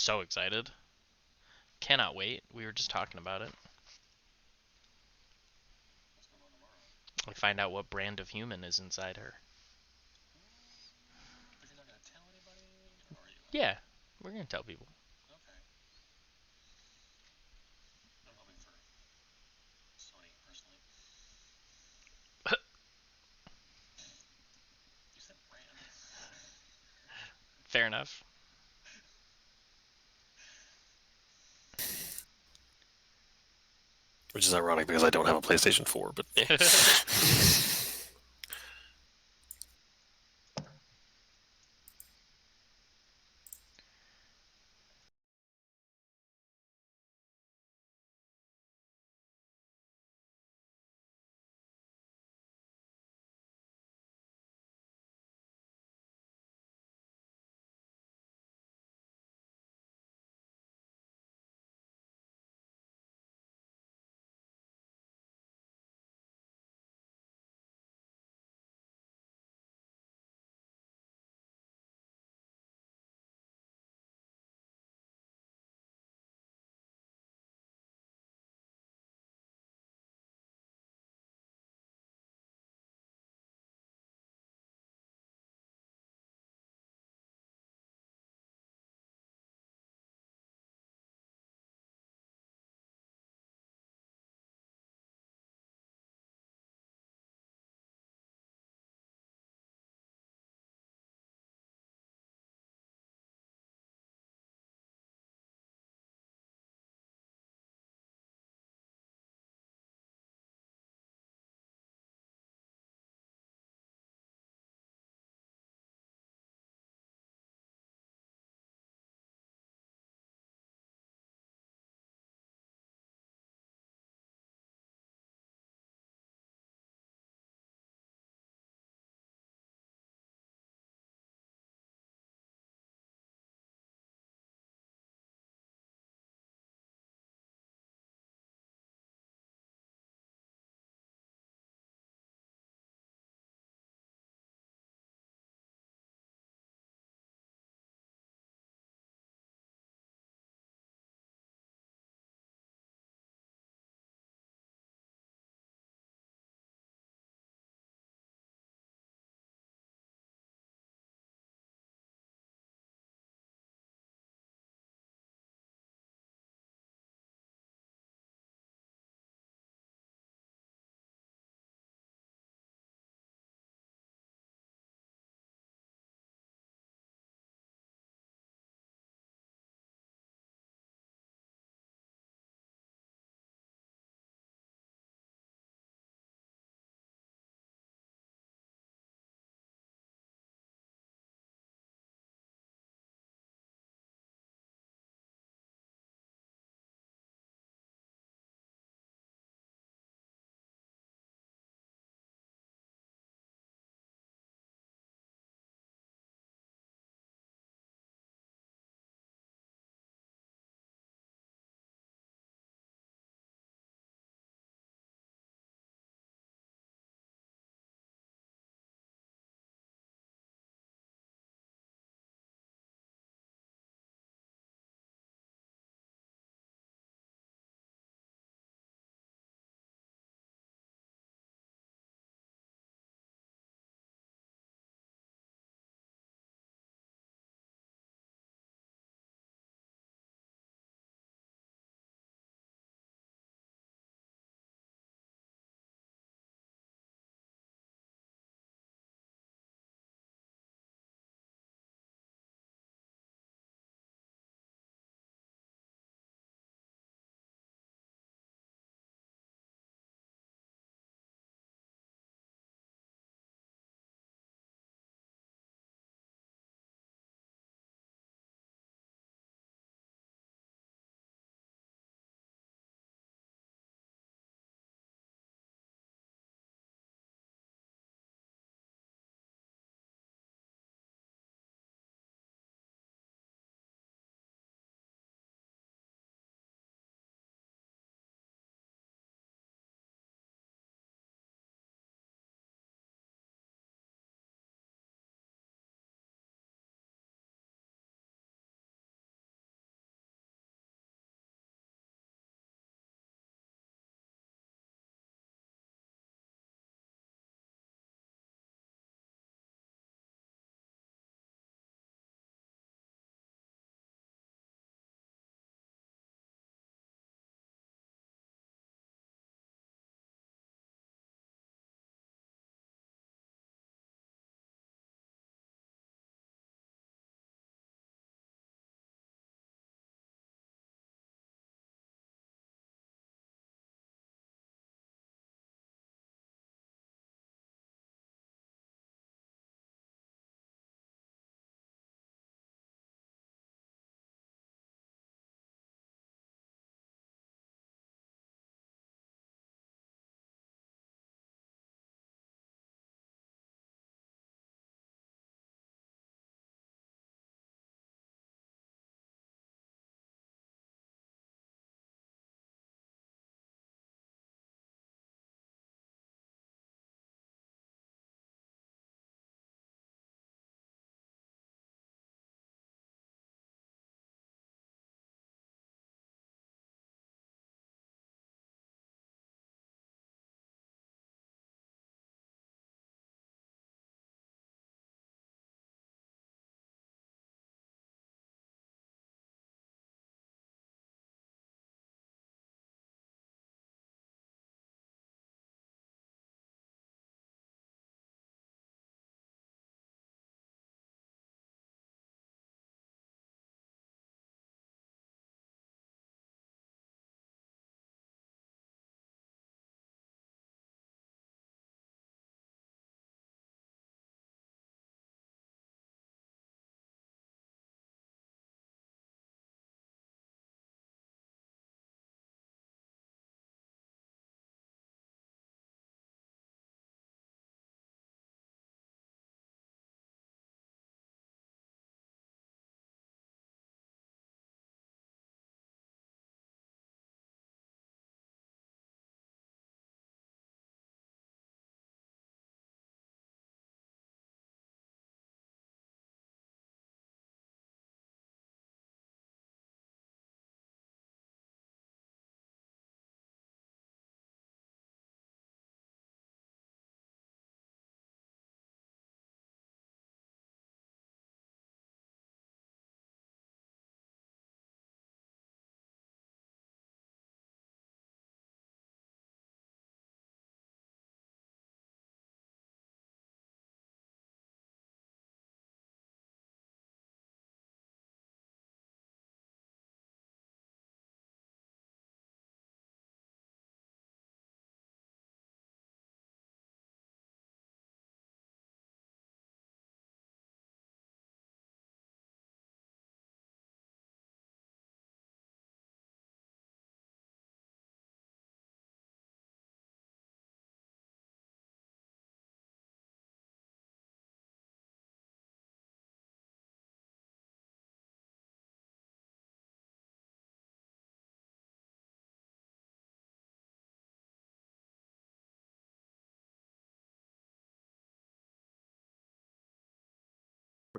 so excited. Cannot wait. We were just talking about it. What's going on tomorrow? We find out what brand of human is inside her. But you're not gonna tell anybody, or are you? Yeah, we're gonna tell people. Okay. I'm hoping for Sony personally. You said brand. Fair enough. Which is ironic because I don't have a PlayStation 4, but yeah.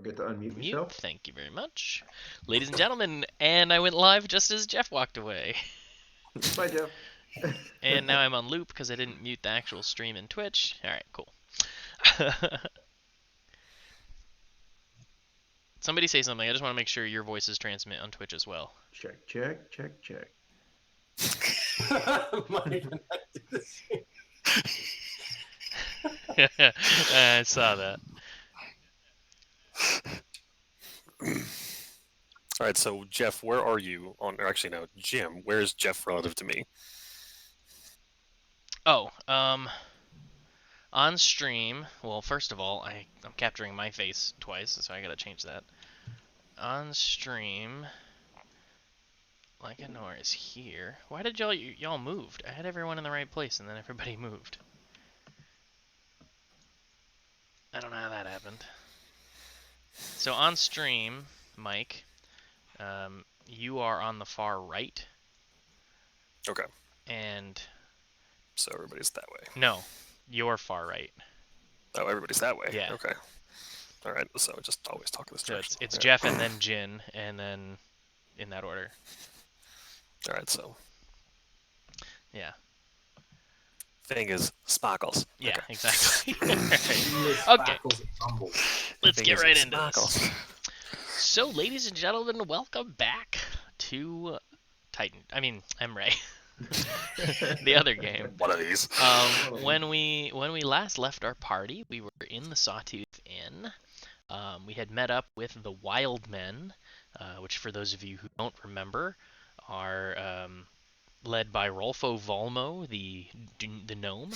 forget to unmute Mute. yourself. Thank you very much. Ladies and gentlemen, and I went live just as Jeff walked away. Bye, Jeff. And now I'm on loop because I didn't mute the actual stream in Twitch. Alright, cool. Somebody say something. I just want to make sure your voices transmit on Twitch as well. Check, check, check, check. I saw that. All right, so Jeff, where are you on? Or actually, no, Jim. Where's Jeff relative to me? Oh, on stream. Well, first of all, I'm capturing my face twice, so I gotta change that. On stream, Lycanor is here. Why did y'all moved? I had everyone in the right place, and then everybody moved. I don't know how that happened. So on stream, Mike, you are on the far right. Okay. And so everybody's that way. No, you're far right. Oh, everybody's that way. Yeah. Okay. All right. So just always talk this direction. So it's Jeff and then Jin, and then in that order. All right. So. Yeah. Thing is sparkles. Yeah, okay. Exactly. Okay. Let's get right into this. So, ladies and gentlemen, welcome back to Emrae. The other game. One of these. When we last left our party, we were in the Sawtooth Inn. We had met up with the Wild Men, which, for those of you who don't remember, are led by Rolfo Volmo, the gnome,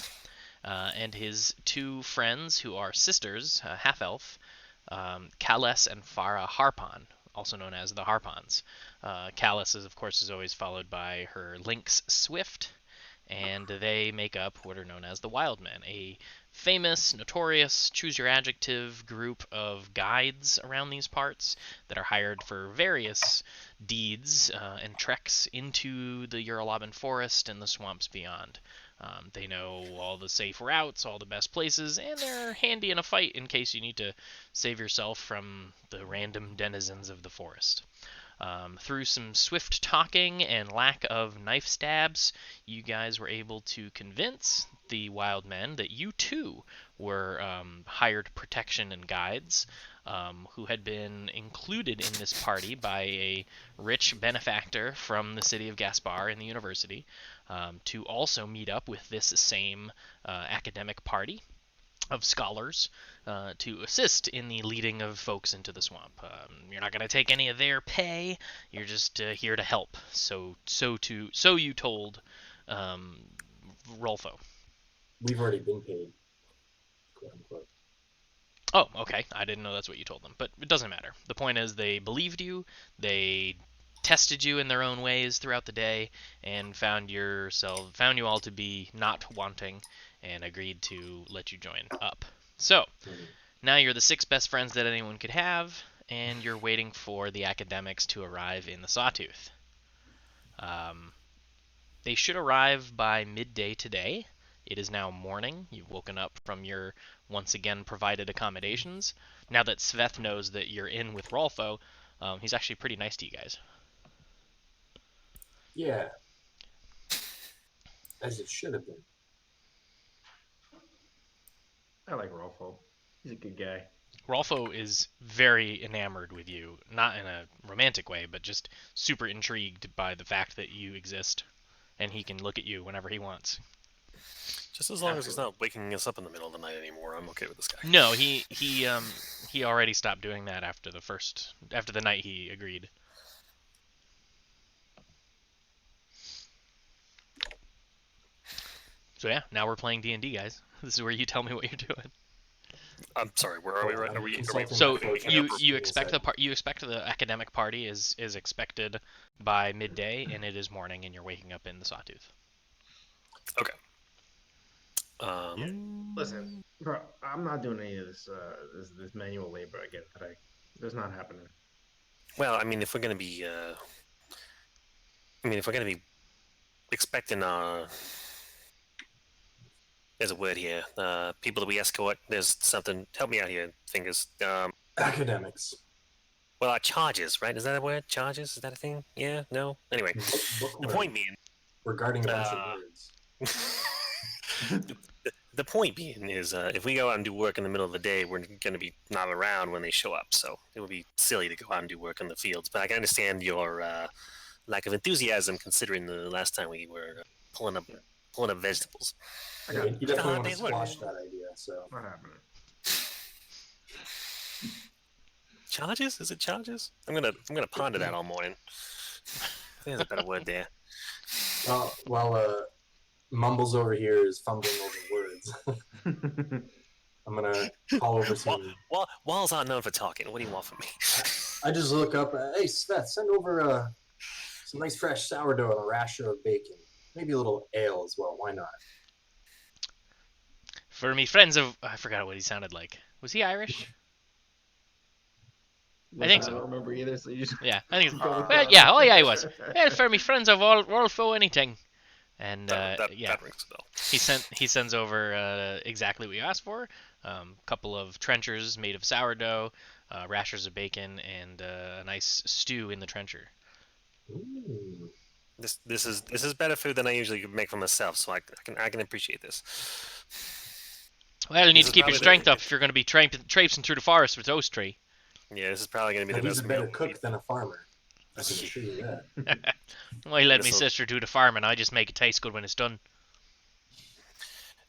and his two friends, who are sisters, half-elf, Kales and Farah Harpon, also known as the Harpons. Kales, of course, is always followed by her lynx Swift, and they make up what are known as the Wild Men, a famous, notorious, choose your adjective group of guides around these parts that are hired for various deeds and treks into the Uralaban forest and the swamps beyond. They know all the safe routes, all the best places, and they're handy in a fight in case you need to save yourself from the random denizens of the forest. Through some swift talking and lack of knife stabs, you guys were able to convince the Wild Men that you too were hired protection and guides who had been included in this party by a rich benefactor from the city of Gaspar and the university to also meet up with this same academic party of scholars to assist in the leading of folks into the swamp. You're not going to take any of their pay. You're just here to help. So you told Rolfo. We've already been paid, quote unquote. Oh, okay. I didn't know that's what you told them, but it doesn't matter. The point is they believed you. They tested you in their own ways throughout the day and found you all to be not wanting and agreed to let you join up. So, now you're the 6 best friends that anyone could have, and you're waiting for the academics to arrive in the Sawtooth. They should arrive by midday today. It is now morning. You've woken up from your once again provided accommodations. Now that Sveth knows that you're in with Rolfo, he's actually pretty nice to you guys. Yeah. As it should have been. I like Rolfo. He's a good guy. Rolfo is very enamored with you, not in a romantic way, but just super intrigued by the fact that you exist, and he can look at you whenever he wants. Just as long as he's not waking us up in the middle of the night anymore, I'm okay with this guy. No, he already stopped doing that after the night he agreed. So yeah, now we're playing D&D, guys. This is where you tell me what you're doing. I'm sorry, where are we right now? So you expect the academic party is expected by midday, and it is morning, and you're waking up in the Sawtooth. Okay. Listen, bro, I'm not doing any of this this manual labor again today. It's not happening. Well, I mean, if we're gonna be expecting there's a word here. People that we escort. There's something. Help me out here, fingers. Academics. Well, charges, right? Is that a word? Charges? Is that a thing? Yeah? No? Anyway, Book the learning point being, regarding a bunch of uh, words. the point being is if we go out and do work in the middle of the day, we're going to be not around when they show up. So it would be silly to go out and do work in the fields. But I can understand your lack of enthusiasm considering the last time we were pulling up vegetables. I Yeah, got you it. definitely hard want to day's work. squash that idea. So Not happening. Charges? Is it charges? I'm gonna ponder that all morning. I think there's a better word there. while Mumbles over here is fumbling over words, I'm gonna call over some. Walls aren't known for talking. What do you want from me? I just look up. Hey, Seth, send over some nice fresh sourdough and a rasher of bacon. Maybe a little ale as well. Why not? For me friends of, I forgot what he sounded like. Was he Irish? I think I so. don't remember either. So you just Yeah, I think. keep going Well, across. yeah, oh yeah, he was. Well, for me friends of all for anything, and that yeah, rings a bell. he sends over exactly what you asked for. A couple of trenchers made of sourdough, rashers of bacon, and a nice stew in the trencher. Ooh. This is better food than I usually make for myself, so I can appreciate this. Well, you need This to is keep your probably strength up if you're going to be traipsing through the forest with those three. Yeah, this is probably gonna be Now, the he's a best better meal. cook than a farmer. I can assure you that. Well, he let me This'll- sister do the farm, and I just make it taste good when it's done.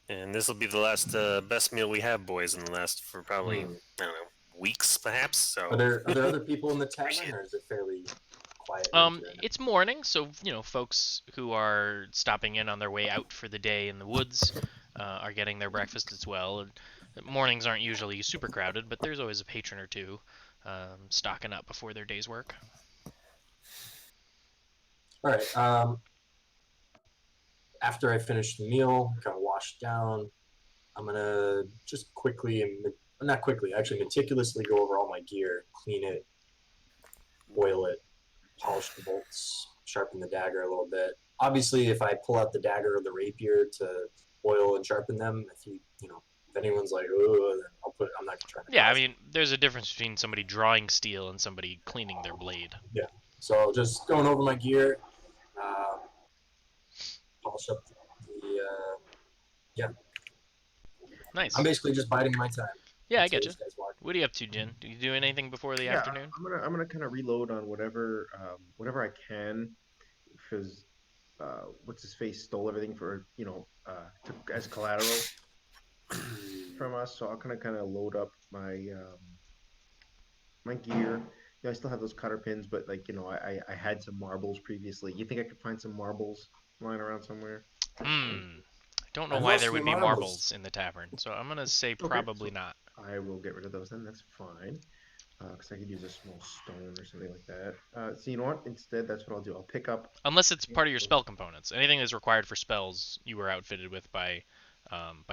And this will be the last best meal we have, boys, in the last for probably Hmm. I don't know weeks, perhaps. So Are there other people in the Appreciate tavern, or is it fairly quiet and intimate? It's morning, so folks who are stopping in on their way out for the day in the woods are getting their breakfast as well. And mornings aren't usually super crowded, but there's always a patron or two stocking up before their day's work. All right. After I finish the meal, kind of wash down, I'm gonna just quickly and not quickly, actually meticulously go over all my gear, clean it, oil it, polish the bolts, sharpen the dagger a little bit. Obviously, if I pull out the dagger or the rapier to oil and sharpen them, if anyone's like, oh, then I'm not trying to. Yeah, I cause mean, there's a difference between somebody drawing steel and somebody cleaning their blade. Yeah. So just going over my gear, polish up yeah. Nice. I'm basically just biding my time. Yeah, I until get you. these guys walk. What are you up to, Jin? Do you do anything before the Yeah, afternoon? I'm gonna kind of reload on whatever I can, because what's his face stole everything for as collateral from us. So I'll kind of load up my gear. Yeah, I still have those cutter pins, but I had some marbles previously. You think I could find some marbles lying around somewhere? I don't know I've why lost there my would be marbles. marbles in the tavern, so I'm gonna say Okay, probably so not. I will get rid of those then. That's fine. Because I could use a small stone or something like that. So you know what? Instead, that's what I'll do. I'll pick up. Unless it's part of your spell components. Anything that's required for spells, you were outfitted with by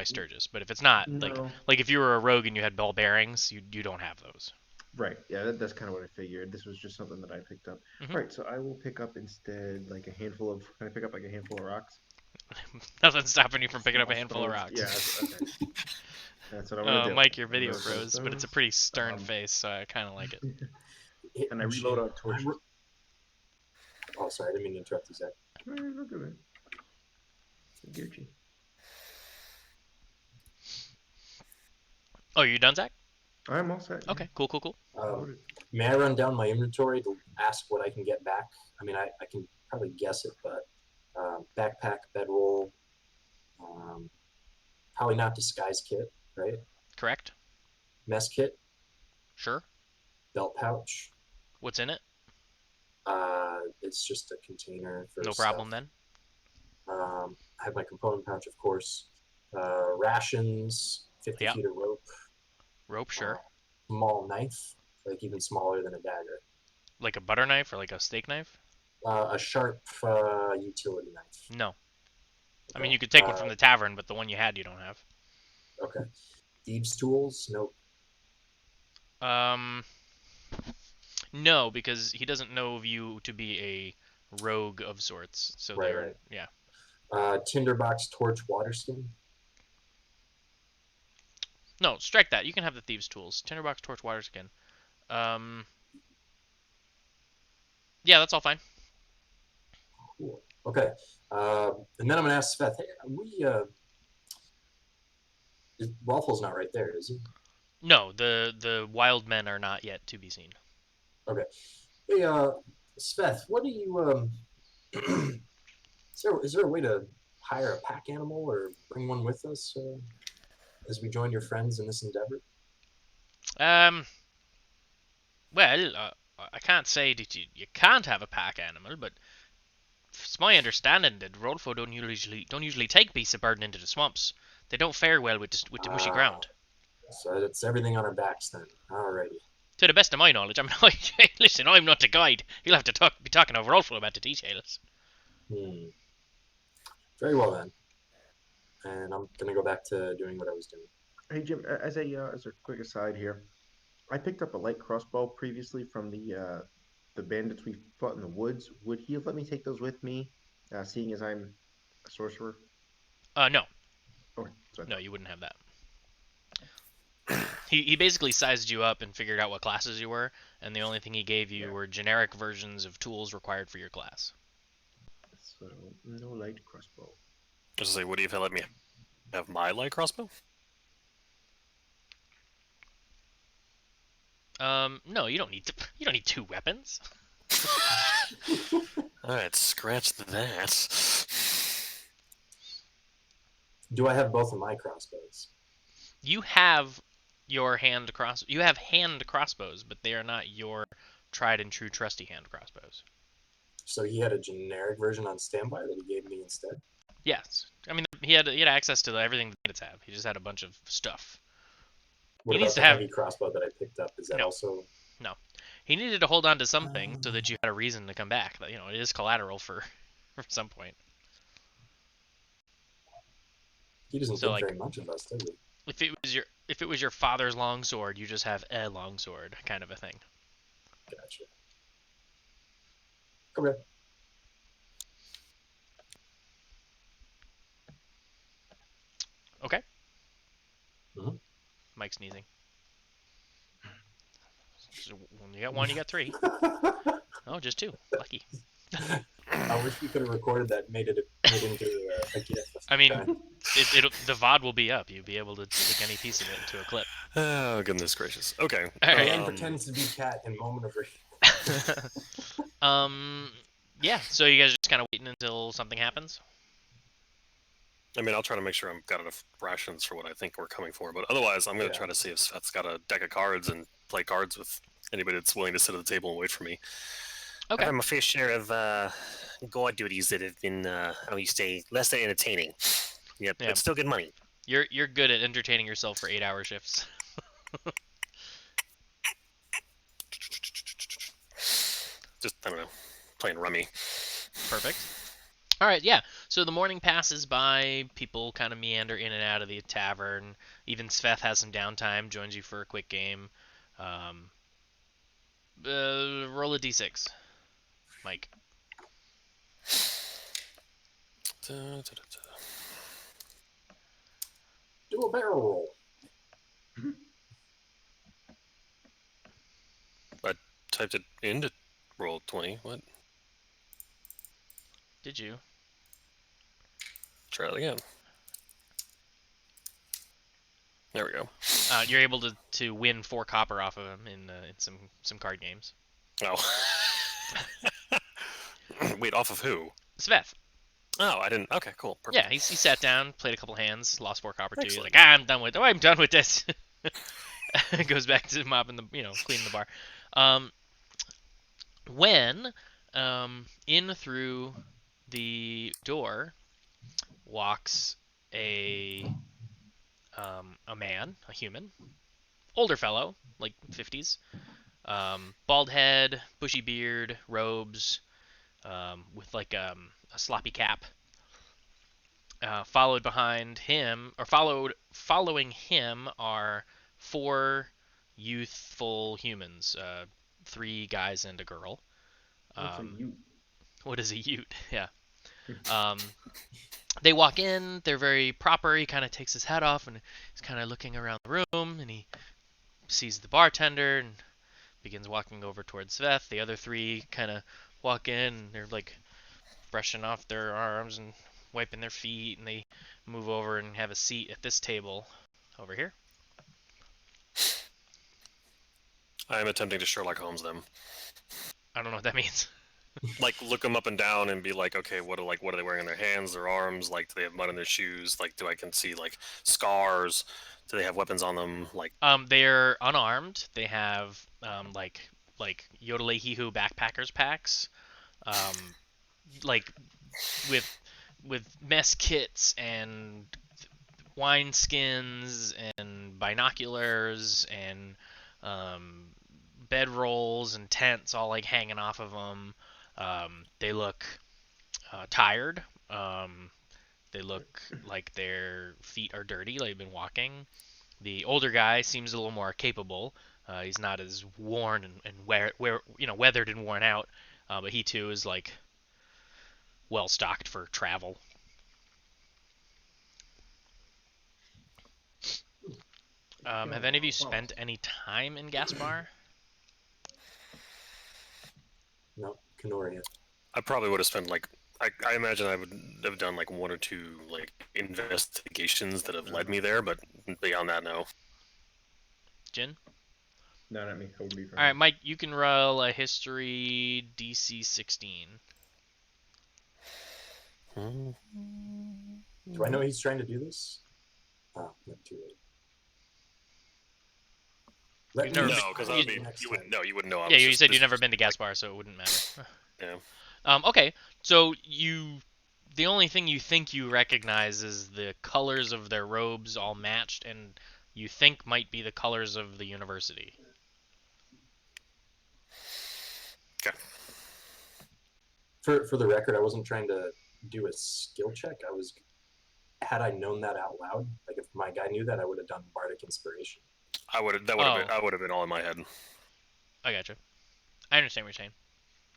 Sturgis. But if it's not, No. like if you were a rogue and you had ball bearings, you don't have those. Right. Yeah, that's kind of what I figured. This was just something that I picked up. Mhm. All right. So I will pick up instead like a handful of. Can I pick up like a handful of rocks? Nothing's stopping you from picking up a Small handful of stones? rocks. Yeah. Okay. That's what I'm gonna do. Mike, your I'm gonna video go for the froze, but it's a stones. pretty stern Um, face, so I kind of like it. And I reload on torches. Oh, sorry, I didn't mean to interrupt you, Zach. Look at it. Gucci. Oh, you done, Zach? I'm all set. Okay, cool. May I run down my inventory to ask what I can get back? I mean, I can probably guess it, but backpack, bedroll, probably not disguise kit, right? Correct. Mess kit, Sure. belt pouch. What's in it? It's just a container for No stuff. problem then. I have my component pouch, of course. Rations, 50 Yeah. feet of rope. Rope, sure. Small knife, like even smaller than a dagger. Like a butter knife or like a steak knife? A sharp utility knife. No. I mean, Okay. you could take one from the tavern, but the one you had, you don't have. Okay. Thieves' tools? Nope. No, because he doesn't know of you to be a rogue of sorts. So Right. yeah. Tinderbox, torch, water skin. No, strike that. You can have the thieves' tools. Tinderbox, torch, water skin. Um, yeah, that's all fine. Cool. Okay. And then I'm gonna ask Sveth. Hey, Waffle's not right there, is he? No, the wild men are not yet to be seen. Okay. Hey, Sveth, what do you is there a way to hire a pack animal or bring one with us as we join your friends in this endeavor? Um, well, I can't say that you can't have a pack animal, but it's my understanding that Rodfo don't usually take beasts of burden into the swamps. They don't fare well with the mushy Ah, ground. so it's everything on our backs then. Alrighty. To the best of my knowledge, I mean, listen, I'm not the guide. You'll have to be talking over Rodfo about the details. Hmm. Very well then. And I'm gonna go back to doing what I was doing. Hey Jim, as a quick aside here, I picked up a light crossbow previously from the bandits we fought in the woods. Would he have let me take those with me, seeing as I'm a sorcerer? No, Okay, so I no, thought. you wouldn't have that. He basically sized you up and figured out what classes you were, and the only thing he gave you Yeah. were generic versions of tools required for your class. So no light crossbow. Just say, would you let me have my light crossbow? No, you don't need to. You don't need two weapons. All right, scratch that. Do I have both of my crossbows? You have you have hand crossbows, but they are not your tried and true trusty hand crossbows. So he had a generic version on standby that he gave me instead. Yes, I mean he had access to everything the bandits have. He just had a bunch of stuff. What He needs about to the have heavy crossbow that I picked up? Is that no, also? no. He needed to hold on to something so that you had a reason to come back. You know, it is collateral for for some point. He doesn't So think like very much of us, does he? if it was your father's long sword, you just have a long sword kind of a thing. Gotcha. Okay. Okay. Mhm. Mike sneezing. So when you got one, you got three. Oh, just two. Lucky. I wish we could have recorded that, and made it into a GIF. I mean, the VOD will be up. You'll be able to stick any piece of it into a clip. Oh, goodness gracious. Okay. All right. Dan pretends to be cat in moment of rage. Yeah. So you guys are just kind of waiting until something happens. I mean, I'll try to make sure I've got enough rations for what I think we're coming for, but otherwise, I'm going to try to see if Seth's got a deck of cards and play cards with anybody that's willing to sit at the table and wait for me. Okay. I've had my fair share of guard duties that have been, how you say, less than entertaining. Yep, Yeah. it's still good money. You're good at entertaining yourself for 8-hour shifts. Just, I don't know, playing rummy. Perfect. All right, yeah. So the morning passes by. People kind of meander in and out of the tavern. Even Sveth has some downtime. Joins you for a quick game. Roll a d6, Mike. Do a barrel roll. I typed it into roll 20. What? Did you? Try it again. There we go. You're able to win 4 copper off of him in some card games. Oh. Wait, off of who? Sveth. Oh, I didn't. Okay, cool. Perfect. Yeah, he sat down, played a couple hands, lost 4 copper too. He's Excellent. like, I'm done with. Oh, I'm done with this. Goes back to mopping cleaning the bar. When in through the door walks a man, a human, older fellow, like 50s, bald head, bushy beard, robes, with like a sloppy cap. Followed behind him, or following him, are 4 youthful humans, 3 guys and a girl. What's a Ute? What is a Ute? Yeah. They walk in. They're very proper. He kind of takes his hat off and he's kind of looking around the room, and he sees the bartender and begins walking over towards Sveth. The other three kind of walk in, and they're like brushing off their arms and wiping their feet, and they move over and have a seat at this table over here. I am attempting to Sherlock Holmes them. I don't know what that means. Like, look them up and down and be like, okay, what are they wearing on their hands, their arms? Like, do they have mud on their shoes? Like, do I can see like scars? Do they have weapons on them? Like, They're unarmed. They have like Yodelehihu backpackers packs, like with mess kits and wine skins and binoculars and bed rolls and tents all like hanging off of them. They look tired. They look like their feet are dirty, like they've been walking. The older guy seems a little more capable. He's not as worn and weathered and worn out, but he too is like well stocked for travel. Have any of you spent any time in Gaspar? No, Kenoria. I probably would have spent like, I imagine I would have done like one or two like investigations that have led me there, but beyond that, no. Jin? No, not me. I wouldn't be for All right, Mike, you can roll a history DC 16. Do I know he's trying to do this? Oh, not too late. You've never No, been- because you wouldn't know. You wouldn't know. Yeah, you said you've never been to Gaspar, so it wouldn't matter. Yeah. Okay, so the only thing you think you recognize is the colors of their robes all matched, and you think might be the colors of the university. Okay. For the record, I wasn't trying to do a skill check. Had I known that out loud, like if my guy knew that, I would have done Bardic Inspiration. I would have. That would have been. I would have been all in my head. I gotcha. I understand what you're saying.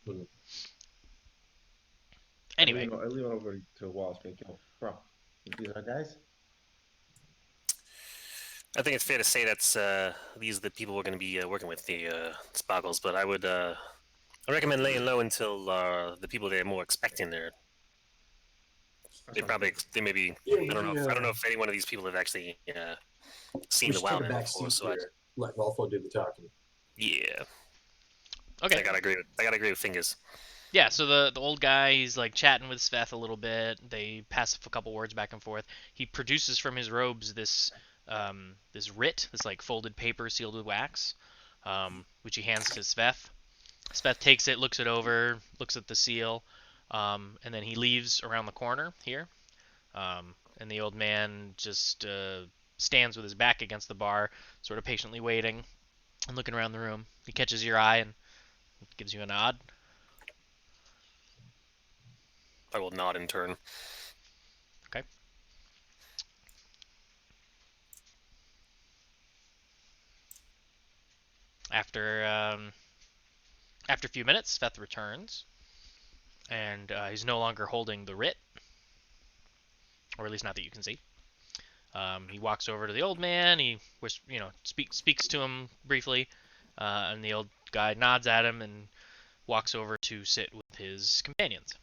Mhm. Anyway, I leave it over to Wallace. Bro, these are guys. I think it's fair to say that's these are the people we're going to be working with, the Sparkles. But I would I recommend laying low until the people they're more expecting there. They maybe I don't know if any one of these people have actually seen We the should take wild a man back before. seat So here. Let Rolfo do the talking. yeah, okay. I gotta agree with Fingers. Yeah, so the old guy, he's like chatting with Sveth a little bit. They pass a couple words back and forth. He produces from his robes this writ, this like folded paper sealed with wax, which he hands to Sveth. Sveth takes it, looks it over, looks at the seal, and then he leaves around the corner here. And the old man just stands with his back against the bar, sort of patiently waiting and looking around the room. He catches your eye and gives you a nod. I will nod in turn. Okay. After a few minutes, Sveth returns, and he's no longer holding the writ, or at least not that you can see. He walks over to the old man. He speaks to him briefly, and the old guy nods at him and walks over to sit with his companions.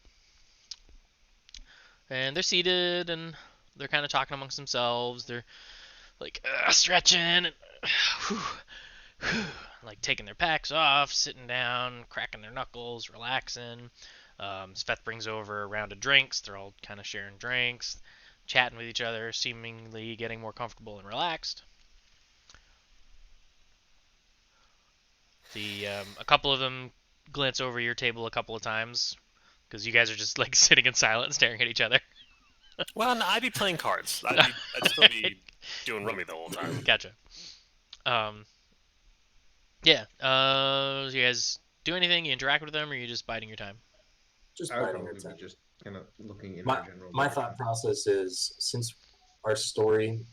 And they're seated, and they're kind of talking amongst themselves. They're like stretching and like taking their packs off, sitting down, cracking their knuckles, relaxing. Sveth brings over a round of drinks. They're all kind of sharing drinks, chatting with each other, seemingly getting more comfortable and relaxed. A couple of them glance over your table a couple of times because you guys are just like sitting in silence, staring at each other. Well, no, I'd be playing cards. I'd still be doing rummy the whole time. Gotcha. Yeah. You guys do anything? You interact with them, or are you just biding your time? Just I would biting our probably time. be just kind of looking in My, the general. my direction. thought process is, since our story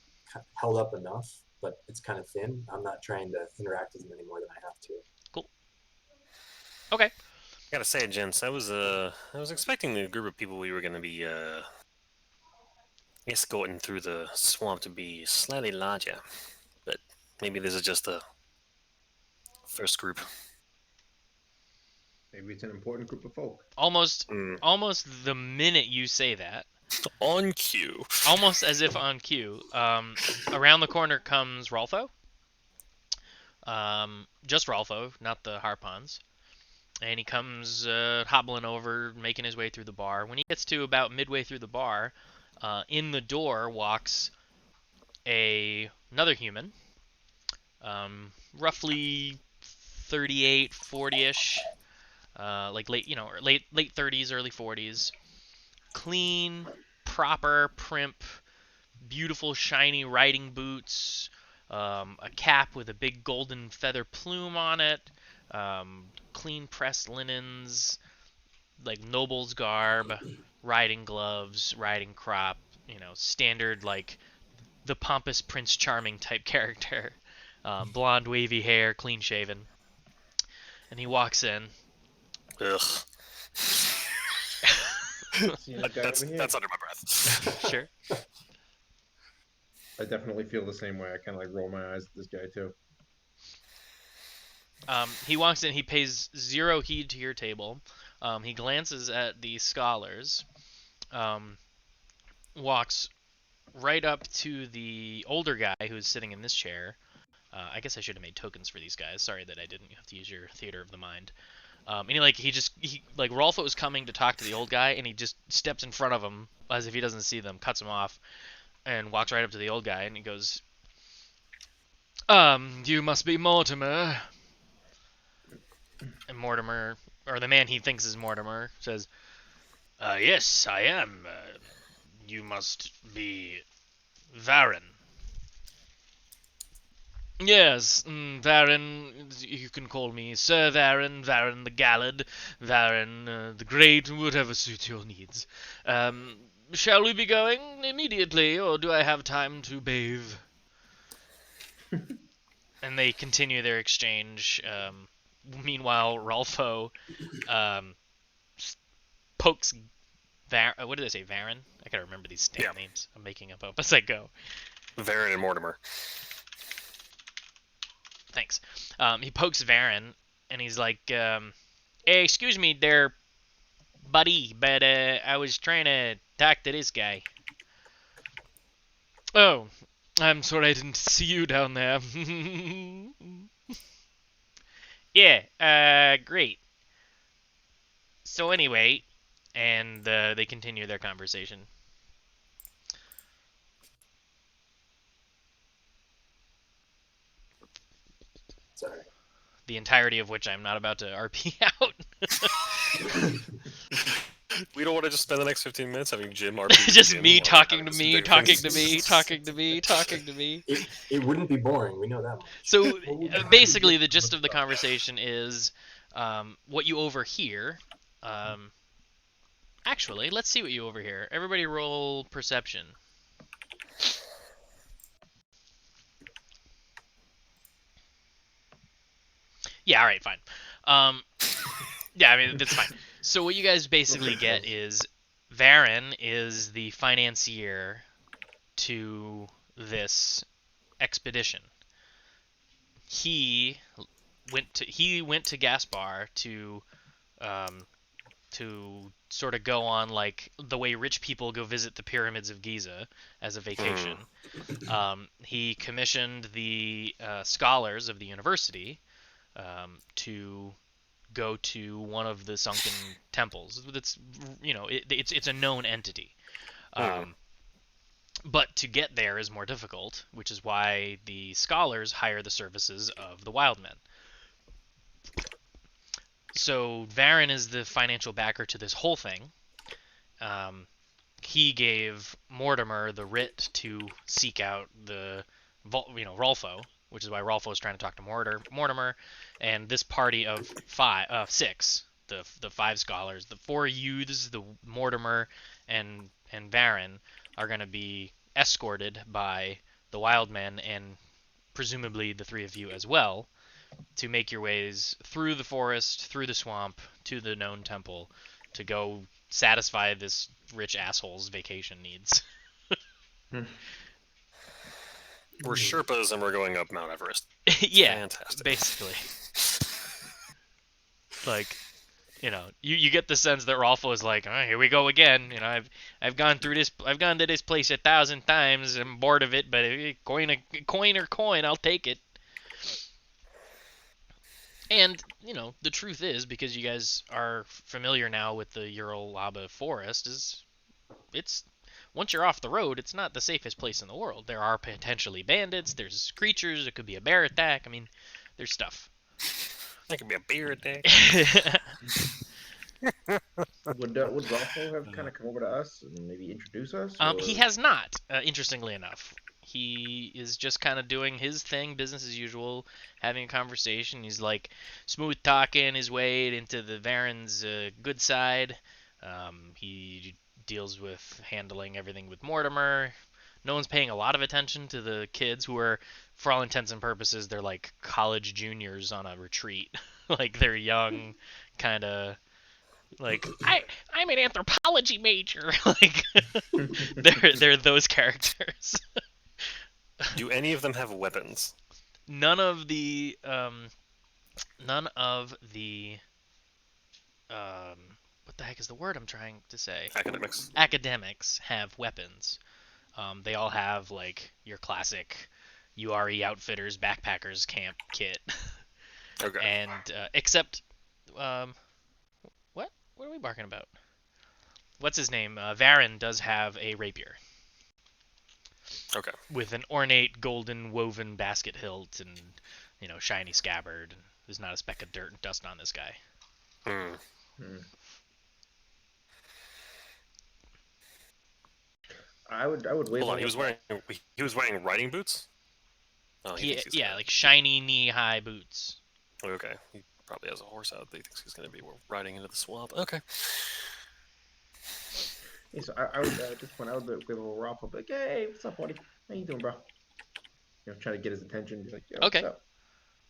held up enough, but it's kind of thin, I'm not trying to interact with them any more than I have to. Cool. Okay. I gotta say, gents, I was expecting the group of people we were gonna be escorting through the swamp to be slightly larger, but maybe this is just the first group. Maybe it's an important group of folk. Almost, Mm. almost the minute you say that, On cue. almost as if on cue, around the corner comes Rolfo. Just Rolfo, not the Harpons. And he comes hobbling over, making his way through the bar. When he gets to about midway through the bar, in the door walks another human, roughly 38, 40-ish, like late 30s, early 40s. Clean, proper primp, beautiful shiny riding boots, a cap with a big golden feather plume on it, clean pressed linens, like noble's garb, riding gloves, riding crop, standard like the pompous Prince Charming type character. Blonde, wavy hair, clean shaven. And he walks in. Ugh. See this guy over here? That's under my breath. Sure. I definitely feel the same way. I kind of like roll my eyes at this guy too. He walks in. He pays zero heed to your table. He glances at the scholars. Um, walks right up to the older guy who's sitting in this chair. I guess I should have made tokens for these guys. Sorry that I didn't. You have to use your theater of the mind. And he Rolfo was coming to talk to the old guy, and he just steps in front of him as if he doesn't see them, cuts him off, and walks right up to the old guy, and he goes, you must be Mortimer. And Mortimer, or the man he thinks is Mortimer, says, yes, I am. You must be Varen. Yes, Varen, you can call me Sir Varen, Varen the Gallad, Varen the Great, whatever suits your needs. Shall we be going immediately, or do I have time to bathe? And they continue their exchange. Meanwhile, Rolfo pokes what did they say, Varen? I gotta remember these damn names. I'm making up as I go. Varen and Mortimer. Thanks. He pokes Varen, and he's like, hey, excuse me there, buddy, but I was trying to talk to this guy. Oh, I'm sorry I didn't see you down there. Yeah, great. So anyway, and they continue their conversation. Sorry. The entirety of which I'm not about to RP out. We don't want to just spend the next 15 minutes having Jim RP. Just Jim me while talking having to some me, big talking things. to me, talking to me, talking to me. It wouldn't be boring. We know that much. So basically, the gist of the conversation is what you overhear. Actually, let's see what you overhear. Everybody roll perception. Yeah, all right, fine. Yeah, I mean, that's fine. So what you guys basically get is Varen is the financier to this expedition. He went to Gaspar to sort of go on like the way rich people go visit the pyramids of Giza as a vacation. He commissioned the scholars of the university to go to one of the sunken temples. It's a known entity. But to get there is more difficult, which is why the scholars hire the services of the wild men. So Varen is the financial backer to this whole thing. He gave Mortimer the writ to seek out the Rolfo, which is why Rolfo is trying to talk to Mortimer, and this party of six, the five scholars, the four youths, the Mortimer and Varen are going to be escorted by the wild men and presumably the three of you as well to make your ways through the forest, through the swamp, to the known temple to go satisfy this rich asshole's vacation needs. We're Sherpas and we're going up Mount Everest. Yeah, Fantastic. basically. Like, You get the sense that Rolfo is like, oh, here we go again. I've gone through this. I've gone to this place 1,000 times. I'm bored of it, but coin or coin, I'll take it. And the truth is, because you guys are familiar now with the Ural Laba forest, it's once you're off the road, it's not the safest place in the world. There are potentially bandits. There's creatures. It could be a bear attack. I mean, there's stuff. That could be a beer attack. Would Rolfo have kind of come over to us and maybe introduce us? He has not, interestingly enough. He is just kind of doing his thing, business as usual, having a conversation. He's like smooth talking his way into the Varen's good side. He deals with handling everything with Mortimer. No one's paying a lot of attention to the kids who are, for all intents and purposes, they're like college juniors on a retreat. Like they're young, kind of like I'm an anthropology major. Like they're those characters. Do any of them have weapons? None of the what the heck is the word I'm trying to say? Academics. Academics have weapons. They all have like your classic URE outfitters backpackers camp kit. Okay. And except what are we barking about? What's his name? Varen does have a rapier. Okay. With an ornate golden woven basket hilt and shiny scabbard. There's not a speck of dirt and dust on this guy. I would wave. Hold on, he was wearing riding boots? Oh, yeah, like shiny knee-high boots. Okay. He probably has a horse out. He thinks he's going to be riding into the swamp. Okay. Yeah, so I would at this point I would give a Rolfo, like, hey, what's up, buddy? How you doing, bro? Try to get his attention. Be like, yo, Okay. What's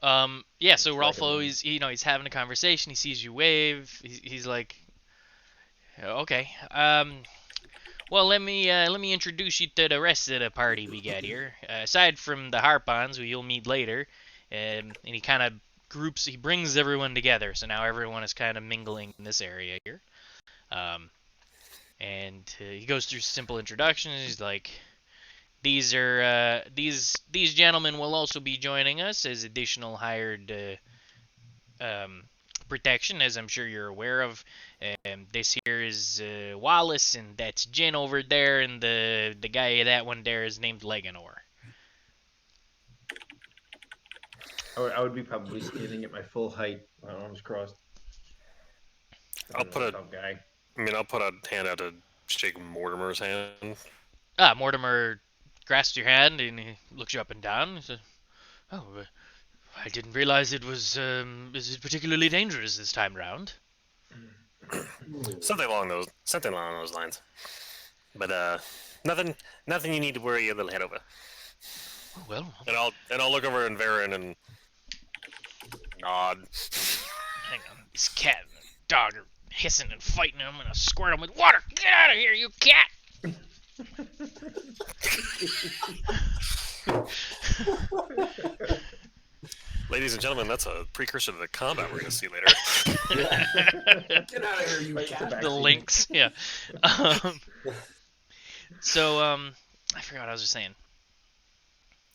up? Yeah, so Rolfo, he's having a conversation. He sees you wave. He's like, okay. Well, let me introduce you to the rest of the party we got here. Aside from the Harpons, who you'll meet later, and he kind of he brings everyone together. So now everyone is kind of mingling in this area here. And he goes through simple introductions. He's like, these gentlemen will also be joining us as additional hired protection, as I'm sure you're aware of. This here is Wallace, and that's Jin over there, and the guy that one there is named Leganor. I would be probably standing at my full height, my arms crossed. I'll put a guy. I'll put a hand out to shake Mortimer's hand. Mortimer grasps your hand and he looks you up and down. He says, "Oh, I didn't realize it was is it particularly dangerous this time round." Something along those lines. But nothing you need to worry your little head over. Well, and I'll look over in Varen and nod. Hang on, this cat and the dog are hissing and fighting. I'm gonna squirt them with water. Get out of here, you cat! Ladies and gentlemen, that's a precursor to the combat we're going to see later. Get out of here, you cat. The links, yeah. So, I forgot what I was just saying.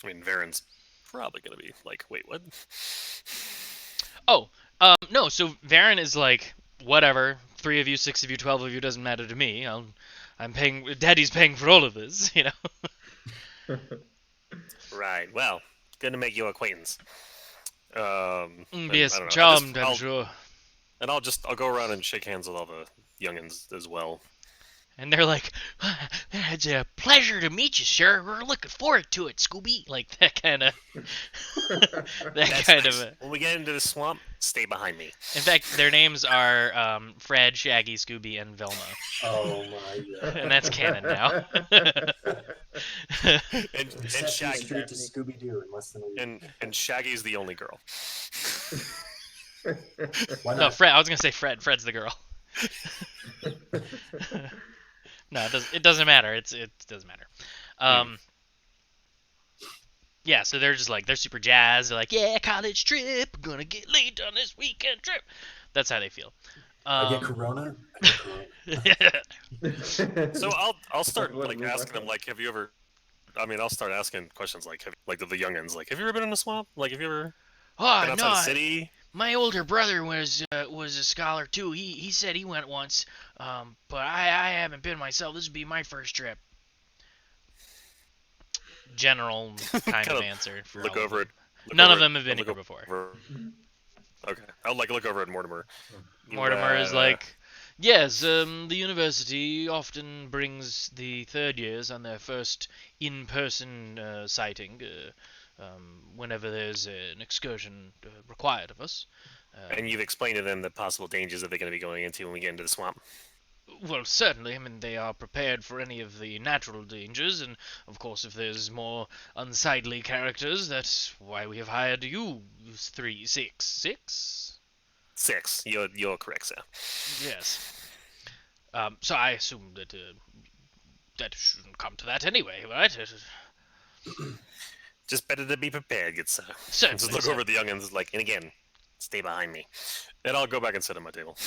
I mean, Varen's probably going to be like, wait, what? Oh, no, so Varen is like, whatever, 3 of you, 6 of you, 12 of you, doesn't matter to me. I'm paying, Daddy's paying for all of this, you know? Right, well, good to make your acquaintance. Yes, charmed, I'm sure. And I'll go around and shake hands with all the youngins as well. And they're like, it's a pleasure to meet you, sir. We're looking forward to it, Scooby. Like that kind of, nice. When we get into the swamp, stay behind me. In fact, their names are Fred, Shaggy, Scooby, and Velma. Oh my god! And that's canon now. and Shaggy straight to Scooby Doo in less than a week. And Shaggy's the only girl. No, Fred. I was gonna say Fred. Fred's the girl. No, it doesn't matter. It doesn't matter. Yeah, so they're just like, they're super jazzed. They're like, yeah, college trip. We're gonna get laid on this weekend trip. That's how they feel. I get Corona. I get Corona. So I'll start What like move I asking them thought? like, have you ever? I mean, I'll start asking questions like, like the youngins, like, have you ever been in a swamp? Like, have you ever Oh been outside a no, city? my older brother was a scholar too. He said he went once, but I haven't been myself. This would be my first trip. General kind Kind of of answer for look all of over them. it. Look None over of it. them have I'll been look here before. over. Okay, I'll like look over at Mortimer. You Mortimer is like, yes, the university often brings the third years on their first in-person sighting whenever there's an excursion required of us. and you've explained to them the possible dangers that they're going to be going into when we get into the swamp. Well, certainly. I mean, they are prepared for any of the natural dangers, and of course, if there's more unsightly characters, that's why we have hired you. 366. 6. You're correct, sir. Yes. So I assume that that shouldn't come to that anyway, right? Just better to be prepared, good sir. Certainly. Just look over at the youngins, like, and again, stay behind me, and I'll go back and sit at my table.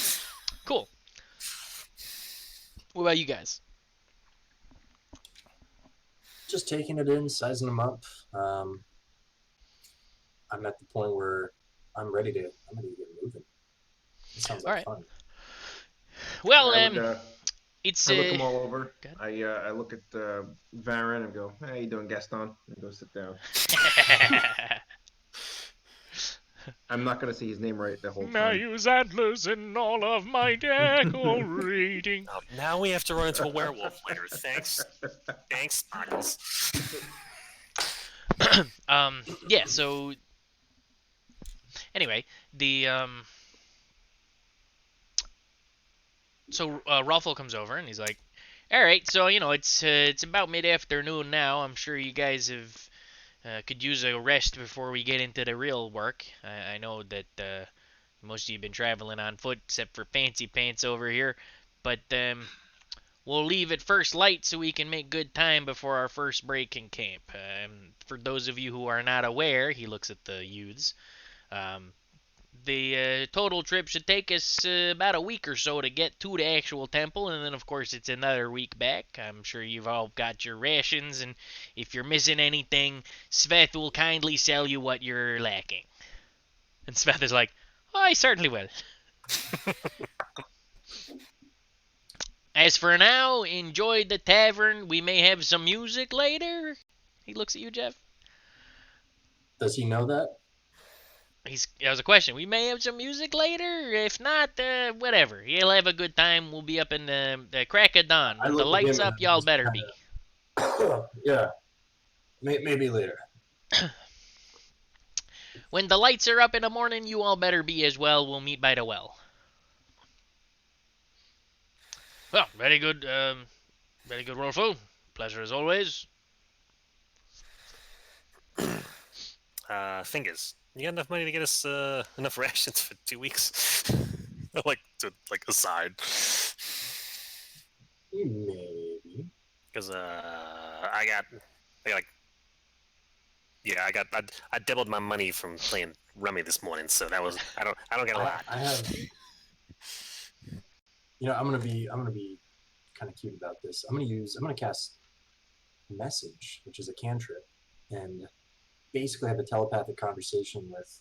Cool. What about you guys? Just taking it in, sizing them up. I'm at the point where I'm ready to get moving. It sounds like Alright. fun. Well, I it's look them all over. Go I look at Varen and go, "How you doing, Gaston?" And go sit down. I'm not gonna see his name right the whole I time. use antlers in all of my decorating. Oh, now we have to run into a werewolf later. Thanks, Sparkles. Yeah, so anyway, so Rolfo comes over and he's like, all right, so it's about mid-afternoon now. I'm sure you guys have could use a rest before we get into the real work. I know that most of you have been traveling on foot, except for Fancy Pants over here, but we'll leave at first light so we can make good time before our first break in camp. For those of you who are not aware, he looks at the youths. The total trip should take us about a week or so to get to the actual temple, and then of course it's another week back. I'm sure you've all got your rations, and if you're missing anything, Sveth will kindly sell you what you're lacking. And Sveth is like, oh, I certainly will. As for now, enjoy the tavern. We may have some music later. He looks at you, Jeff. Does he know that? That was a question. We may have some music later. If not, whatever. He'll have a good time. We'll be up in the crack of dawn. When the lights up, y'all better be. Yeah. Maybe later. When the lights are up in the morning, you all better be as well. We'll meet by the well. Well, very good, Rolfo. Pleasure as always. Fingers. You got enough money to get us enough rations for 2 weeks? like aside. Maybe. Because I doubled my money from playing rummy this morning, so that was I don't get a lot. I have. I'm gonna be kind of cute about this. I'm gonna cast message, which is a cantrip, and basically have a telepathic conversation with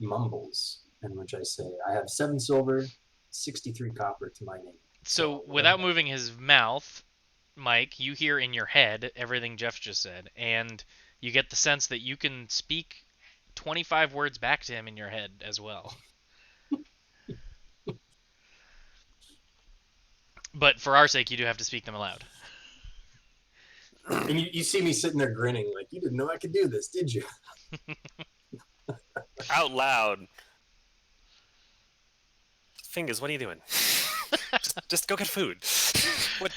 Mumbles, in which I say, I have 7 silver, 63 copper to my name. So without moving his mouth, Mike, you hear in your head everything Jeff just said, and you get the sense that you can speak 25 words back to him in your head as well. But for our sake, you do have to speak them aloud. And you see me sitting there grinning, like, you didn't know I could do this, did you? Out loud. Fingers, what are you doing? just go get food. What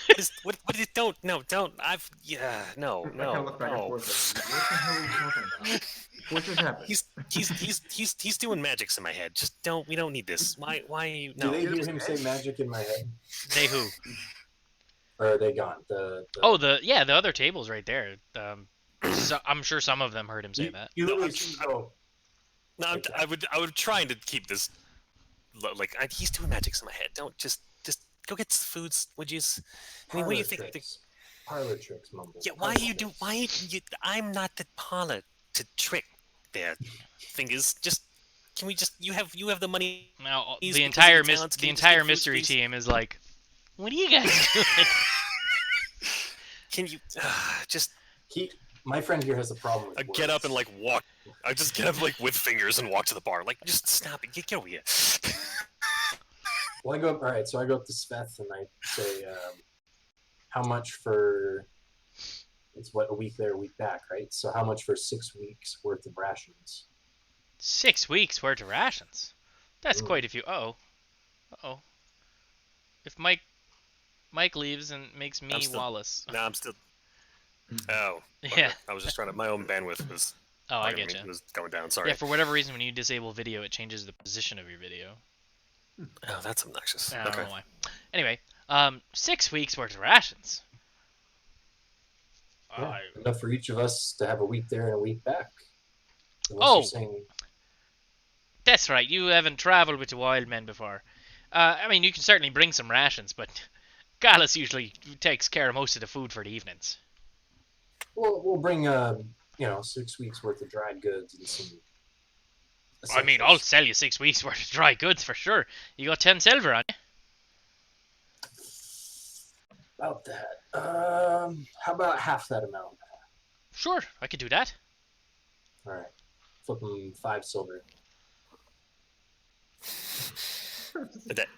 don't. No. I kind of look back and forth. Like, what the hell are you talking about? What just happened? He's doing magics in my head. We don't need this. Why are you? No. Do they hear him say magic in my head? They who? Or are they gone? The other table's right there. So I'm sure some of them heard him say that. You literally go. No, I would trying to keep this he's doing magics in my head. Don't just go get foods, would you? I mean, what do you think? Tricks. Parlor tricks, Mumble. Yeah, Parlor tricks. I'm not the parlor to trick their fingers. Just can we just you have the money? Now because the of entire your talents, can we just get foods, mystery please? team is like, what are you guys doing? Can you just My friend here has a problem with get up words. and walk? I just get up with fingers and walk to the bar. Just stop it. Get over here. Well, I go up. All right, so I go up to Sveth and I say, "How much for?" It's a week there, a week back, right? So how much for 6 weeks worth of rations? 6 weeks worth of rations. That's Ooh. quite a few. Oh. If Mike leaves and makes me Wallace. No, I'm still. Oh. Yeah. I was just trying to. My own bandwidth was. Oh, I get you. Was going down. Sorry. Yeah, for whatever reason, when you disable video, it changes the position of your video. Oh, that's obnoxious. I don't Okay. know why. Anyway, 6 weeks worth of rations. Yeah, enough for each of us to have a week there and a week back. Oh. You're saying... That's right. You haven't traveled with the wild men before. I mean, you can certainly bring some rations, but Gallus usually takes care of most of the food for the evenings. We'll bring 6 weeks worth of dried goods and some. I mean, I'll sell you 6 weeks worth of dry goods for sure. You got 10 silver on you. About that. How about half that amount? Sure, I could do that. All right. Flip them 5 silver.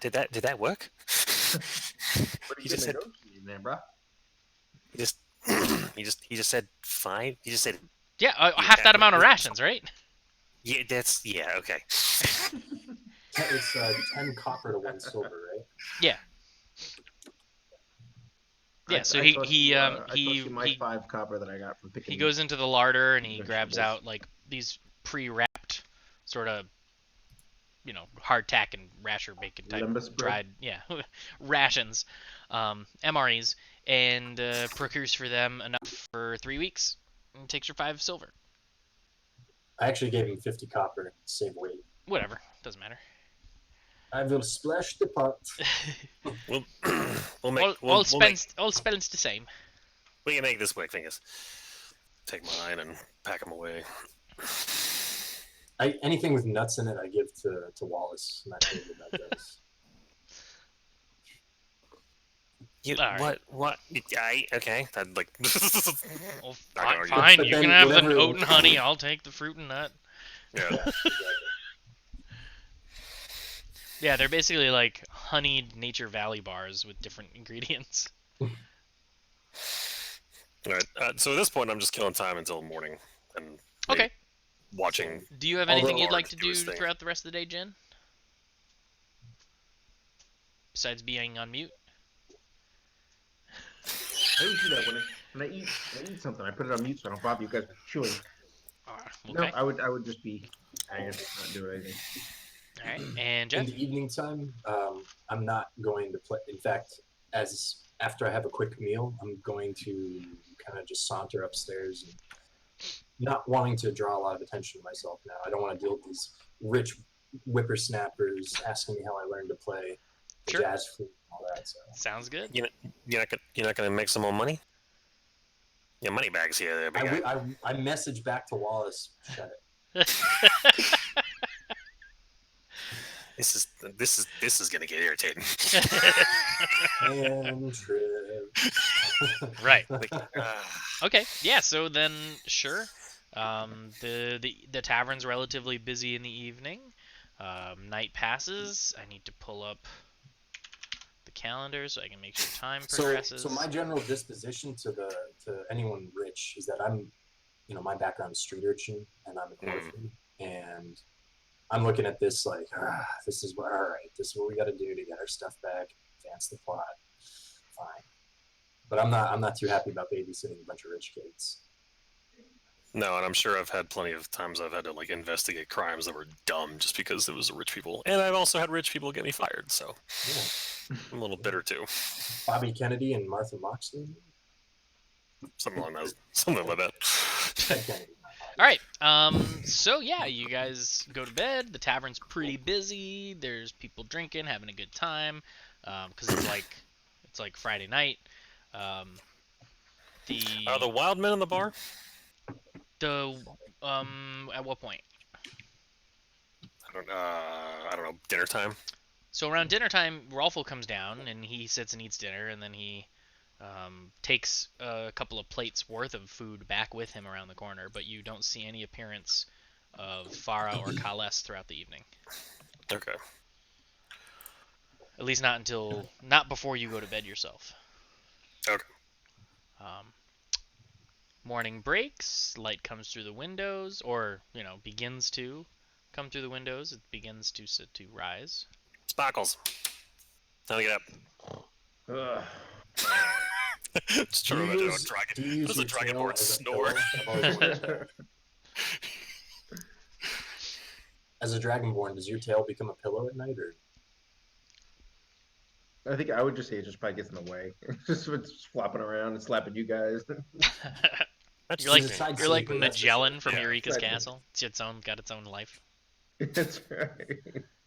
Did that work? What are you just said, there, bro? he just said 5. He just said yeah, half that amount of rations, right? Yeah, okay. It's 10 copper to 1 silver, right? Yeah. Yeah, so he my 5 copper that I got from picking. He goes into the larder and he grabs out these pre-wrapped sort of, hardtack and rasher bacon type dried, rations, MREs, and procures for them enough for 3 weeks and takes your 5 silver. I actually gave him 50 copper to save weight. Whatever, doesn't matter. I will splash the pot. All spends the same. We can make this work, fingers. Take mine and pack them away. Anything with nuts in it, I give to Wallace. I'm not sure what that does. What? Okay. I'd like. Well, fine. You can have the oat and honey. I'll take the fruit and nut. Yeah. Exactly. Yeah, they're basically like honeyed Nature Valley bars with different ingredients. All right. So at this point, I'm just killing time until morning and okay. Watching. Do you have anything you'd like to do throughout the rest of the day, Jen? Besides being on mute? I always do that when I eat something. I put it on mute so I don't bother you guys with chewing. Okay. No, I would just be hanging, not doing anything. All right, and Jeff? In the evening time, I'm not going to play. In fact, after I have a quick meal, I'm going to kind of just saunter upstairs, and not wanting to draw a lot of attention to myself now. I don't want to deal with these rich whippersnappers asking me how I learned to play the jazz flute and all that. So. Sounds good. You're not gonna make some more money? Yeah, money bags here. There, big guy. I message back to Wallace. Shut it. This is gonna get irritating. And trip. Right. Okay. Yeah. So then, sure. The tavern's relatively busy in the evening. Night passes. I need to pull up the calendar so I can make sure time progresses. So my general disposition to anyone rich is that I'm, my background is street urchin and I'm an orphan, and I'm looking at this like, this is what we got to do to get our stuff back, advance the plot. Fine, but I'm not too happy about babysitting a bunch of rich kids. No, and I'm sure I've had plenty of times I've had to investigate crimes that were dumb just because it was rich people, and I've also had rich people get me fired. So I'm a little bitter too. Bobby Kennedy and Martha Moxley. Something like that. Kennedy. All right. So yeah, you guys go to bed. The tavern's pretty busy. There's people drinking, having a good time, because it's like Friday night. Um, Are the the wild men in the bar? the at what point? I don't know. Dinner time. So around dinner time, Rolfo comes down and he sits and eats dinner, and then he takes a couple of plates worth of food back with him around the corner. But you don't see any appearance of Farah or Kales throughout the evening. Okay. At least not before you go to bed yourself. Okay. Um, morning breaks, light comes through the windows, or begins to come through the windows. It begins to rise. Sparkles. Time to get up. Ugh. Just trying to imagine how a dragon. do you How use does a your tail dragonborn as a snore? pillow? I've always wondered that. As a dragonborn, does your tail become a pillow at night, or? I think I would just say it just probably gets in the way. It's flopping around and slapping you guys. That's You're like He's a side you're like sleeper, that's for Magellan sure. from Yeah, Eureka's exactly. Castle. It's got its own life. That's right.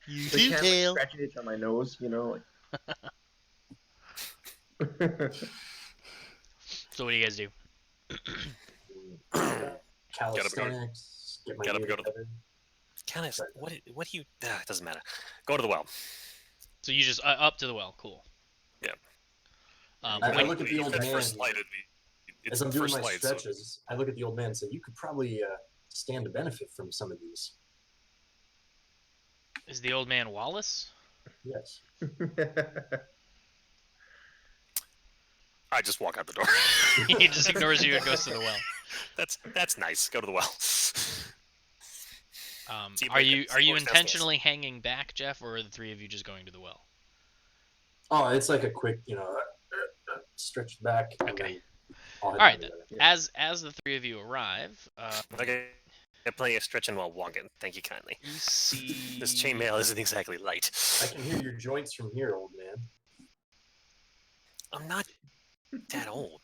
Use The your cat like, tail. scratching itch on my nose, like. So what do you guys do? Calisthenics, get my Gotta knee go to the- together. Kind of. What do you? It doesn't matter. Go to the well. So you just up to the well. Cool. Yeah. I When look at the old man. First light, it's As I'm doing first my light, so- stretches, I look at the old man and say, "You could probably stand to benefit from some of these." is the old man Wallace? Yes. I just walk out the door. He just ignores you and goes to the well. That's nice. Go to the well. See, Are you always has intentionally hanging back, Jeff, or are the three of you just going to the well? Oh, it's like a quick, stretch back. And Okay. then I'll head All right down then. together. As the three of you arrive, Okay. Got plenty of stretching while walking. Thank you kindly. you see This chainmail isn't exactly light. I can hear your joints from here, old man. I'm not that old.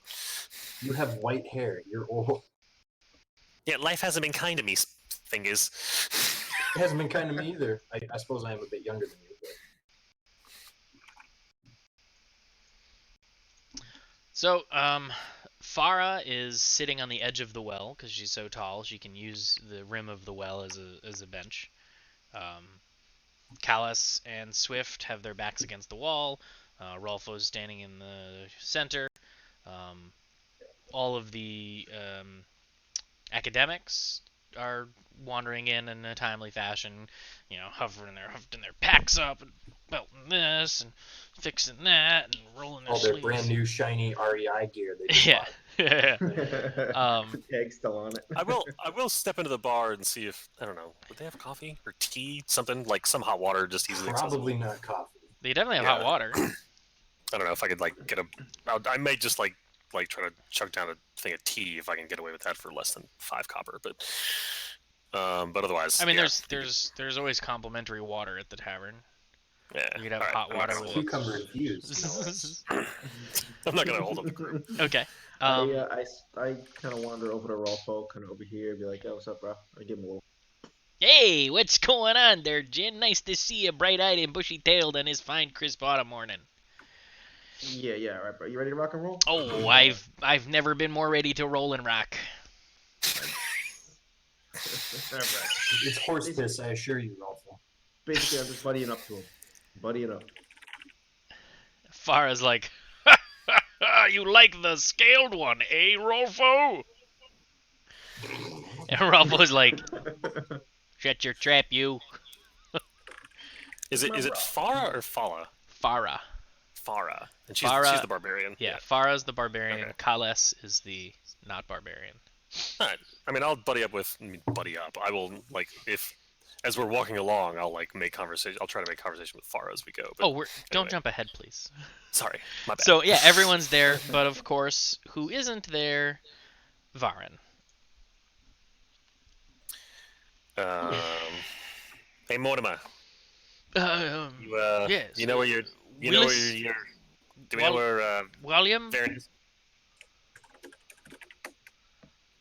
You have white hair. You're old. Yeah, life hasn't been kind to me, fingers. It hasn't been kind to me either. I suppose I am a bit younger than you. But... So, Farah is sitting on the edge of the well because she's so tall. She can use the rim of the well as a bench. Callis and Swift have their backs against the wall. Rolfo's standing in the center. All of the academics are wandering in a timely fashion, hufting their packs up and belting this and fixing that and rolling their All their sleeves. brand new shiny REI gear. They just Yeah. The tag's still on it. I will step into the bar and see if I don't know. Would they have coffee or tea? Something like some hot water, just easily Probably accessible. not coffee. They definitely have Yeah. hot water. I don't know if I could get a. I may just try to chug down a thing of tea if I can get away with that for less than 5 copper. But otherwise, I mean, yeah. there's always complimentary water at the tavern. Yeah. You could have all right, hot I'm not water gonna with hold Cucumber infused. it. I'm not gonna hold up the group. Okay. I kind of wander over to Rolfo, kind of over here, be like, "Yo, what's up, bro?" I give him a little. Hey, what's going on there, Jin? Nice to see you, bright-eyed and bushy-tailed on this fine, crisp autumn morning. Yeah, all right, bro. You ready to rock and roll? Oh, I've never been more ready to roll and rock. All right. It's horse piss, I assure you, Rolfo. Basically, I'm just buddying up to him. Buddying up. Farah's like, you like the scaled one, eh, Rolfo? And Rolfo's like, shut your trap, you. Is it Farah or Fala? Farah. Farah, and she's Farah- the barbarian. Yeah, Farah's the barbarian. Okay. Kales is the not barbarian. All right. I mean, I'll buddy up. I will if as we're walking along, I'll make conversation. I'll try to make conversation with Farah as we go. But Don't anyway. jump ahead, please. Sorry, my bad. So yeah, everyone's there, but of course, who isn't there? Varen. Hey Mortimer, you yes. you know where you're. You know where Willis- you're. Do we know where William? Varen is?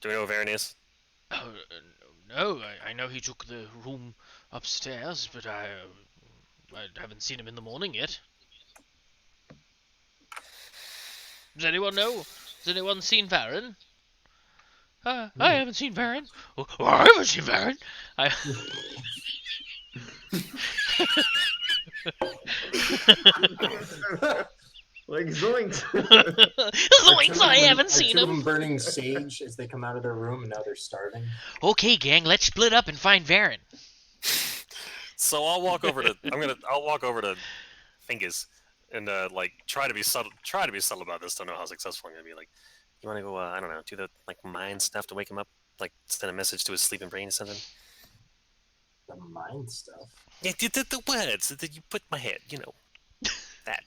Do we know where Varen is? Oh, no, I know he took the room upstairs, but I haven't seen him in the morning yet. Does anyone know? Has anyone seen Varen? I haven't seen Varen. Oh, I haven't seen Varen. I. Like Zoinks. Zoinks! I haven't Are seen two of him. them burning sage as they come out of their room, and now they're starving? Okay, gang, let's split up and find Varen. So I'll walk over to Fingers and like try to be subtle about this. Don't know how successful I'm gonna be. Like, you want to go? I don't know, do the like mind stuff to wake him up. Like send a message to his sleeping brain or something. The mind stuff. Yeah, the words that you put in my head. You know that.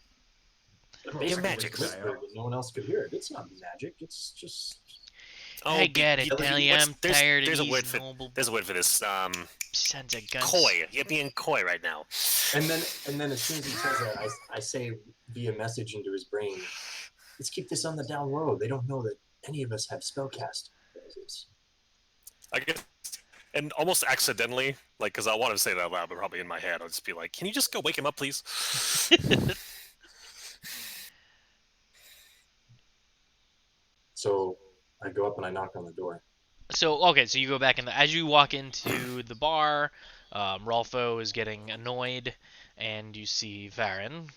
Basically, magic. just whispered, and no one else could hear it. It's not magic. It's just. I get it, Delia. I'm tired of there's these a noble There's a word for this. sons of guns. Coy. You're being coy right now. And then as soon as he says that, I say via message into his brain, let's keep this on the down low. They don't know that any of us have spellcast abilities. I guess, and almost accidentally, like, because I want to say that out loud, but probably in my head, I'll just be like, "Can you just go wake him up, please?" So I go up and I knock on the door. So okay, so you go back as you walk into the bar, Rolfo is getting annoyed, and you see Varen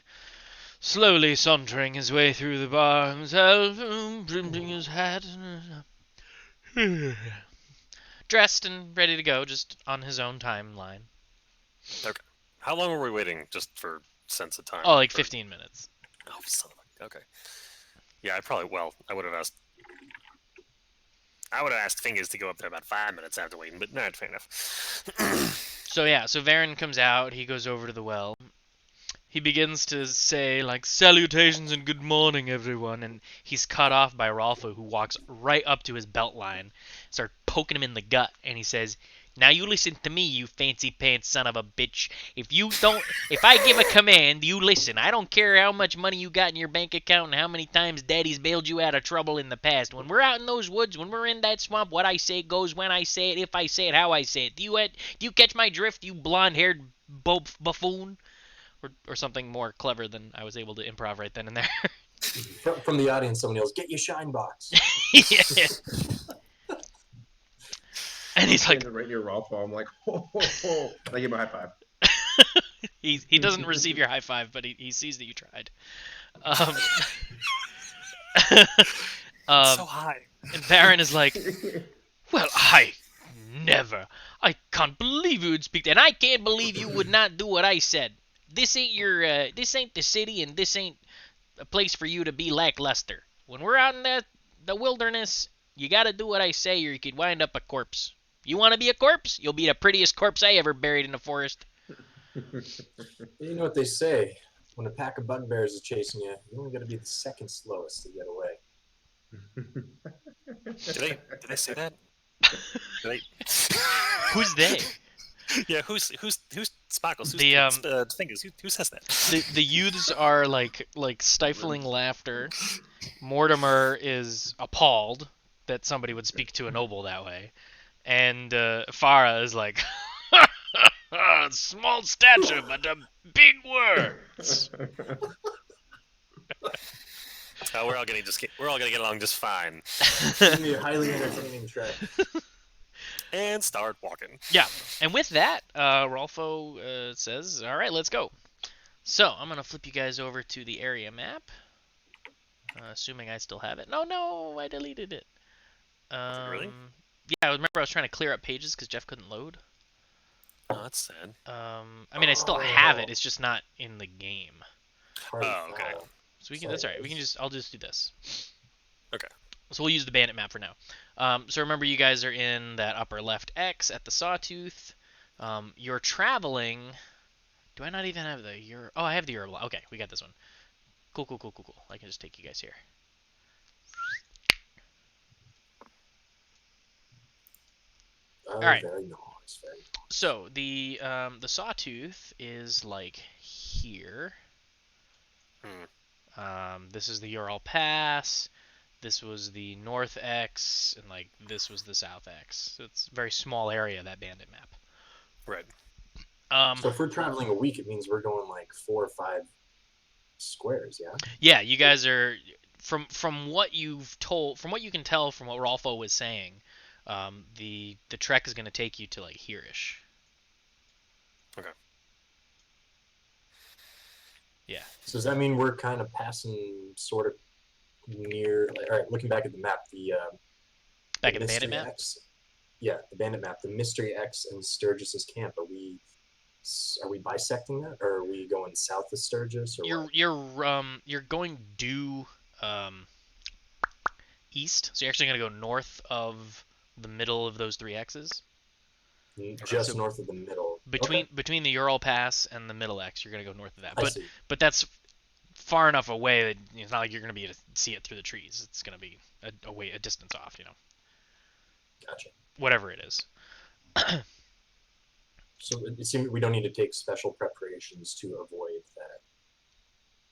slowly sauntering his way through the bar himself, briming his hat, dressed and ready to go, just on his own timeline. Okay. How long were we waiting, just for sense of time? Oh, like 15 minutes. Oh, son of a... Okay. Yeah, I would have asked. I would have asked Fingers to go up there about 5 minutes after waiting, but not fair enough. So yeah, so Varen comes out, he goes over to the well. He begins to say, like, salutations and good morning, everyone, and he's cut off by Rolfo, who walks right up to his belt line, starts poking him in the gut, and he says, now you listen to me, you fancy pants son of a bitch. If I give a command, you listen. I don't care how much money you got in your bank account and how many times daddy's bailed you out of trouble in the past. When we're out in those woods, when we're in that swamp, what I say goes when I say it, if I say it, how I say it. Do you catch my drift, you blonde-haired buffoon? Or something more clever than I was able to improv right then and there. From the audience, someone yells, "Get your shine box!" Yeah. And he's like, right near Rolfo. I'm like, oh, oh, oh. I give him a high five. he doesn't receive your high five, but he sees that you tried. So high. And Varen is like, well, I can't believe you would speak that, and I can't believe you would not do what I said. This ain't this ain't the city, and this ain't a place for you to be lackluster. When we're out in the wilderness, you gotta do what I say, or you could wind up a corpse. You want to be a corpse? You'll be the prettiest corpse I ever buried in the forest. You know what they say: when a pack of bugbears is chasing you, you only got to be the second slowest to get away. Did they say that? Who's they? Yeah, who's Sparkles? Who's The Fingers? Who says that? the youths are like stifling laughter. Mortimer is appalled that somebody would speak to a noble that way, and Farah is like, small stature but a big words. We're all gonna get along just fine. It's gonna be a highly entertaining trip. And start walking. Yeah, and with that, Rolfo says, all right, let's go. So I'm going to flip you guys over to the area map, assuming I still have it. No, I deleted it. Really? Yeah, I remember I was trying to clear up pages because Jeff couldn't load. Oh, that's sad. I mean, I still have it. It's just not in the game. Oh, okay. So we can. That's all right. I'll just do this. Okay. So we'll use the bandit map for now. So remember, you guys are in that upper left X at the Sawtooth. You're traveling. Do I not even have the Euro? Oh, I have the Euro. Okay, we got this one. Cool. I can just take you guys here. All right. Very nice. So the Sawtooth is like here. This is the Ural Pass. this was the north X, and like this was the south X. So it's a very small area, that bandit map. Right. So if we're traveling a week, it means we're going like 4 or 5 squares, yeah? Yeah, you guys are from what you've told, from what you can tell from what Rolfo was saying, the trek is going to take you to like here-ish. Okay. Yeah. So does that mean we're kind of passing sort of near? Like, all right, looking back at the map, Back the at the bandit Mystery map. X. Yeah, the bandit map, the Mystery X and Sturgis's camp. Are we bisecting that, or are we going south of Sturgis, or what? You're going due east, so you're actually going to go north of the middle of those three X's. Just So north of the middle. between the Ural Pass and the middle X, you're going to go north of that. I see. But that's far enough away that it's not like you're going to be able to see it through the trees. It's going to be a distance off, Gotcha. whatever it is. So it seems we don't need to take special preparations to avoid that.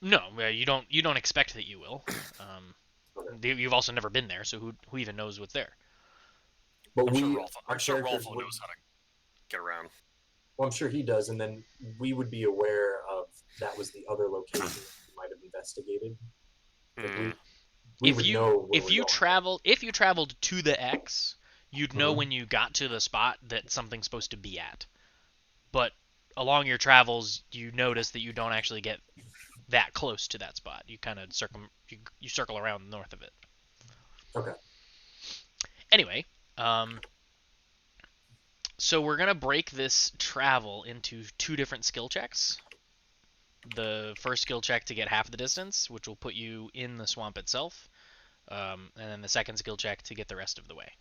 No, you don't expect that you will. Okay. You've also never been there, so who even knows what's there? But I'm our sure characters Rolfo would- knows how to get around. Well, I'm sure he does, and then we would be aware of that was the other location that we might have investigated. Like we would know where if we're you going. traveled to the X, you'd know Mhm. when you got to the spot that something's supposed to be at. But along your travels, you notice that you don't actually get that close to that spot. You kind of you circle around north of it. Okay. Anyway, so we're gonna break this travel into 2 different skill checks. The first skill check to get half the distance, which will put you in the swamp itself, and then the second skill check to get the rest of the way.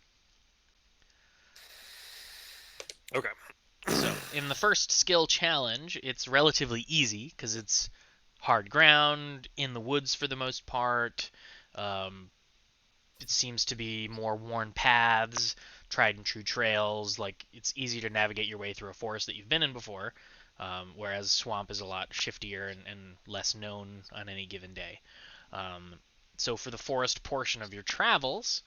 Okay. So in the first skill challenge, it's relatively easy because it's hard ground in the woods for the most part. It seems to be more worn paths, tried and true trails. Like it's easy to navigate your way through a forest that you've been in before, whereas swamp is a lot shiftier and less known on any given day. So for the forest portion of your travels,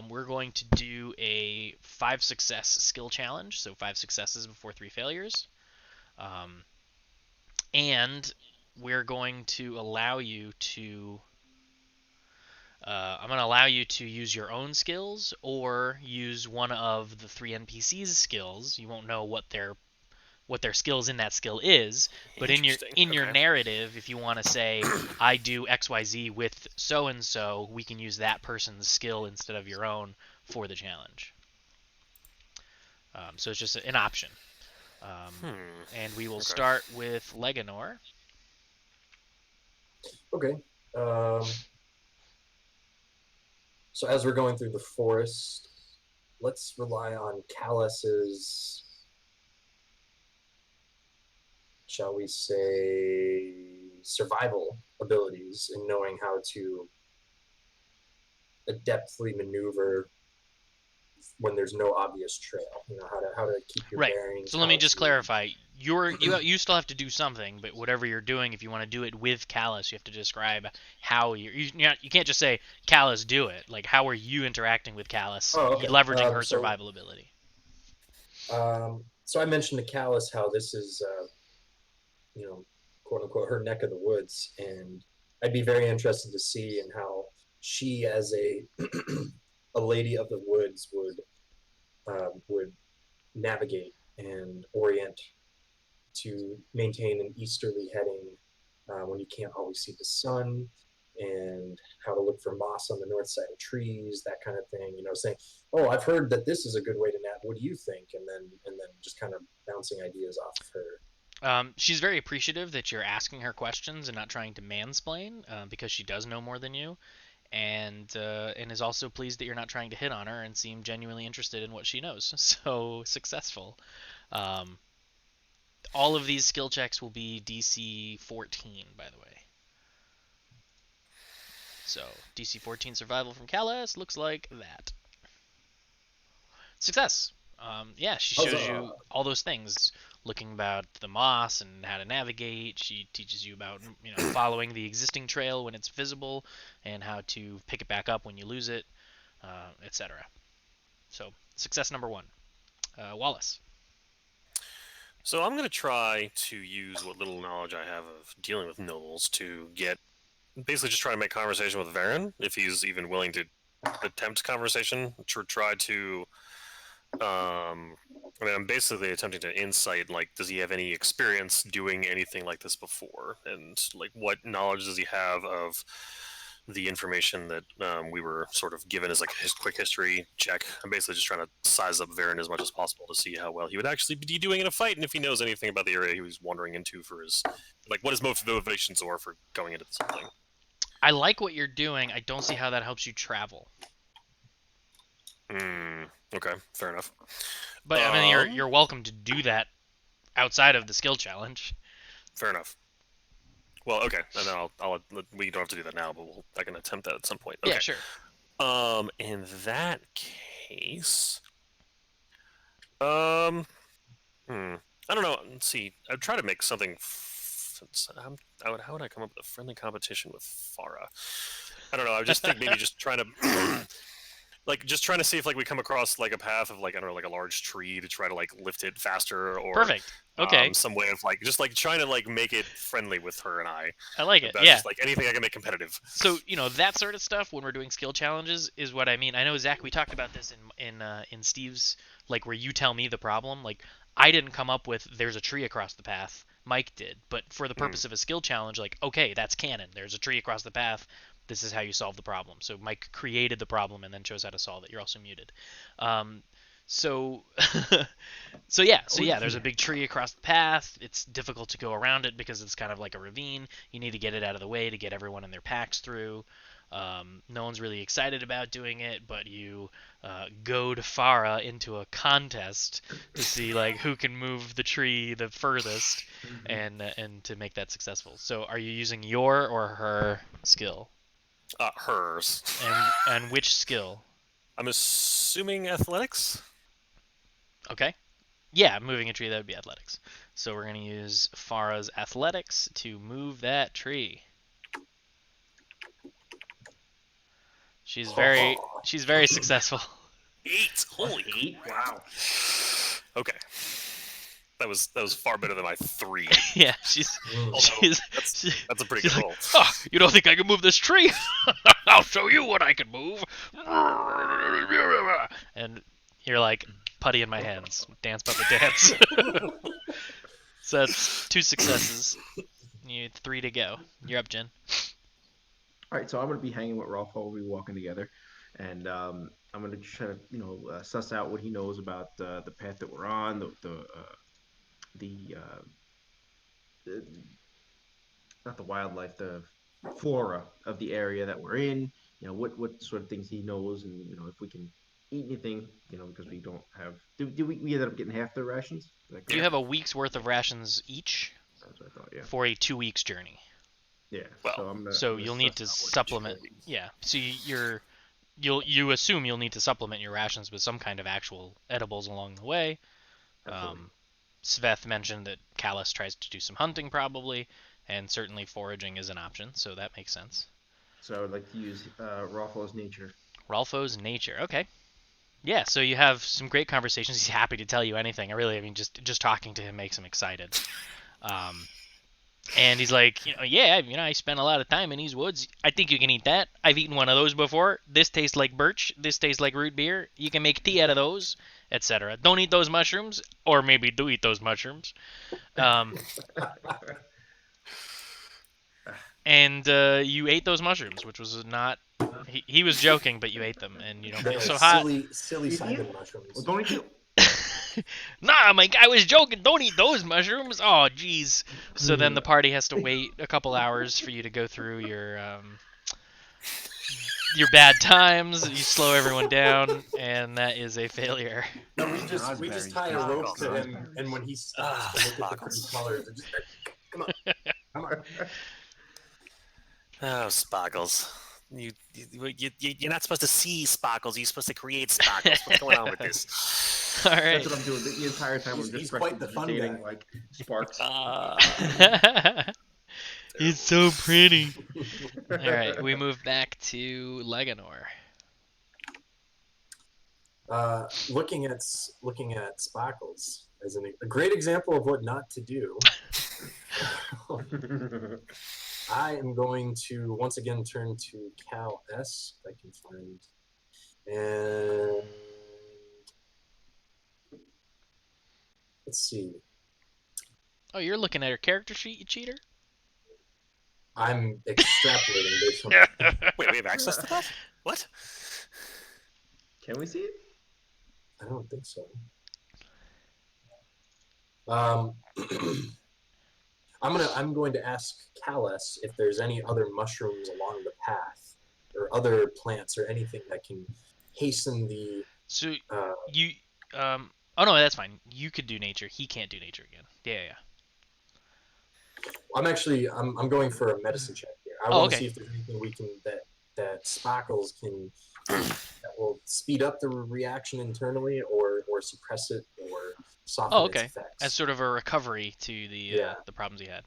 we're going to do a 5 success skill challenge, so 5 successes before 3 failures, and we're going to allow you to I'm going to allow you to use your own skills or use one of the 3 NPCs' skills. You won't know what their skills in that skill is, but in your Okay. narrative, if you want to say I do XYZ with so and so, we can use that person's skill instead of your own for the challenge. So it's just an option. And we will start with Leganor. Okay. So as we're going through the forest, let's rely on Callus's, shall we say, survival abilities in knowing how to adeptly maneuver when there's no obvious trail. How to keep your Right. bearings. So let me just clarify. You still have to do something, but whatever you're doing, if you want to do it with Callus, you have to describe how you can't just say Callus do it. Like how are you interacting with Callus, Oh, okay. leveraging her survival ability? So I mentioned to Callus how this is, quote unquote, her neck of the woods, and I'd be very interested to see in how she, as a a lady of the woods, would navigate and orient to maintain an easterly heading when you can't always see the sun, and how to look for moss on the north side of trees, that kind of thing. Saying, "Oh, I've heard that this is a good way to nap. What do you think?" And then just kind of bouncing ideas off of her. She's very appreciative that you're asking her questions and not trying to mansplain, because she does know more than you, and is also pleased that you're not trying to hit on her and seem genuinely interested in what she knows. So successful. All of these skill checks will be DC 14, by the way. So DC 14 survival from Callus looks like that. Success. Yeah, she shows you all those things. looking about the moss and how to navigate. She teaches you about following the existing trail when it's visible and how to pick it back up when you lose it, etc. So success number 1. Wallace. So I'm going to try to use what little knowledge I have of dealing with nobles to get, basically just try to make conversation with Varen, if he's even willing to attempt conversation, to try to, I'm basically attempting to insight, like, does he have any experience doing anything like this before? And, like, what knowledge does he have of the information that we were sort of given as, like, his quick history check? I'm basically just trying to size up Varen as much as possible to see how well he would actually be doing in a fight, and if he knows anything about the area he was wandering into for his, like, what his motivations are for going into this whole thing. I like what you're doing. I don't see how that helps you travel. Okay, fair enough. But I mean, you're welcome to do that outside of the skill challenge. Fair enough. Well, okay, and then we don't have to do that now, but I can attempt that at some point. Okay. Yeah, sure. In that case, I don't know. Let's see. I'd try to make something. How would I come up with a friendly competition with Farah? I don't know. I would just think maybe just trying to. Like, just trying to see if, like, we come across, like, a path of, like, I don't know, like, a large tree to try to, like, lift it faster, or perfect. Okay. Some way of, like, just, like, trying to, like, make it friendly with her and I. I like it. That's Yeah. just, like, anything I can make competitive. So that sort of stuff when we're doing skill challenges is what I mean. I know, Zach, we talked about this in Steve's, like, where you tell me the problem. Like, I didn't come up with there's a tree across the path. Mike did, but for the purpose of a skill challenge, like, okay, that's canon. There's a tree across the path. This is how you solve the problem. So Mike created the problem and then shows how to solve it. You're also muted. So yeah, there's a big tree across the path. It's difficult to go around it because it's kind of like a ravine. You need to get it out of the way to get everyone in their packs through. No one's really excited about doing it, but you goad Farah into a contest to see, like, who can move the tree the furthest, and to make that successful. So are you using your or her skill? Hers. And which skill? I'm assuming athletics? Okay. Yeah, moving a tree, that would be athletics. So we're going to use Farah's athletics to move that tree. She's very successful. 8. Holy 8? Wow. Okay. That was far better than my 3. Yeah, That's a pretty good roll. Like, oh, you don't think I can move this tree? I'll show you what I can move. And you're like, putty in my hands. Dance puppet dance. So that's 2 successes. You need 3 to go. You're up, Jen. All right, so I'm going to be hanging with Rolf. We'll be walking together, and I'm going to try to, suss out what he knows about the path that we're on, the not the wildlife, the flora of the area that we're in. What sort of things he knows, and if we can eat anything, because we don't have. We ended up getting half the rations? You have a week's worth of rations each. That's what I thought. Yeah. For a 2 weeks journey. Yeah. Well, so you'll need to supplement. Yeah. So you assume you'll need to supplement your rations with some kind of actual edibles along the way. Sveth mentioned that Callus tries to do some hunting probably, and certainly foraging is an option, so that makes sense. So I would like to use Rolfo's nature. Rolfo's nature, okay. Yeah, so you have some great conversations. He's happy to tell you anything. I mean, just talking to him makes him excited. And he's like, I spent a lot of time in these woods. I think you can eat that. I've eaten one of those before. This tastes like birch. This tastes like root beer. You can make tea out of those, etc. Don't eat those mushrooms, or maybe do eat those mushrooms. And you ate those mushrooms, which was not. He was joking, but you ate them, and you don't feel so hot. Silly Simon mushrooms. Well, don't eat you. Nah, Mike, I was joking. Don't eat those mushrooms. Oh, jeez. So then the party has to wait a couple hours for you to go through your bad times. You slow everyone down, and that is a failure. No, we just tie a rope to him, and when he stops to look at the pretty colors, come on. Oh, Sparkles. You're not supposed to see sparkles. You're supposed to create sparkles. What's going on with this? All right. That's what I'm doing the entire time. I'm He's just quite the fun dating guy. like sparks. It's so pretty. All right, we move back to Leganor. Looking at sparkles as a great example of what not to do. I am going to once again turn to Cal S. If I can find, and let's see. Oh, you're looking at her character sheet, you cheater. I'm extrapolating based on. Wait, we have access to that? What? Can we see it? I don't think so. I'm going to ask Callus if there's any other mushrooms along the path, or other plants, or anything that can hasten the. So you oh no, that's fine. You could do nature. He can't do nature again. Yeah. I'm going for a medicine check here. I want to see if there's anything we can that sparkles can that will speed up the reaction internally, or suppress it, or soften its effects. As sort of a recovery to the problems he had.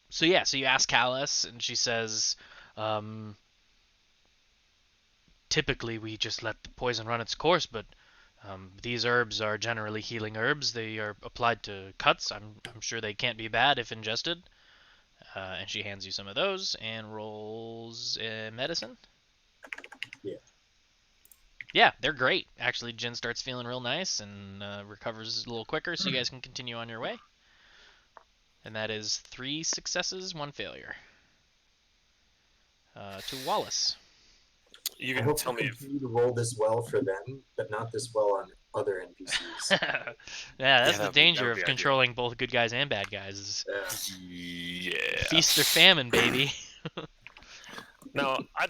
So you ask Callus, and she says, typically we just let the poison run its course, but these herbs are generally healing herbs. They are applied to cuts. I'm sure they can't be bad if ingested. And she hands you some of those and rolls medicine. Yeah. Yeah, they're great. Actually, Jin starts feeling real nice and recovers a little quicker, so you guys can continue on your way. And that is 3 successes, 1 failure. To Wallace. You I can hope tell to me if continue to roll this well for them, but not this well on other NPCs. That's the that'd be danger of ideal. controlling both good guys and bad guys. yeah. Feast or famine, baby. No, I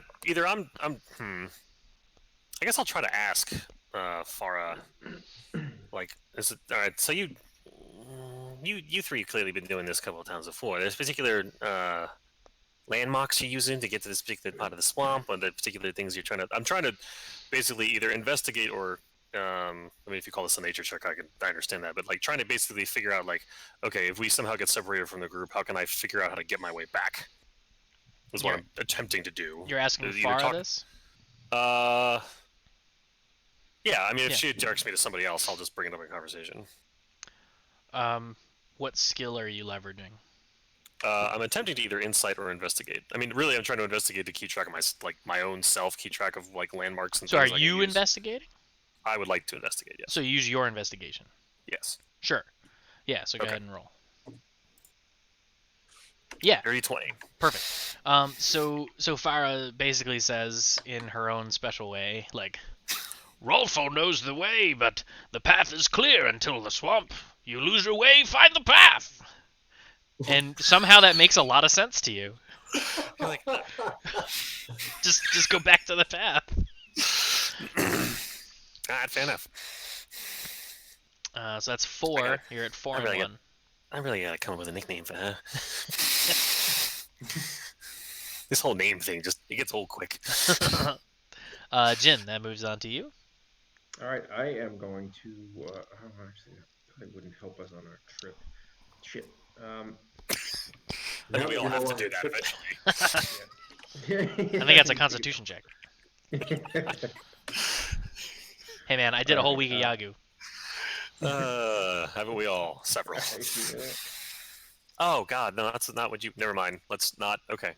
guess I'll try to ask Farah. Like, is it all right? So you three clearly been doing this a couple of times before. There's particular landmarks you're using to get to this particular part of the swamp, or the particular things you're trying to. I'm trying to basically either investigate or. I mean, if you call this a nature check, I understand that, but like trying to basically figure out, like, okay, if we somehow get separated from the group, how can I figure out how to get my way back? Is what I'm attempting to do. You're asking Farah this? Yeah, I mean, if she directs me to somebody else, I'll just bring it up in conversation. What skill are you leveraging? I'm attempting to either insight or investigate. I mean, really, I'm trying to investigate to keep track of my own self, keep track of like landmarks and so things. So are you investigating? I would like to investigate, yes. So you use your investigation? Yes. Sure. Yeah, so go ahead and roll. Yeah. Dirty 20. Perfect. So Farah basically says in her own special way, like, Rolfo knows the way, but the path is clear until the swamp. You lose your way, find the path. And somehow that makes a lot of sense to you. You're like, just go back to the path. Fair enough. So that's 4. You're at 4 and 1. I really gotta come up with a nickname for her. This whole name thing it gets old quick. Jin, that moves on to you. All right, I am going to. Actually, that wouldn't help us on our trip. Shit. I think we all have to do that eventually. I think that's a Constitution check. Hey man, I did a whole week of Yagu. Haven't we all? Several. Oh God, no, that's not what you. Never mind. Let's not. Okay.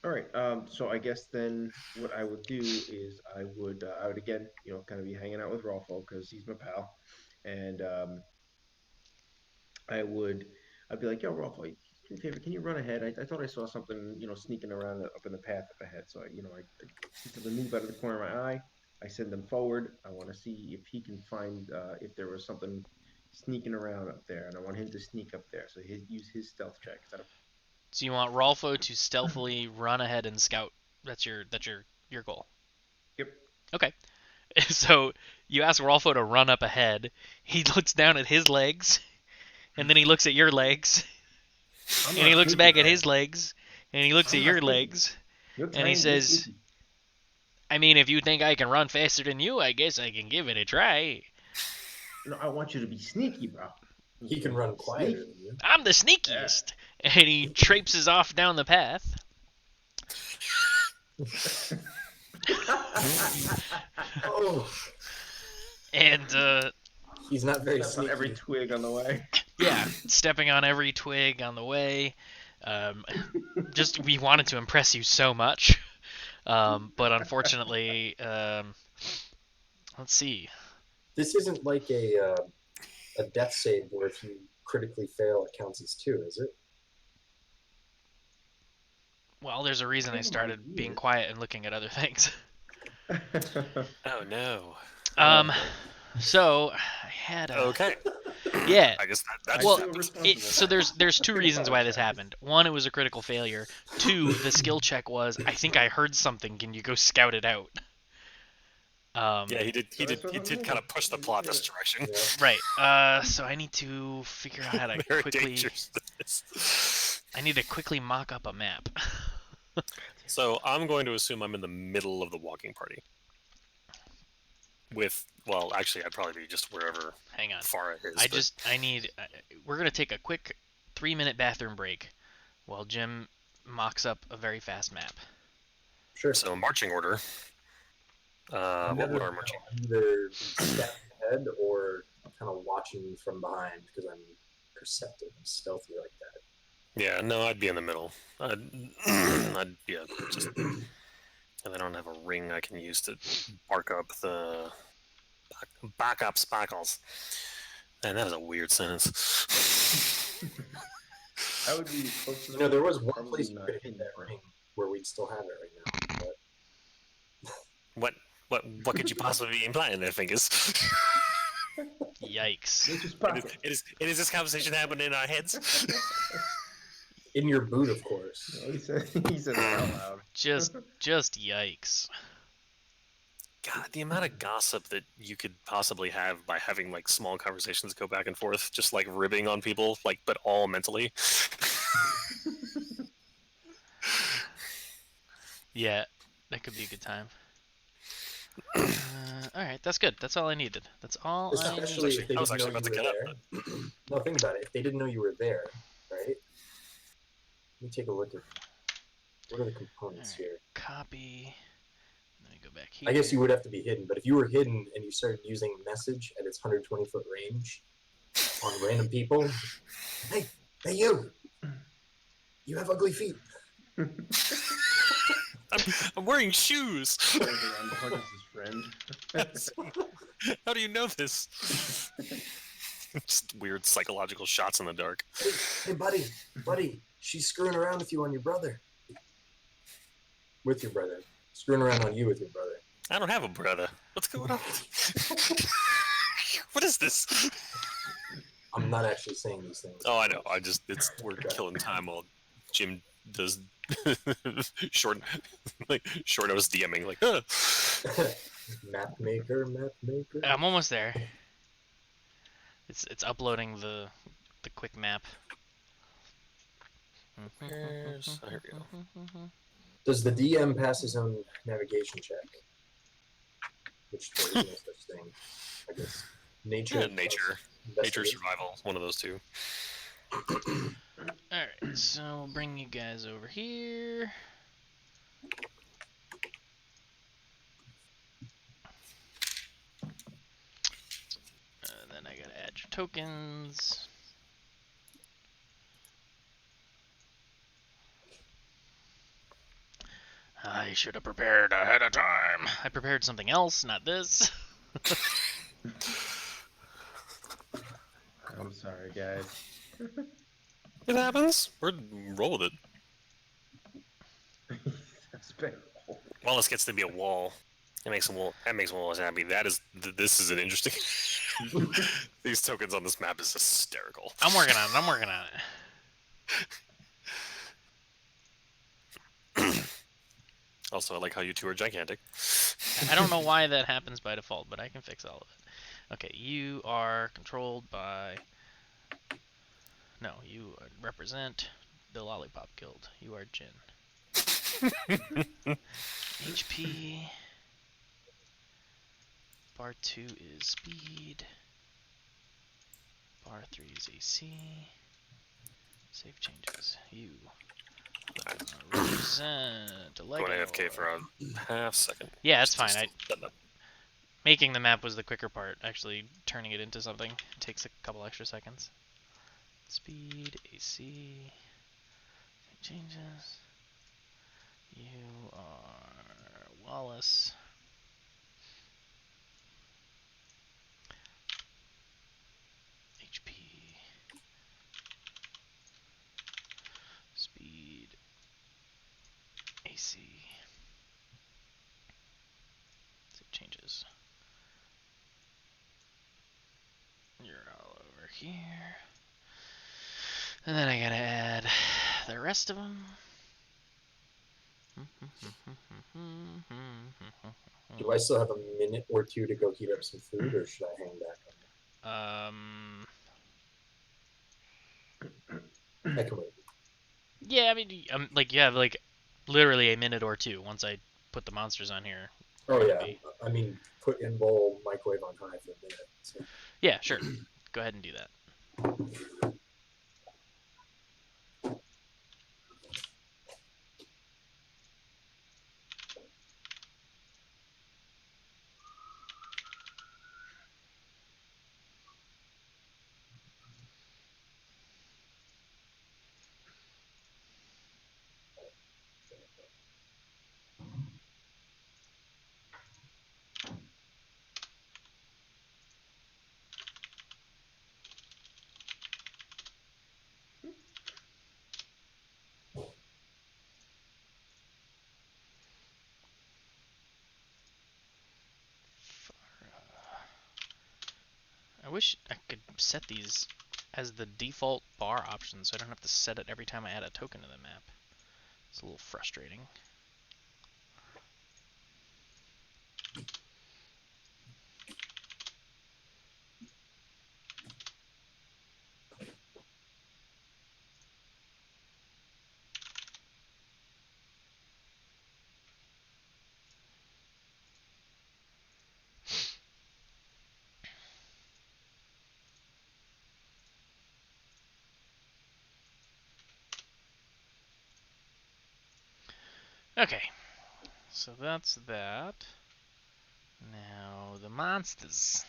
All right. So I guess then what I would do is I would again, kind of be hanging out with Rolfo because he's my pal, and I'd be like, yo, Rolfo, do me a favor, can you run ahead? I thought I saw something, sneaking around up in the path up ahead. So I see something move out of the corner of my eye. I send him forward. I want to see if he can find if there was something sneaking around up there, and I want him to sneak up there. So he'd use his stealth check. So you want Rolfo to stealthily run ahead and scout. That's your goal. Yep. Okay. So you ask Rolfo to run up ahead. He looks down at his legs, and then he looks at your legs, and he looks back at his legs, And he looks at I'm not your sneaky. legs You're and he tiny. You're says, sneaky. I mean, if you think I can run faster than you, I guess I can give it a try. No, I want you to be sneaky, bro. He can run quieter than you. I'm the Yeah. sneakiest. And he traipses off down the path. Oh, And, he's not very Steps on sneaky. every twig on the way. yeah, stepping on every twig on the way. Just, we wanted to impress you so much. But unfortunately, let's see. This isn't like a death save where if you critically fail, it counts as 2, is it? Well, there's a reason I Oh my started being years. quiet and looking at other things. Oh no. So I had a Okay. yeah. I guess that's Well, feel responsible. so there's two reasons why this happened. One, it was a critical failure. Two, the skill check was, I think I heard something. Can you go scout it out? yeah, he did kind of push the plot this direction. Yeah. Right. So I need to figure out how to Very quickly. dangerous. This. I need to quickly mock up a map. So I'm going to assume I'm in the middle of the walking party. Well, actually, I'd probably be just wherever Hang on. far it is. I need. We're gonna take a quick 3-minute bathroom break while Jim mocks up a very fast map. Sure. So marching order. What would our marching? Either stepping ahead or kind of watching from behind because I'm perceptive and stealthy like that. Yeah, no, I'd be in the middle. Just. And I don't have a ring I can use to bark up the back up sparkles. Man, that is a weird sentence. I would be close to You know, there was one probably place you not could hit in that front. ring where we'd still have it right now. But What could you possibly be implying there, Fingers? Yikes! Nature's pocket. It is this conversation happening in our heads? in your boot, of course. No, he said that out loud. Just yikes! God, the amount of gossip that you could possibly have by having like small conversations go back and forth, just like ribbing on people, like but all mentally. Yeah, that could be a good time. All right, that's good. That's all I needed. That's all I Especially needed. if they I was didn't know actually you about were to get there. No, think about it. If they didn't know you were there, right? Let me take a look at what are the components All right, here. copy. Let me go back here. I guess you would have to be hidden, but if you were hidden and you started using message at its 120-foot range on random people, hey, you have ugly feet. I'm wearing shoes. Turns around to hug his friend. How do you know this? Just weird psychological shots in the dark. Hey, buddy, she's screwing around with you on your brother. With your brother. Screwing around on you with your brother. I don't have a brother. What's going on? What is this? I'm not actually saying these things. Oh, I know. We're killing time while Jim does short nose DMing like. Map maker. I'm almost there. It's uploading the quick map. Oh, here we go. Does the DM pass his own navigation check? Which there is no such thing. I guess nature. Yeah, nature Investigation. survival, one of those two. Alright, so we'll bring you guys over here. Then I gotta add your tokens. I should have prepared ahead of time. I prepared something else, not this. I'm sorry, guys. It happens. We're roll with it. That's big. Wallace gets to be a wall. That makes Wallace happy. This is an interesting. These tokens on this map is hysterical. I'm working on it. Also, I like how you two are gigantic. I don't know why that happens by default, but I can fix all of it. Okay, you are controlled by... No, you represent the Lollipop Guild. You are Jin. HP. Bar 2 is speed. Bar 3 is AC. Save changes. You represent Going Lego. AFK for a half second. Yeah, that's Just fine. Making the map was the quicker part. Actually, turning it into something takes a couple extra seconds. Speed, AC, changes. You are Wallace. HP. Speed. AC. Save changes. You're all over here. And then I gotta add the rest of them. Do I still have a minute or two to go heat up some food, or should I hang back on that? I can wait. Yeah, I mean, like you have like literally a minute or two once I put the monsters on here. Oh yeah, Maybe. I mean, put in bowl, microwave on high for a minute. So. Yeah, sure. Go ahead and do that. I wish I could set these as the default bar option so I don't have to set it every time I add a token to the map. It's a little frustrating. Okay, so that's that. Now the monsters.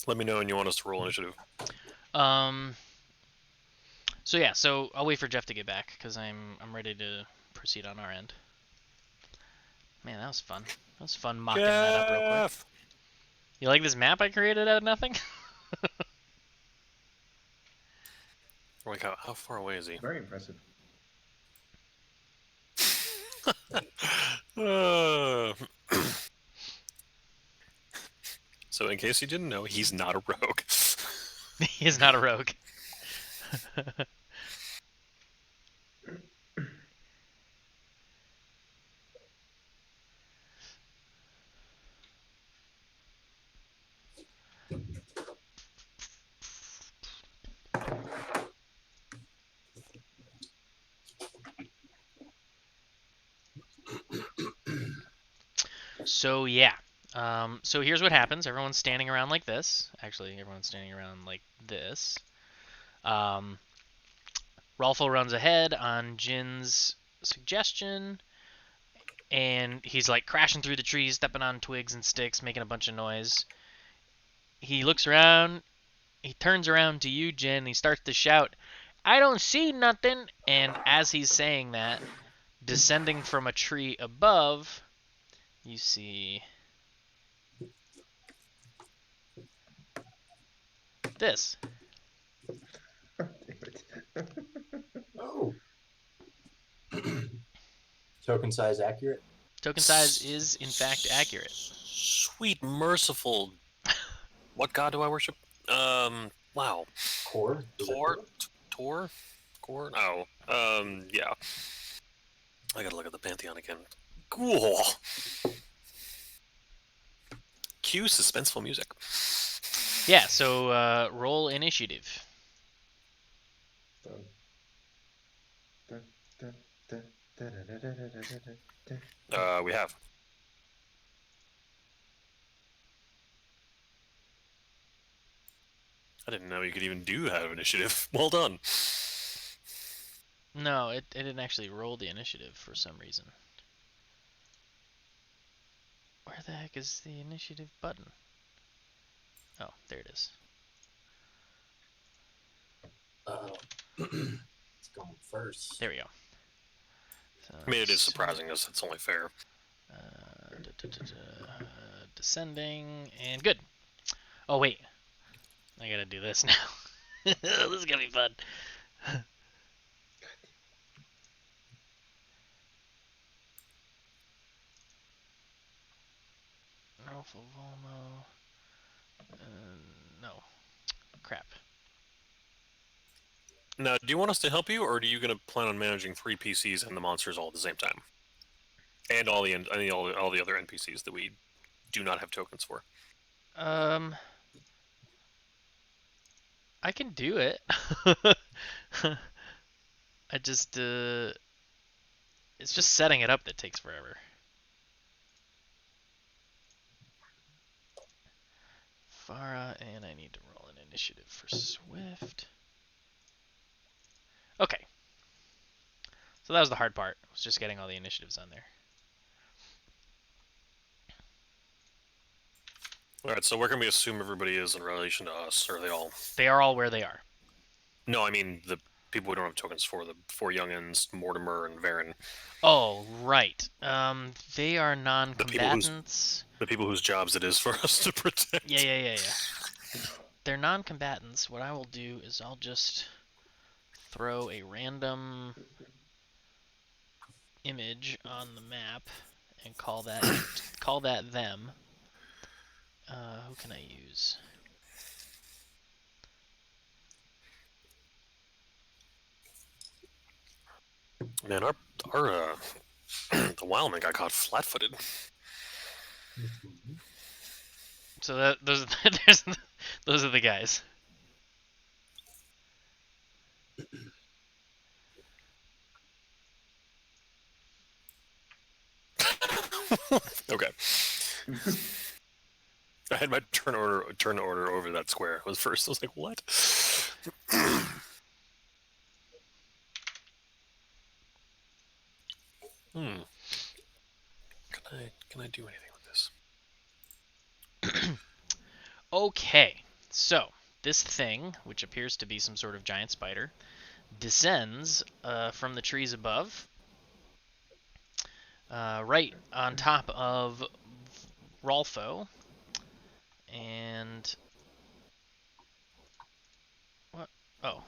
Let me know when you want us to roll initiative. So yeah, so I'll wait for Jeff to get back because I'm ready to proceed on our end. Man, that was fun. That was fun mocking that up real quick. Jeff! You like this map I created out of nothing? Like, how far away is he? Very impressive. So, in case you didn't know, he's not a rogue. He's not a rogue. So yeah. So here's what happens. Everyone's standing around like this. Actually, everyone's standing around like this. Rolfo runs ahead on Jin's suggestion, and he's like crashing through the trees, stepping on twigs and sticks, making a bunch of noise. He looks around. He turns around to you, Jin, and he starts to shout, "I don't see nothing!" And as he's saying that, descending from a tree above, you see this. Damn it. Oh. Token size accurate? Token size is, in fact, accurate. Sweet, merciful. What god do I worship? Wow. Core? Is it Tor? core? Tor? core? Oh, yeah. I gotta look at the Pantheon again. Cool. Cue suspenseful music. Yeah, so roll initiative. Dun, dun, dun, dun, dun, dun, dun, dun, dun, dun, dun, dun. We have. I didn't know you could even do have initiative. Well done. No, it didn't actually roll the initiative for some reason. Where the heck is the initiative button? Oh, there it is. It's going first. There we go. So, I mean, it is surprising us. It's only fair. Descending, and good. Oh, wait. I gotta do this now. This is gonna be fun. Alpha Volmo. No. Crap. Now, do you want us to help you, or are you going to plan on managing 3 PCs and the monsters all at the same time? And all the other NPCs that we do not have tokens for. I can do it. I just, it's just setting it up that takes forever. Farah, and I need to roll an initiative for Swift. Okay. So that was the hard part. Was just getting all the initiatives on there. All right, so where can we assume everybody is in relation to us? Or are they all? They are all where they are. No, I mean the people we don't have tokens for. The 4 youngins, Mortimer and Varen. Oh, right. They are The non-combatants. people whose jobs it is for us to protect. Yeah. They're non-combatants. What I will do is I'll just throw a random image on the map and call that them. Who can I use? Man, our the wildman got caught flat-footed. So those those are the guys. Okay. I had my turn order over that square. Was first. I was like, what? Can I do anything with this? Okay, so this thing, which appears to be some sort of giant spider, descends from the trees above, right on top of Rolfo, and what? Oh,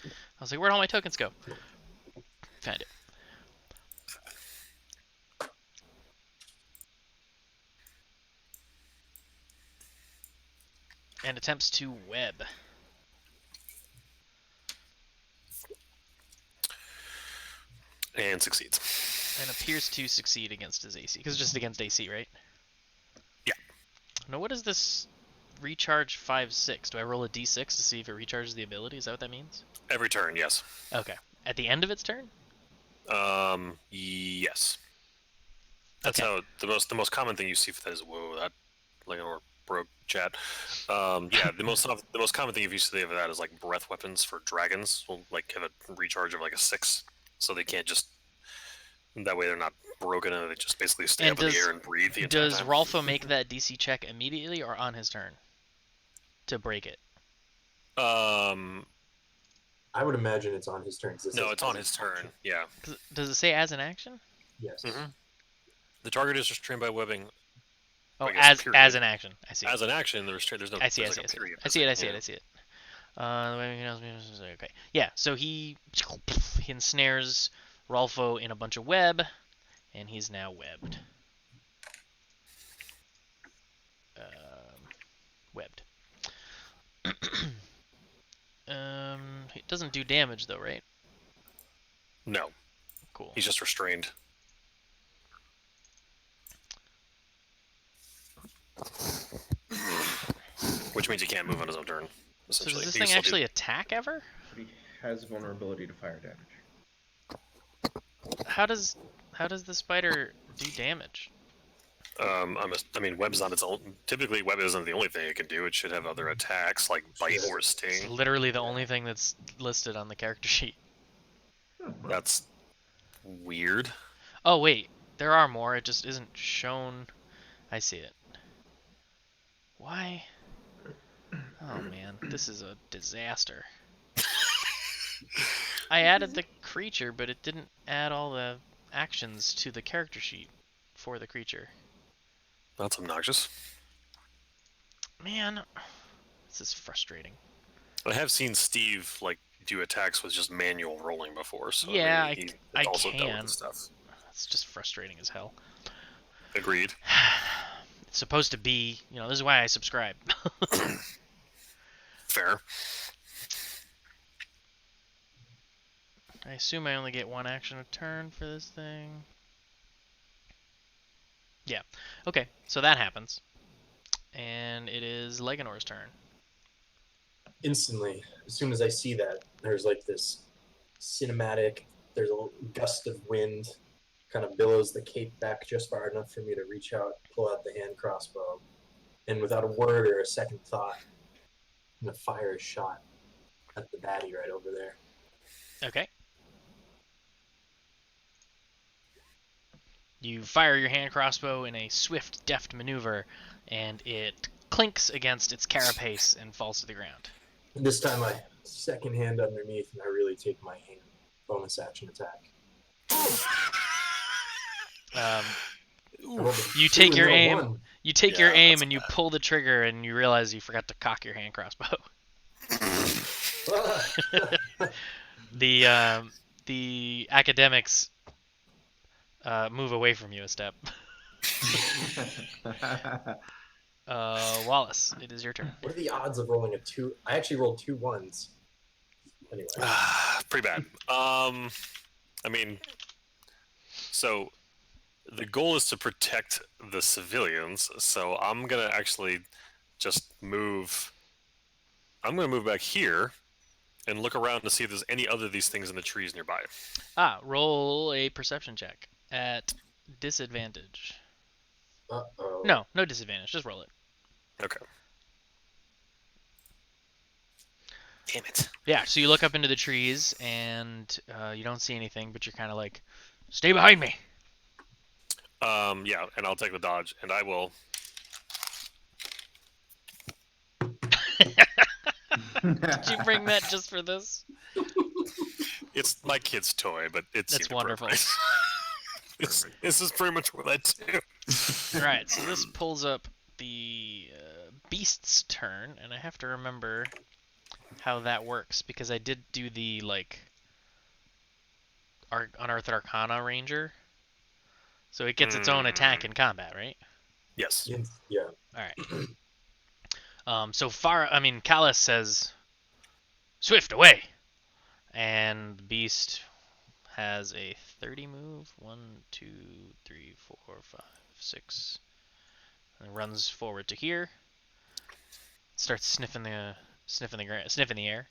I was like, where'd all my tokens go? Found it. And attempts to web. And succeeds. And appears to succeed against his AC. Because it's just against AC, right? Yeah. Now, what is this recharge 5/6? Do I roll a d6 to see if it recharges the ability? Is that what that means? Every turn, yes. Okay. At the end of its turn? Yes. That's Okay. how the most common thing you see for that is whoa, that Leonor broke chat. Yeah, the most common thing if you see of that is like breath weapons for dragons will like have a recharge of like a 6, so they can't just that way they're not broken and they just basically stay And up in the air and breathe the entire Does time. Rolfo make that DC check immediately or on his turn to break it? I would imagine it's on his turn. No, it's on his turn. Yeah. Does it say as an action? Yes. Mm-hmm. The target is restrained by webbing. Oh, I guess, as period. an action. I see. As an action, there's no. I see. There's like a period. I see it. Okay. Yeah. So he ensnares Rolfo in a bunch of web, and he's now webbed. Webbed. It doesn't do damage though, right? No, Cool. he's just restrained. Which means he can't move on his own turn, So essentially. does this He can thing still actually attack ever? But he has vulnerability to fire damage. How does the spider do damage? I mean, web's not its own. Typically, web isn't the only thing it can do. It should have other attacks like bite or It's sting. literally the only thing that's listed on the character sheet. Oh, well. That's weird. Oh wait, there are more. It just isn't shown. I see it. Why? Oh man, this is a disaster. I added the creature, but it didn't add all the actions to the character sheet for the creature. That's obnoxious. Man, this is frustrating. I have seen Steve do attacks with just manual rolling before, so Yeah, maybe he's I also dealt with can. this stuff. It's just frustrating as hell. Agreed. It's supposed to be, this is why I subscribe. Fair. I assume I only get one action a turn for this thing. Yeah. Okay, so that happens. And it is Leganor's turn. Instantly, as soon as I see that, there's like this cinematic, there's a gust of wind, kind of billows the cape back just far enough for me to reach out, pull out the hand crossbow, and without a word or a second thought, I'm going to fire a shot at the baddie right over there. Okay. You fire your hand crossbow in a swift, deft maneuver, and it clinks against its carapace and falls to the ground. And this time I second hand underneath and I really take my hand. Bonus action attack. You take your aim. One. You take your Yeah, aim that's and you bad. pull the trigger, and you realize you forgot to cock your hand crossbow. The academics move away from you a step. Wallace, it is your turn. What are the odds of rolling a 2? I actually rolled 2 1s. Anyway. Pretty bad. I mean, so the goal is to protect the civilians. So I'm gonna actually just move. I'm gonna move back here and look around to see if there's any other of these things in the trees nearby. Roll a perception check at disadvantage. Uh-oh. No disadvantage. Just roll it. Okay. Damn it. Yeah, so you look up into the trees, and you don't see anything, but you're kind of like, stay behind me. Yeah, and I'll take the dodge, and I will. Did you bring that just for this? It's my kid's toy, but it's That's wonderful. This is pretty much what I do. Alright, so this pulls up the beast's turn, and I have to remember how that works, because I did do the, Unearthed Arcana Ranger. So it gets its own attack in combat, right? Yes. Yeah. Alright. Callus says, Swift, away! And the beast has a 30 move. 1, 2, 3, 4, 5, 6. And runs forward to here. Starts sniffing the air.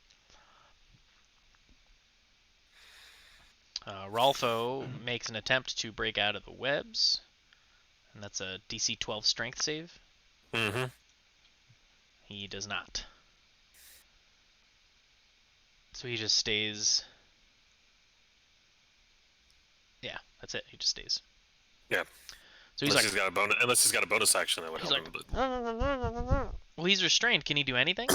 Rolfo makes an attempt to break out of the webs, and that's a DC 12 strength save. Mm-hmm. He does not. So he just stays. Yeah, that's it. He just stays. Yeah. So he's Unless he's got a bonus action, that would he's help like, him. But well, he's restrained. Can he do anything?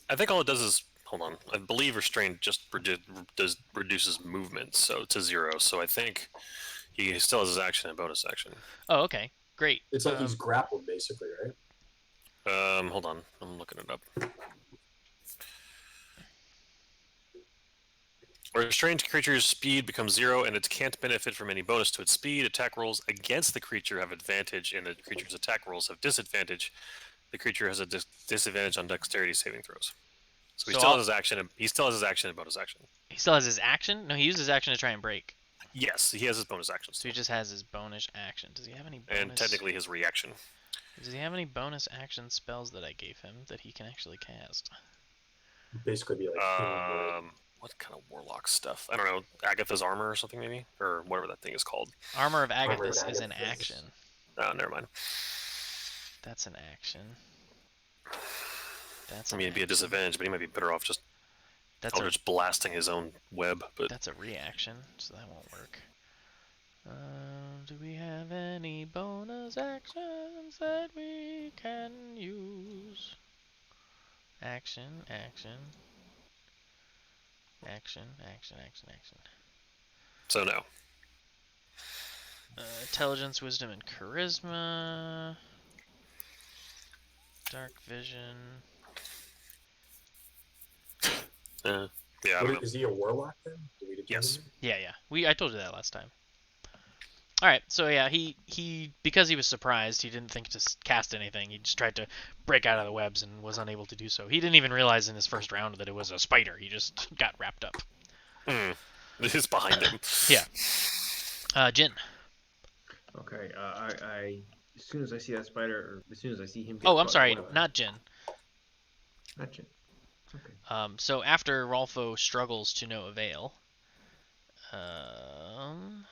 I think all it does is hold on. I believe restraint just reduces movement, so to 0. So I think he still has his action and bonus action. Oh, okay, great. It's like he's grappled, basically, right? Hold on. I'm looking it up. A restrained creature's speed becomes 0, and it can't benefit from any bonus to its speed. Attack rolls against the creature have advantage, and the creature's attack rolls have disadvantage. The creature has a disadvantage on dexterity saving throws. So he So still has his action. He still has his action and bonus action. he still has his action? No, he used his action to try and break. Yes, he has his bonus action So still. he just has his bonus action. Does he have any bonus? And technically his reaction. Does he have any bonus action spells that I gave him that he can actually cast? Basically, be like healing word. What kind of warlock stuff? I don't know. Agatha's armor or something maybe, or whatever that thing is called. Armor of Armor of Agathis is an Agathis. action. Oh, never mind. That's an action. That's I an mean, it'd be a action. disadvantage, but he might be better off just That's a Eldritch blasting his own web. But that's a reaction, so that won't work. Do we have any bonus actions that we can use? Action, action, action, action, action, action. so no. Intelligence, wisdom, and charisma. Dark vision. Yeah, I don't know. Is he a warlock then? Did we determine Yes. that? Yeah. I told you that last time. All right, so yeah, he because he was surprised, he didn't think to cast anything. He just tried to break out of the webs and was unable to do so. He didn't even realize in his first round that it was a spider. He just got wrapped up. This is behind him. Yeah. Jin. Okay. I as soon as I see that spider, or as soon as I see him. Get Oh, I'm caught in sorry, the web, not Jin. Not Jin. Okay. So after Rolfo struggles to no avail, come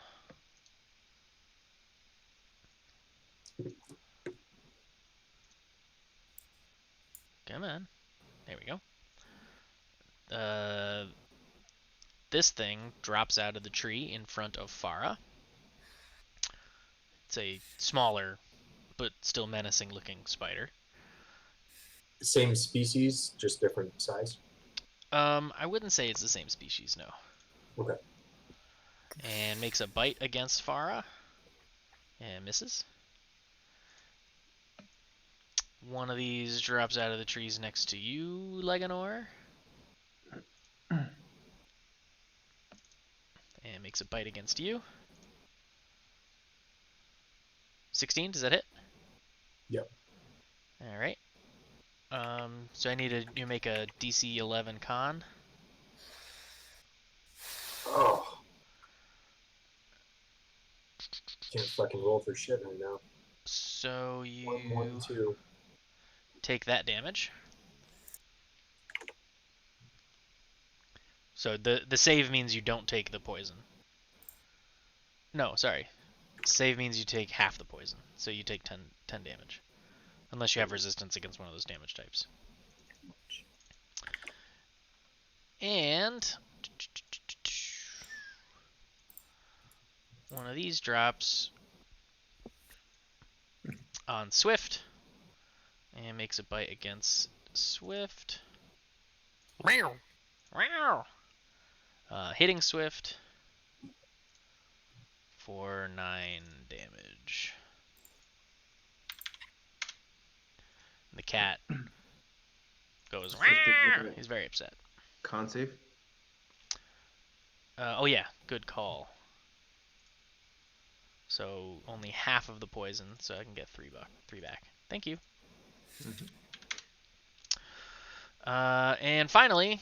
on, there we go. This thing drops out of the tree in front of Farah. It's a smaller, but still menacing-looking spider. Same species, just different size. I wouldn't say it's the same species, no. Okay. And makes a bite against Farah. And misses. One of these drops out of the trees next to you, Leganor. And makes a bite against you. 16, does that hit? Yep. Alright. So I need you make a DC 11 con. Oh. Can't fucking roll for shit right now. So you 1, 2. take that damage. So the save means you don't take the poison. No, sorry. Save means you take half the poison. So you take 10 damage. Unless you have resistance against one of those damage types. And one of these drops on Swift and makes a bite against Swift. Meow. Hitting Swift for 9 damage. The cat goes. He's very upset. Con save. Oh yeah, good call. So only half of the poison, so I can get 3 back. Thank you. And finally,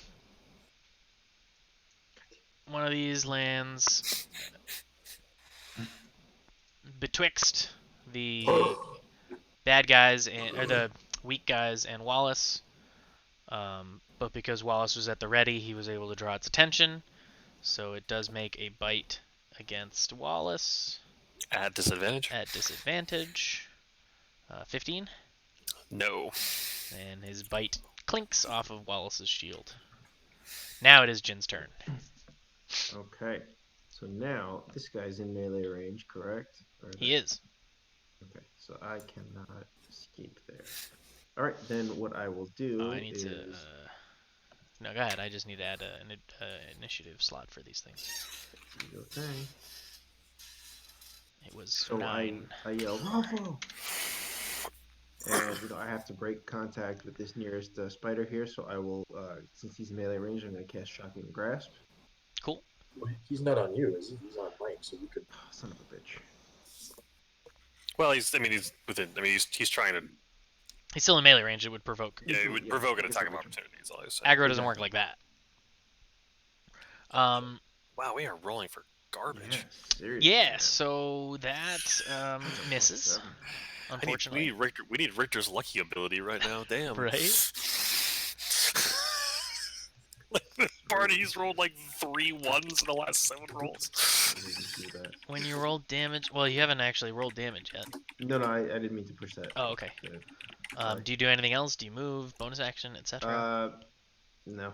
one of these lands betwixt the bad guys or the weak guys and Wallace. But because Wallace was at the ready, he was able to draw its attention. So it does make a bite against Wallace. At disadvantage? At disadvantage. 15. No. And his bite clinks off of Wallace's shield. Now it is Jin's turn. Okay. So now this guy's in melee range, correct? He is. Okay, so I cannot escape there. All right, then what I will do I need is... to... No, go ahead. I just need to add an initiative slot for these things. Okay. It was So 9. I yell, Ruffalo! And I have to break contact with this nearest spider here, so I will, since he's melee range, I'm going to cast Shocking Grasp. Cool. He's not on you, is he? He's on Mike, so you could. Oh, son of a bitch. Well, he's within. He's trying to He's still in melee range. It would provoke. Yeah, it would Yeah, provoke an it's attack of provocation. opportunity. Is all I was saying. Aggro doesn't work like that. Wow, we are rolling for garbage. Seriously. Yeah, man. so that misses. 7. Unfortunately. We need Richter's lucky ability right now. Damn. Right? Like the party's rolled like 3 1s in the last 7 rolls. Let me just do that. When you roll damage, well, you haven't actually rolled damage yet. No, I didn't mean to push that. Oh, okay. Sorry. Do you do anything else? Do you move, bonus action, etc.? No.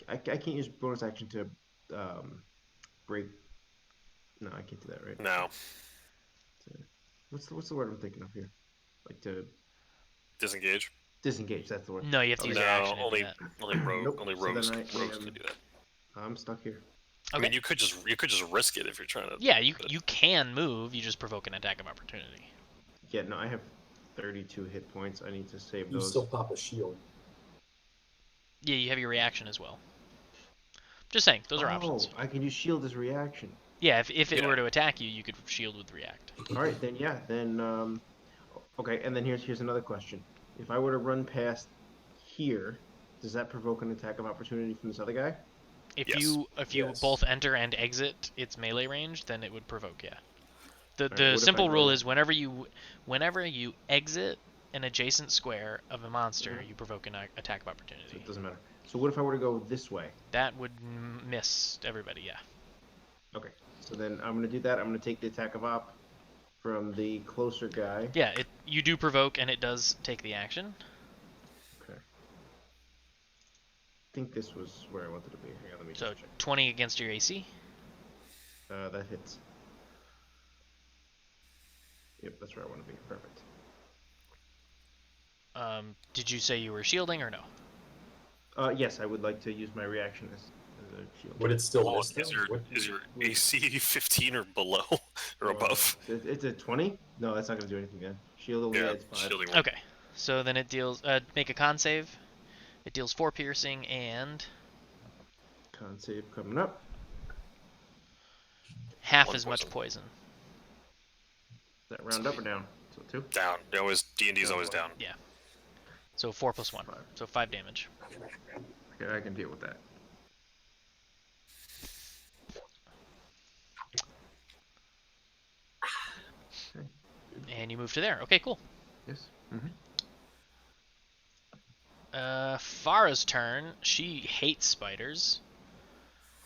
I can't use bonus action to break. No, I can't do that, right? No. What's the word I'm thinking of here? Like to Disengage? disengage. That's the word. No, you have to use your action to do that. only rogue, Nope. only So then rogues, I rogues am- can do that. I'm stuck here. I Okay. mean, you could just risk it if you're trying to. Yeah, you can move. You just provoke an attack of opportunity. Yeah, no, I have 32 hit points. I need to save You those. still pop a shield. Yeah, you have your reaction as well. Just saying, those are options. I can use shield as reaction. Yeah, if it Yeah. were to attack you, you could shield with react. All right, then okay, and then here's another question. If I were to run past here, does that provoke an attack of opportunity from this other guy? If Yes. you Yes. both enter and exit its melee range, then it would provoke. Yeah. The Alright, what if simple I rule go- is whenever you exit an adjacent square of a monster, you provoke an attack of So opportunity. it doesn't matter. So what if I were to go this way? That would miss everybody. Yeah. Okay, so then I'm gonna do that. I'm gonna take the attack of op from the closer guy. Yeah. You do provoke, and it does take the action. Okay. I think this was where I wanted to be. Hang on, let me So just check. 20 against your AC. That hits. Yep, that's where I want to be. Perfect. Did you say you were shielding or no? Yes, I would like to use my reaction as a shield. Would it still Oh, miss is though? your AC 15 or below or above? It's a 20? No, that's not gonna do anything then. Shield only Yeah, adds 5. shielding. Okay. So then it deals. Make a con save. It deals 4 piercing and Con save coming up. half One as much poison. poison. Does that round up or down? So 2? Down. D&D's always down. So 4 plus 1. 5. So 5 damage. Okay, I can deal with that. And you move to there. Okay, cool. Yes. Mm-hmm. Farah's turn. She hates spiders.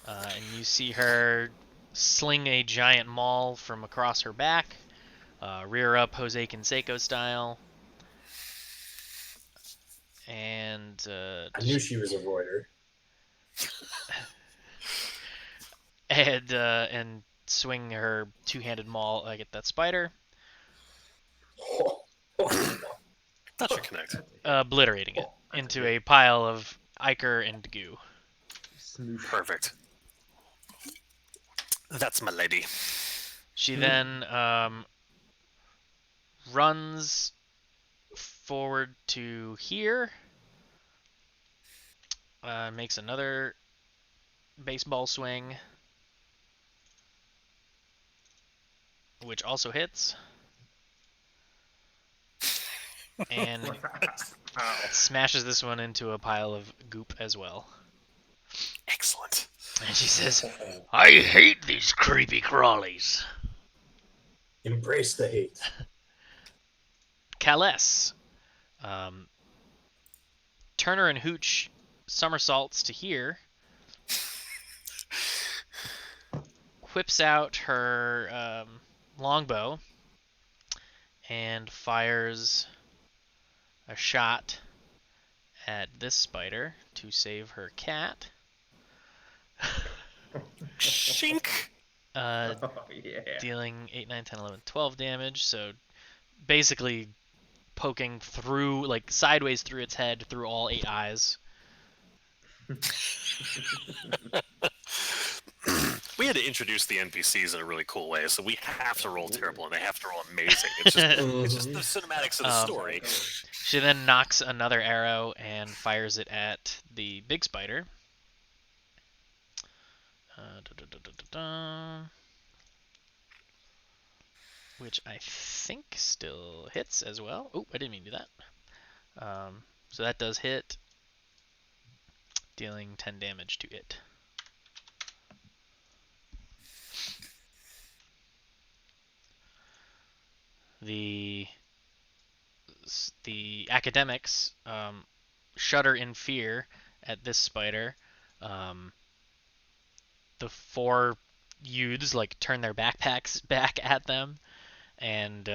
And you see her sling a giant maul from across her back. Rear up Jose Canseco style. And I knew she was a voider. and swing her two-handed maul at that spider, That should connect. obliterating it into a pile of ichor and goo. Smooth. Perfect. That's my lady. She then runs forward to here, makes another baseball swing, which also hits, and smashes this one into a pile of goop as well. Excellent. And she says, "I hate these creepy crawlies." Embrace the hate. Calais. Turner and Hooch somersaults to here, whips out her longbow, and fires a shot at this spider to save her cat. Shink. Uh, Oh, yeah. dealing 8, 9, 10, 11, 12 damage, so basically poking through, like sideways through its head, through all 8 eyes. We had to introduce the NPCs in a really cool way, so we have to roll terrible and they have to roll amazing. It's just the cinematics of the story. She then knocks another arrow and fires it at the big spider. which I think still hits as well. Oh, I didn't mean to do that. So that does hit, dealing 10 damage to it. The academics shudder in fear at this spider. The 4 youths like turn their backpacks back at them, and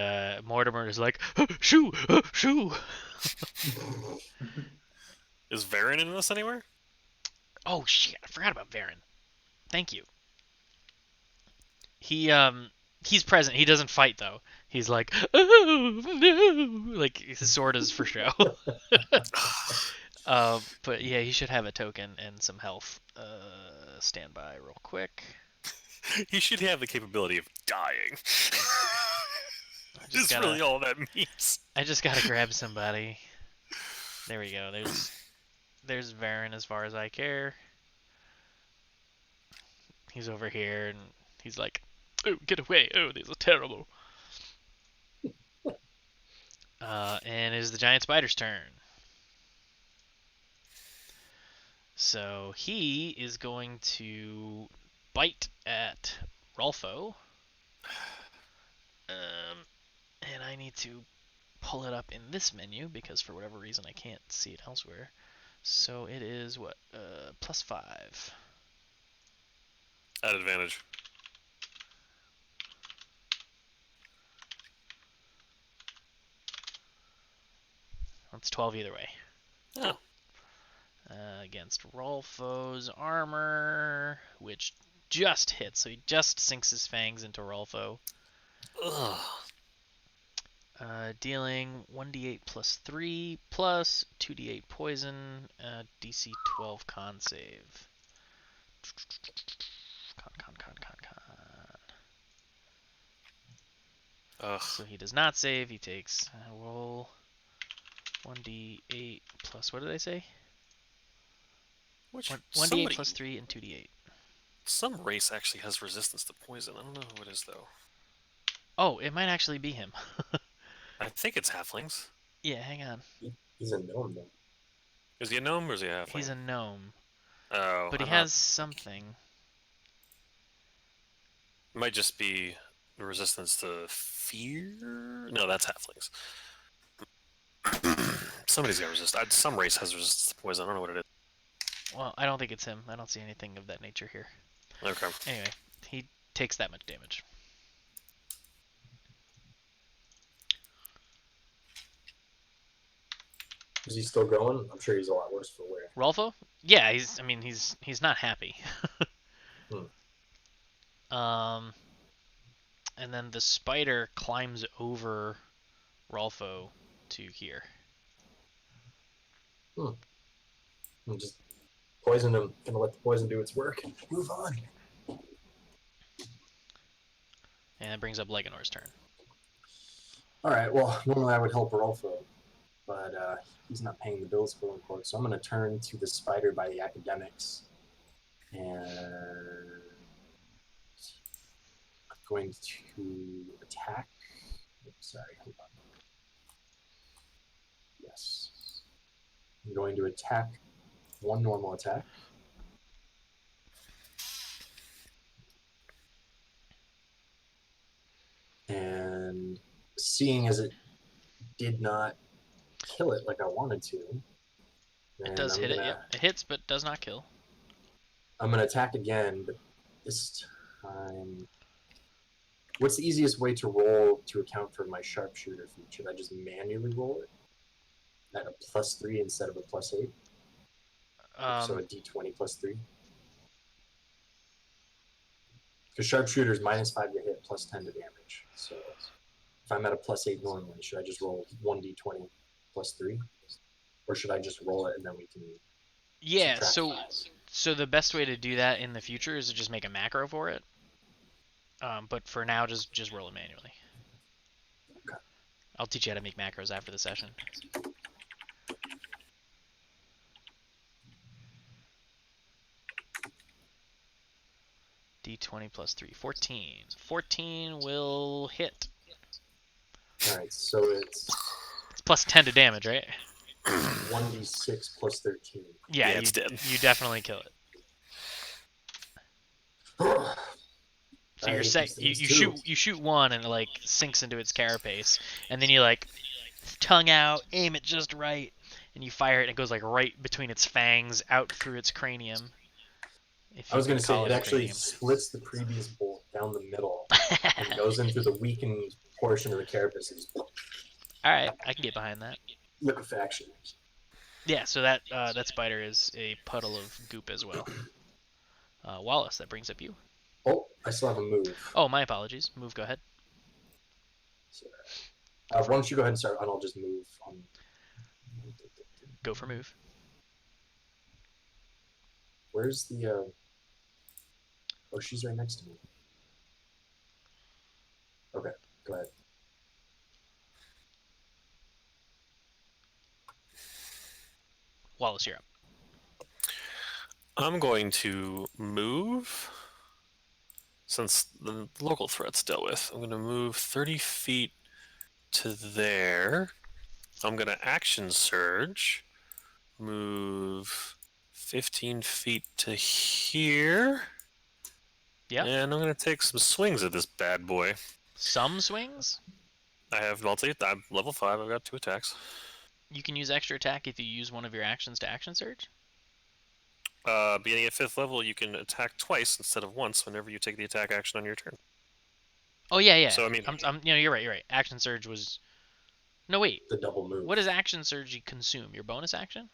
Mortimer is like, "Shoo, shoo!" Is Varen in this anywhere? Oh shit! I forgot about Varen. Thank you. He's present. He doesn't fight though. He's like, "Oh no!" Like his sword is for show. But yeah, he should have a token and some health. Stand by real quick. He should have the capability of dying. I just That's gotta, really all that means. I just gotta grab somebody. There we go. There's Varen as far as I care. He's over here and he's like, "Oh, get away! Oh, these are terrible." And it is the giant spider's turn. So he is going to bite at Rolfo. And I need to pull it up in this menu because for whatever reason I can't see it elsewhere. So it is what? +5. At advantage. That's 12 either way. Oh. Against Rolfo's armor, which just hits. So he just sinks his fangs into Rolfo. Ugh. Dealing 1d8 +3 plus 2d8 poison, DC 12 con save. Con. Ugh. So he does not save. He takes roll 1d8 plus, what did I say? Which 1d8 plus 3 and 2d8. Some race actually has resistance to poison. I don't know who it is though. Oh, it might actually be him. I think it's halflings. Yeah, hang on. He's a gnome, though. Is he a gnome or is he a halfling? He's a gnome. Oh, But he has something. It might just be resistance to fear. No, that's halflings. Somebody's got resistance. Some race has resistance to poison. I don't know what it is. Well, I don't think it's him. I don't see anything of that nature here. Okay. Anyway, he takes that much damage. Is he still going? I'm sure he's a lot worse for wear. Rolfo? Yeah, he's not happy. And then the spider climbs over Rolfo to here. And just poison him. Gonna let the poison do its work. Move on. And that brings up Legonor's turn. Alright, well, normally I would help Rolfo, but he's not paying the bills, quote unquote. So I'm going to turn to the spider by the academics. And I'm going to attack. Oops, sorry, hold on. Yes. I'm going to attack one normal attack. And seeing as it did not kill it like I wanted to, It does hit it, yep. It hits, but does not kill. I'm going to attack again, but this time... What's the easiest way to roll to account for my sharpshooter feat? Should I just manually roll it at a +3 instead of a +8? So a d20 +3? Because sharpshooter is -5 to hit, +10 to damage. So if I'm at a +8 normally, should I just roll 1d20 +3? Or should I just roll it and then we can... Yeah, so the best way to do that in the future is to just make a macro for it. But for now, just roll it manually. Okay. I'll teach you how to make macros after the session. D20 +3, 14. 14 will hit. Alright, so it's It's plus 10 to damage, right? 1d6 plus 13. Yeah, it's dead. you definitely kill it. So I you're hate set. these You, things you too. shoot one and it like sinks into its carapace, and then you like tongue out, aim it just right, and you fire it, and it goes like right between its fangs, out through its cranium. If I you was going can to say, call it it a actually cranium. splits the previous bolt down the middle and goes into the weakened portion of the carapace and just All right, I can get behind that. liquefaction. Yeah, so that spider is a puddle of goop as well. Wallace, that brings up you. Oh, I still have a move. Oh, my apologies. Move, go ahead. So, why don't you go ahead and start, and I'll just move on. Go for move. Where's the? Oh, she's right next to me. Okay, go ahead. Wallace, you're up. I'm going to move. Since the local threat's dealt with, I'm going to move 30 feet to there. I'm going to action surge. Move 15 feet to here. Yeah. And I'm going to take some swings at this bad boy. Some swings. I have multi. I'm level 5. I've got 2 attacks. You can use extra attack if you use one of your actions to action surge. Beginning at 5th level, you can attack twice instead of once whenever you take the attack action on your turn. Oh yeah. So I mean, you're right. You're right. Action surge was. No wait. The double move. What does action surge consume? Your bonus action?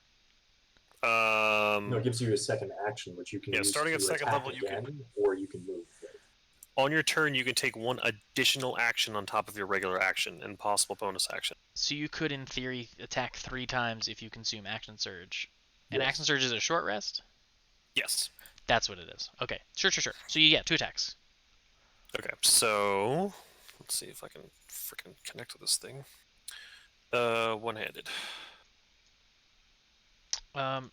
No, it gives you a second action, which you can use starting to at second attack level, you again, can. or you can move. On your turn, you can take one additional action on top of your regular action and possible bonus action. So you could, in theory, attack 3 times if you consume action surge. And Yes. action surge is a short rest. Yes. That's what it is. Okay. Sure. So you get 2 attacks. Okay. So let's see if I can freaking connect with this thing. One-handed.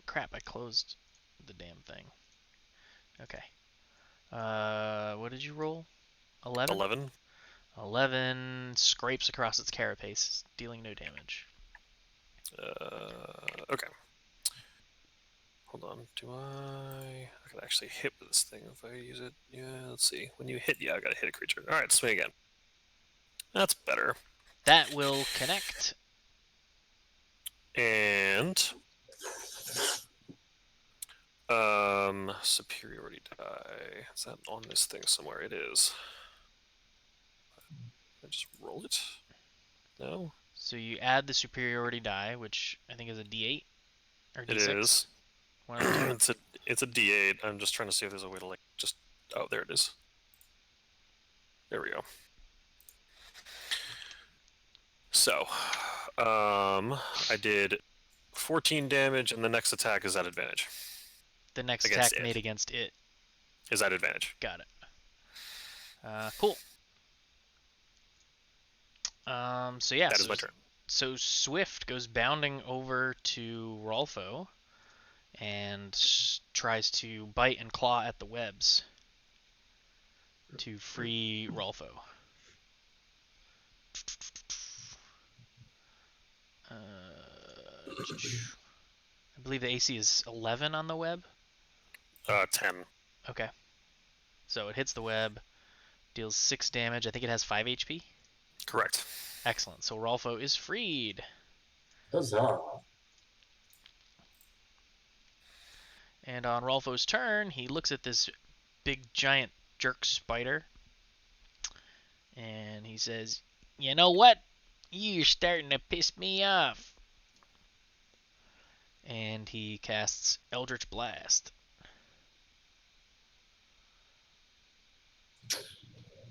Crap. I closed the damn thing. Okay. What did you roll? 11? 11. 11 scrapes across its carapace, dealing no damage. Okay. Hold on. I could actually hit with this thing if I use it. Yeah, let's see. When you hit, I gotta hit a creature. Alright, swing again. That's better. That will connect. And superiority die. Is that on this thing somewhere? It is. I just roll it? No? So you add the superiority die, which I think is a D8 or D6. It is. One of the two. it's a D8. I'm just trying to see if there's a way to just. Oh, there it is. There we go. So, I did 14 damage, and the next attack is at advantage. The next Against attack it. made against it. Is at advantage. Got it. Cool. So yeah. That is my turn. So Swift goes bounding over to Rolfo and tries to bite and claw at the webs to free Rolfo. I believe the AC is 11 on the web. 10. Okay. So it hits the web, deals 6 damage. I think it has 5 HP. Correct. Excellent. So Rolfo is freed. Huzzah! And on Rolfo's turn, he looks at this big giant jerk spider and he says, "You know what? You're starting to piss me off." And he casts Eldritch Blast.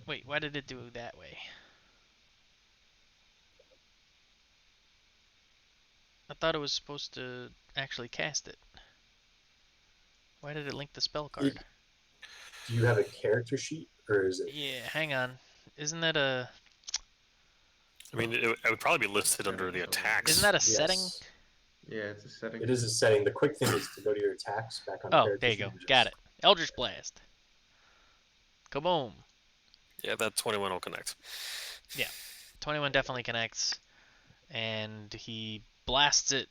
Wait, why did it do it that way? I thought it was supposed to actually cast it. Why did it link the spell card? Do you have a character sheet, or is it? Yeah, hang on. Isn't that a... I mean, it would probably be listed under the attacks. Isn't that a Yes. setting? Yeah, it's a setting. It is a setting. The quick thing is to go to your attacks back on. Oh, character there you sheet go. and just- Got it. Eldritch Blast. Kaboom. Yeah, that 21 will connect. Yeah. 21 definitely connects, and he blasts it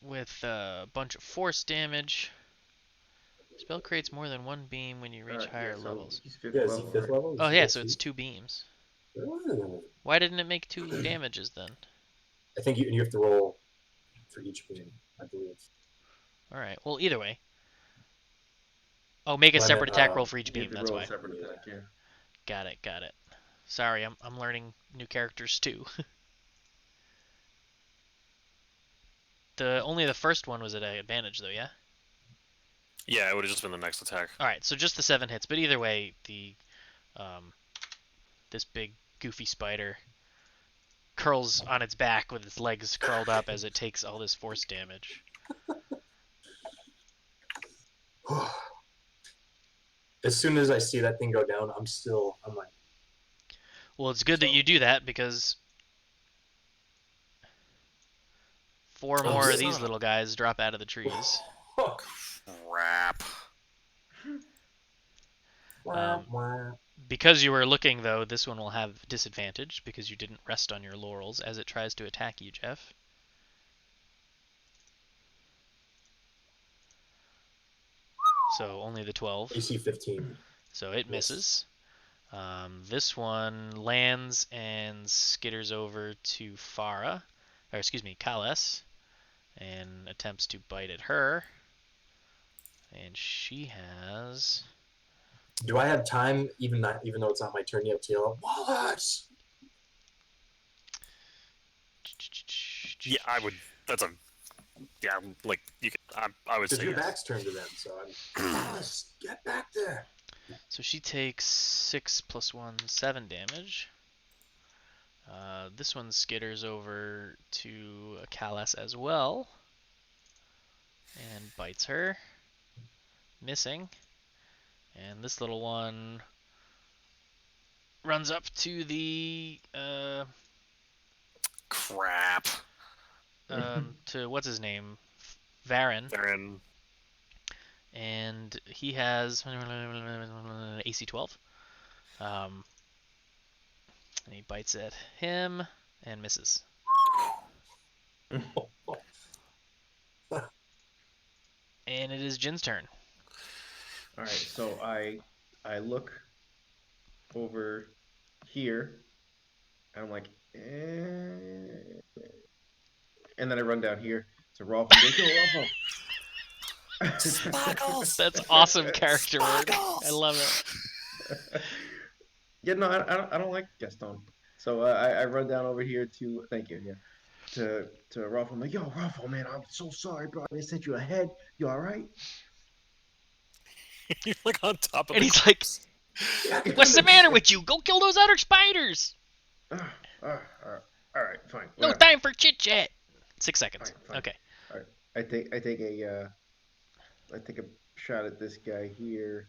with a bunch of force damage. Spell creates more than one beam when you reach higher So levels. he's fifth Yeah, is he level. 5th Right? level? Oh Is he yeah, got so it's 2? 2 beams. Ooh. Why didn't it make 2 damages then? I think you have to roll for each beam, I believe. All right. Well, either way. Oh, make a Well, I separate meant, attack roll for each You have beam. to That's roll a why. separate Yeah. attack. Yeah. Got it. Got it. Sorry, I'm learning new characters too. Only the first one was at an advantage though, yeah. Yeah, it would have just been the next attack. All right, so just the 7 hits, but either way, um, this big goofy spider curls on its back with its legs curled up as it takes all this force damage. As soon as I see that thing go down, I'm like, Well, it's good that you do that because 4 Oh, more of son these of a- little guys drop out of the trees. Crap. Because you were looking, though, this one will have disadvantage because you didn't rest on your laurels as it tries to attack you, Jeff. So only the 12. AC 15. So it Yes. misses. This one lands and skitters over to Kales, and attempts to bite at her. And she has. Do I have time, even though it's not my turn yet, to yell, Wallace? Yeah, I would. That's a. Yeah, like you could. I would Because say your yes. back's turned to them, so I'm. Wallace, get back there. So she takes 6 plus 1, 7 damage. This one skitters over to Kales as well. And bites her. Missing. And this little one runs up to the Crap. to what's his name, Varen, They're in. and he has AC 12. And he bites at him and misses. And it is Jin's turn. All right. So I look over here, and I'm like, and then I run down here to Rolf and go, "Yo, Rolfo." Sparkles. That's awesome character work. I love it. Yeah, no, I don't like Gaston. So I run down over here to thank you, yeah, to Rolf. I'm like, yo, Rolf, man, I'm so sorry, bro. I sent you ahead. You all right? You're like on top of And the he's like, Yeah, "What's the matter with you? Go kill those other spiders. All right, fine. No Whatever. time for chit chat." 6 seconds. Fine, fine. Okay. All right. I take a shot at this guy here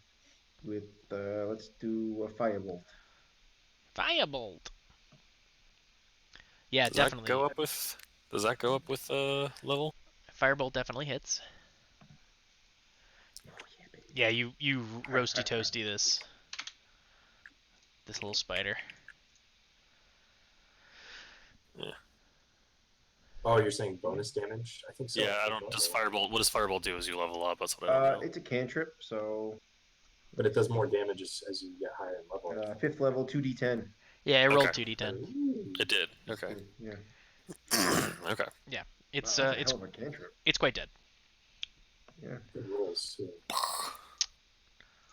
with let's do a firebolt. Firebolt. Yeah, Does definitely. that go up with? Does that go up with level? Firebolt definitely hits. Oh yeah, baby. Yeah, you roasty toasty this little spider. Yeah. Oh, you're saying bonus damage? I think so. Yeah, I don't. Does firebolt? What does firebolt do as you level up? That's what I don't know. It's a cantrip, so But it does more damage as you get higher in level. 5th level, 2d10. Yeah, it rolled Okay. 2d10. Ooh. It did. Okay. Yeah. Okay. Yeah, Wow, it's that's a hell of a cantrip. it's quite dead. Yeah. Good rolls, too.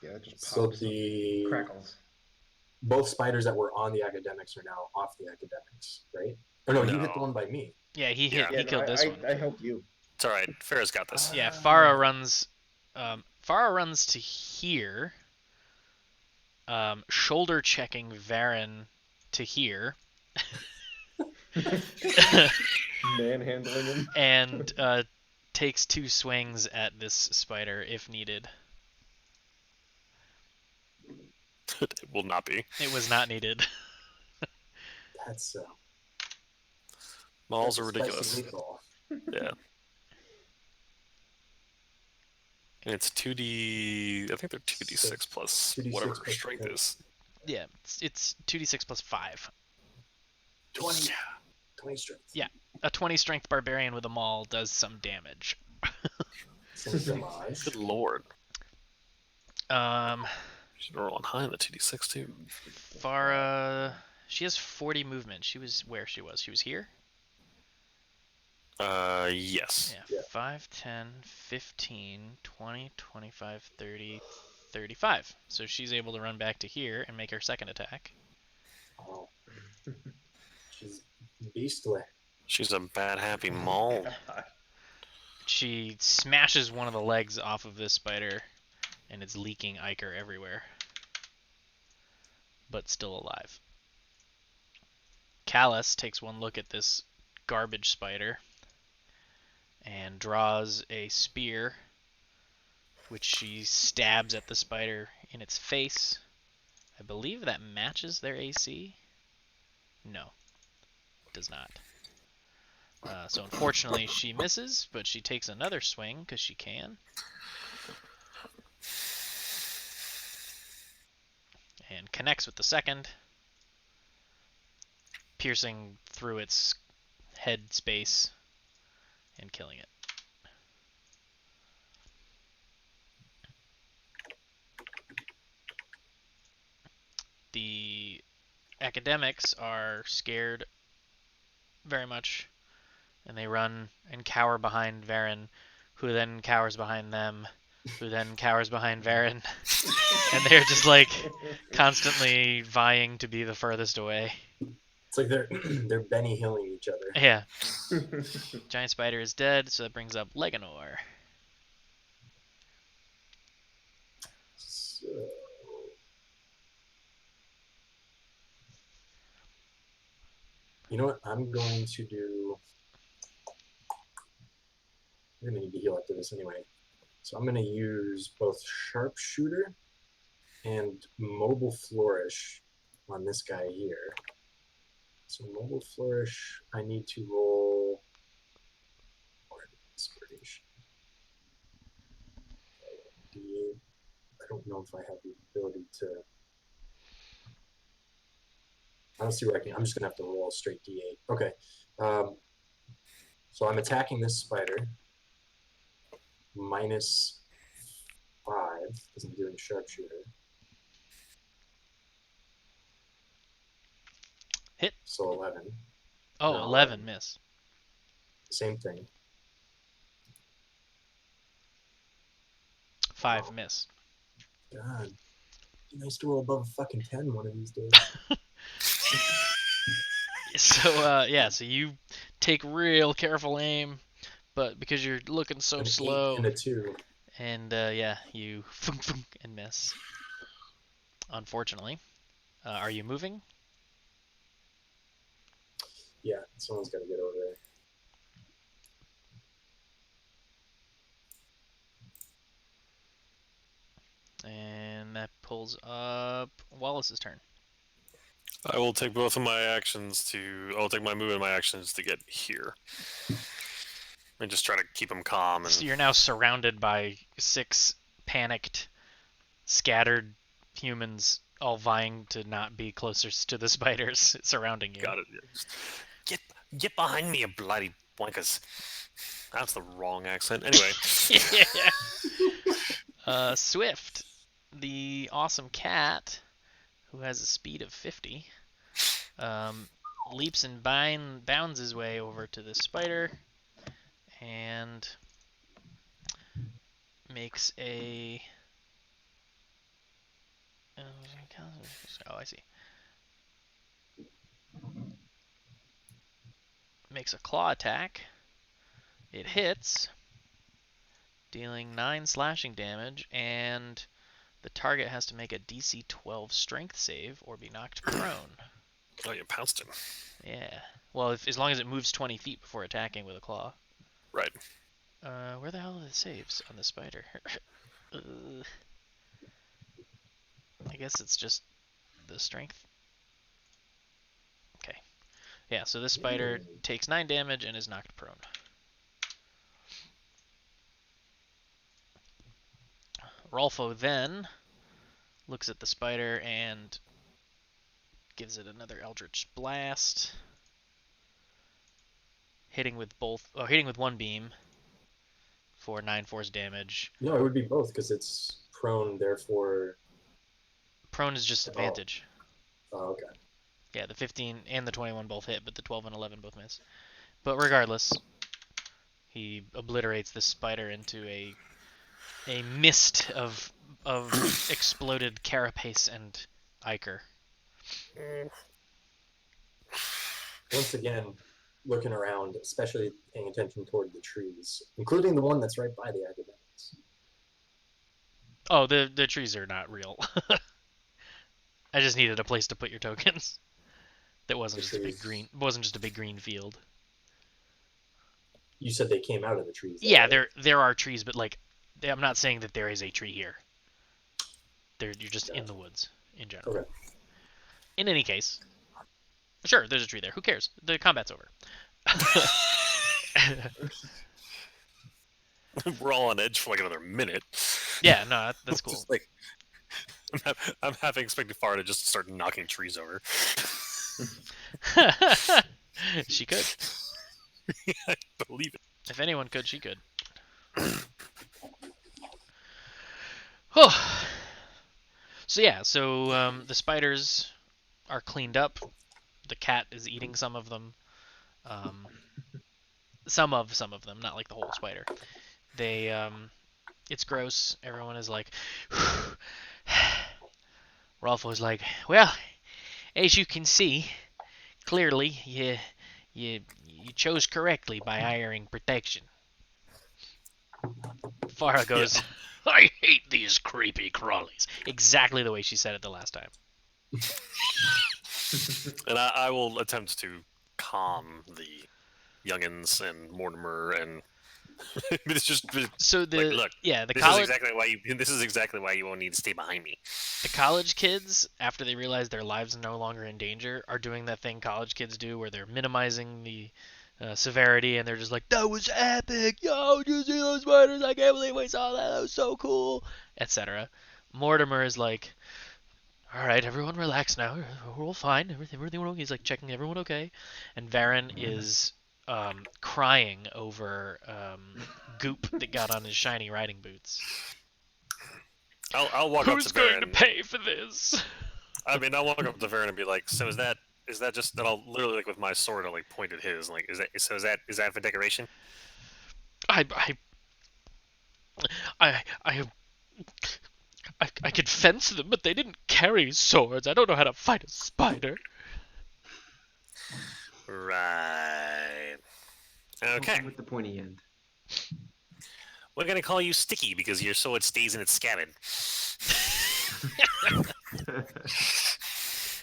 Yeah, it just So pops. the Crackles. both spiders that were on the academics are now off the academics, right? Or no, you hit the No. one by me. Yeah, he Yeah. he killed this one. I helped you. It's all right. Farrah's got this. Yeah, Farah runs to here. Shoulder checking Varen to here. Manhandling him. And takes 2 swings at this spider if needed. It will not be. It was not needed. That's Malls that's are a spicy ridiculous. meatball. Yeah. And it's 2d. I think they're 2d6 plus 2d6 whatever plus strength strength. is. Yeah, it's 2d6 plus 5. 20. 20 strength. Yeah, a 20 strength barbarian with a maul does some damage. Some damage. Good lord. Um, She's rolling high in the 2d6 too. Farah, she has 40 movement. She was where she was. She was here? Yes. Yeah, Yeah. 5, 10, 15, 20, 25, 30, 35. So she's able to run back to here and make her second attack. Oh, she's beastly. She's a bad happy maul. She smashes one of the legs off of this spider, and it's leaking ichor everywhere. But still alive. Callus takes one look at this garbage spider and draws a spear, which she stabs at the spider in its face. I believe that matches their AC. No, it does not. So unfortunately, she misses, but she takes another swing because she can. And connects with the second, piercing through its head space and killing it. The academics are scared very much, and they run and cower behind Varen, who then cowers behind them, who then cowers behind Varen, and they're just like constantly vying to be the furthest away. It's like they're Benny Hilling each other. Yeah. Giant spider is dead, so that brings up Leganor. So, you know what? I'm going to do. I'm gonna need to heal after this anyway. So I'm gonna use both sharpshooter and mobile flourish on this guy here. So mobile flourish, I need to roll inspiration. D8. I don't know if I have the ability to. I don't see where I can. I'm just gonna have to roll a straight D8. Okay. So I'm attacking this spider. -5 because I'm doing sharpshooter. Hit. So 11. Oh, No, 11 miss. Same thing. 5 Oh. miss. God. Be nice to roll above a fucking 10 one of these days. So yeah, so you take real careful aim, but because you're looking so An slow, 8 and a 2. and yeah, you and miss. Unfortunately, are you moving? Yeah, someone's got to get over there. And that pulls up Wallace's turn. I will take both of my actions to. I'll take my move and my actions to get here. And just try to keep them calm. And So you're now surrounded by 6 panicked, scattered humans, all vying to not be closer to the spiders surrounding you. got it. Yeah. Get behind me, you bloody boinkers. That's the wrong accent. Anyway. Yeah. Swift, the awesome cat, who has a speed of 50, leaps and bounds his way over to this spider and makes a. Oh, I see. Makes a claw attack. It hits, dealing 9 slashing damage, and the target has to make a DC 12 strength save or be knocked prone. Oh, you pounced him. Yeah. Well, as long as it moves 20 feet before attacking with a claw. Right. Where the hell are the saves on the spider? I guess it's just the strength. Okay. Yeah, so this spider takes 9 damage and is knocked prone. Rolfo then looks at the spider and gives it another Eldritch Blast. Hitting with one beam for 9 force damage. No, it would be both because it's prone, therefore. Prone is just advantage. Oh, okay. Yeah, the 15 and the 21 both hit, but the 12 and 11 both miss. But regardless, he obliterates this spider into a mist of exploded carapace and ichor. Once again, looking around, especially paying attention toward the trees, including the one that's right by the academics. Oh, the trees are not real. I just needed a place to put your tokens. That wasn't just a big green. Wasn't just a big green field. You said they came out of the trees. Yeah, right? there are trees, but like, I'm not saying that there is a tree here. You're just in Gotcha. the woods in general. Okay. In any case, sure, there's a tree there. Who cares? The combat's over. We're all on edge for like another minute. Yeah, no, that's cool. Just like, I'm half expecting Farah to just start knocking trees over. She could. I believe it. If anyone could, she could. Oh. So yeah, the spiders are cleaned up. The cat is eating some of them. Some of them, not like the whole spider. It's gross. Everyone is like, Rolfo's like, well, as you can see, clearly you chose correctly by hiring protection. Farah goes, yeah. I hate these creepy crawlies. Exactly the way she said it the last time. And I will attempt to calm the youngins and Mortimer and it's just so the like, look. Yeah, the this college. This is exactly why you won't need to stay behind me. The college kids, after they realize their lives are no longer in danger, are doing that thing college kids do, where they're minimizing the severity, and they're just like, "That was epic! Yo, did you see those spiders? I can't believe we saw that. That was so cool," etc. Mortimer is like, "All right, everyone, relax now. We're all fine. Everything okay." He's like checking everyone okay, and Varen is crying over goop that got on his shiny riding boots. I'll walk up to Varen. Who's going to pay for this? I mean, I'll walk up to Varen and be like, "So is that just?" And I'll literally, like, with my sword, I'll like point at his. Like, is that for decoration? I could fence them, but they didn't carry swords. I don't know how to fight a spider. Right. Okay. With the pointy end. We're gonna call you Sticky because your sword stays in its scabbard.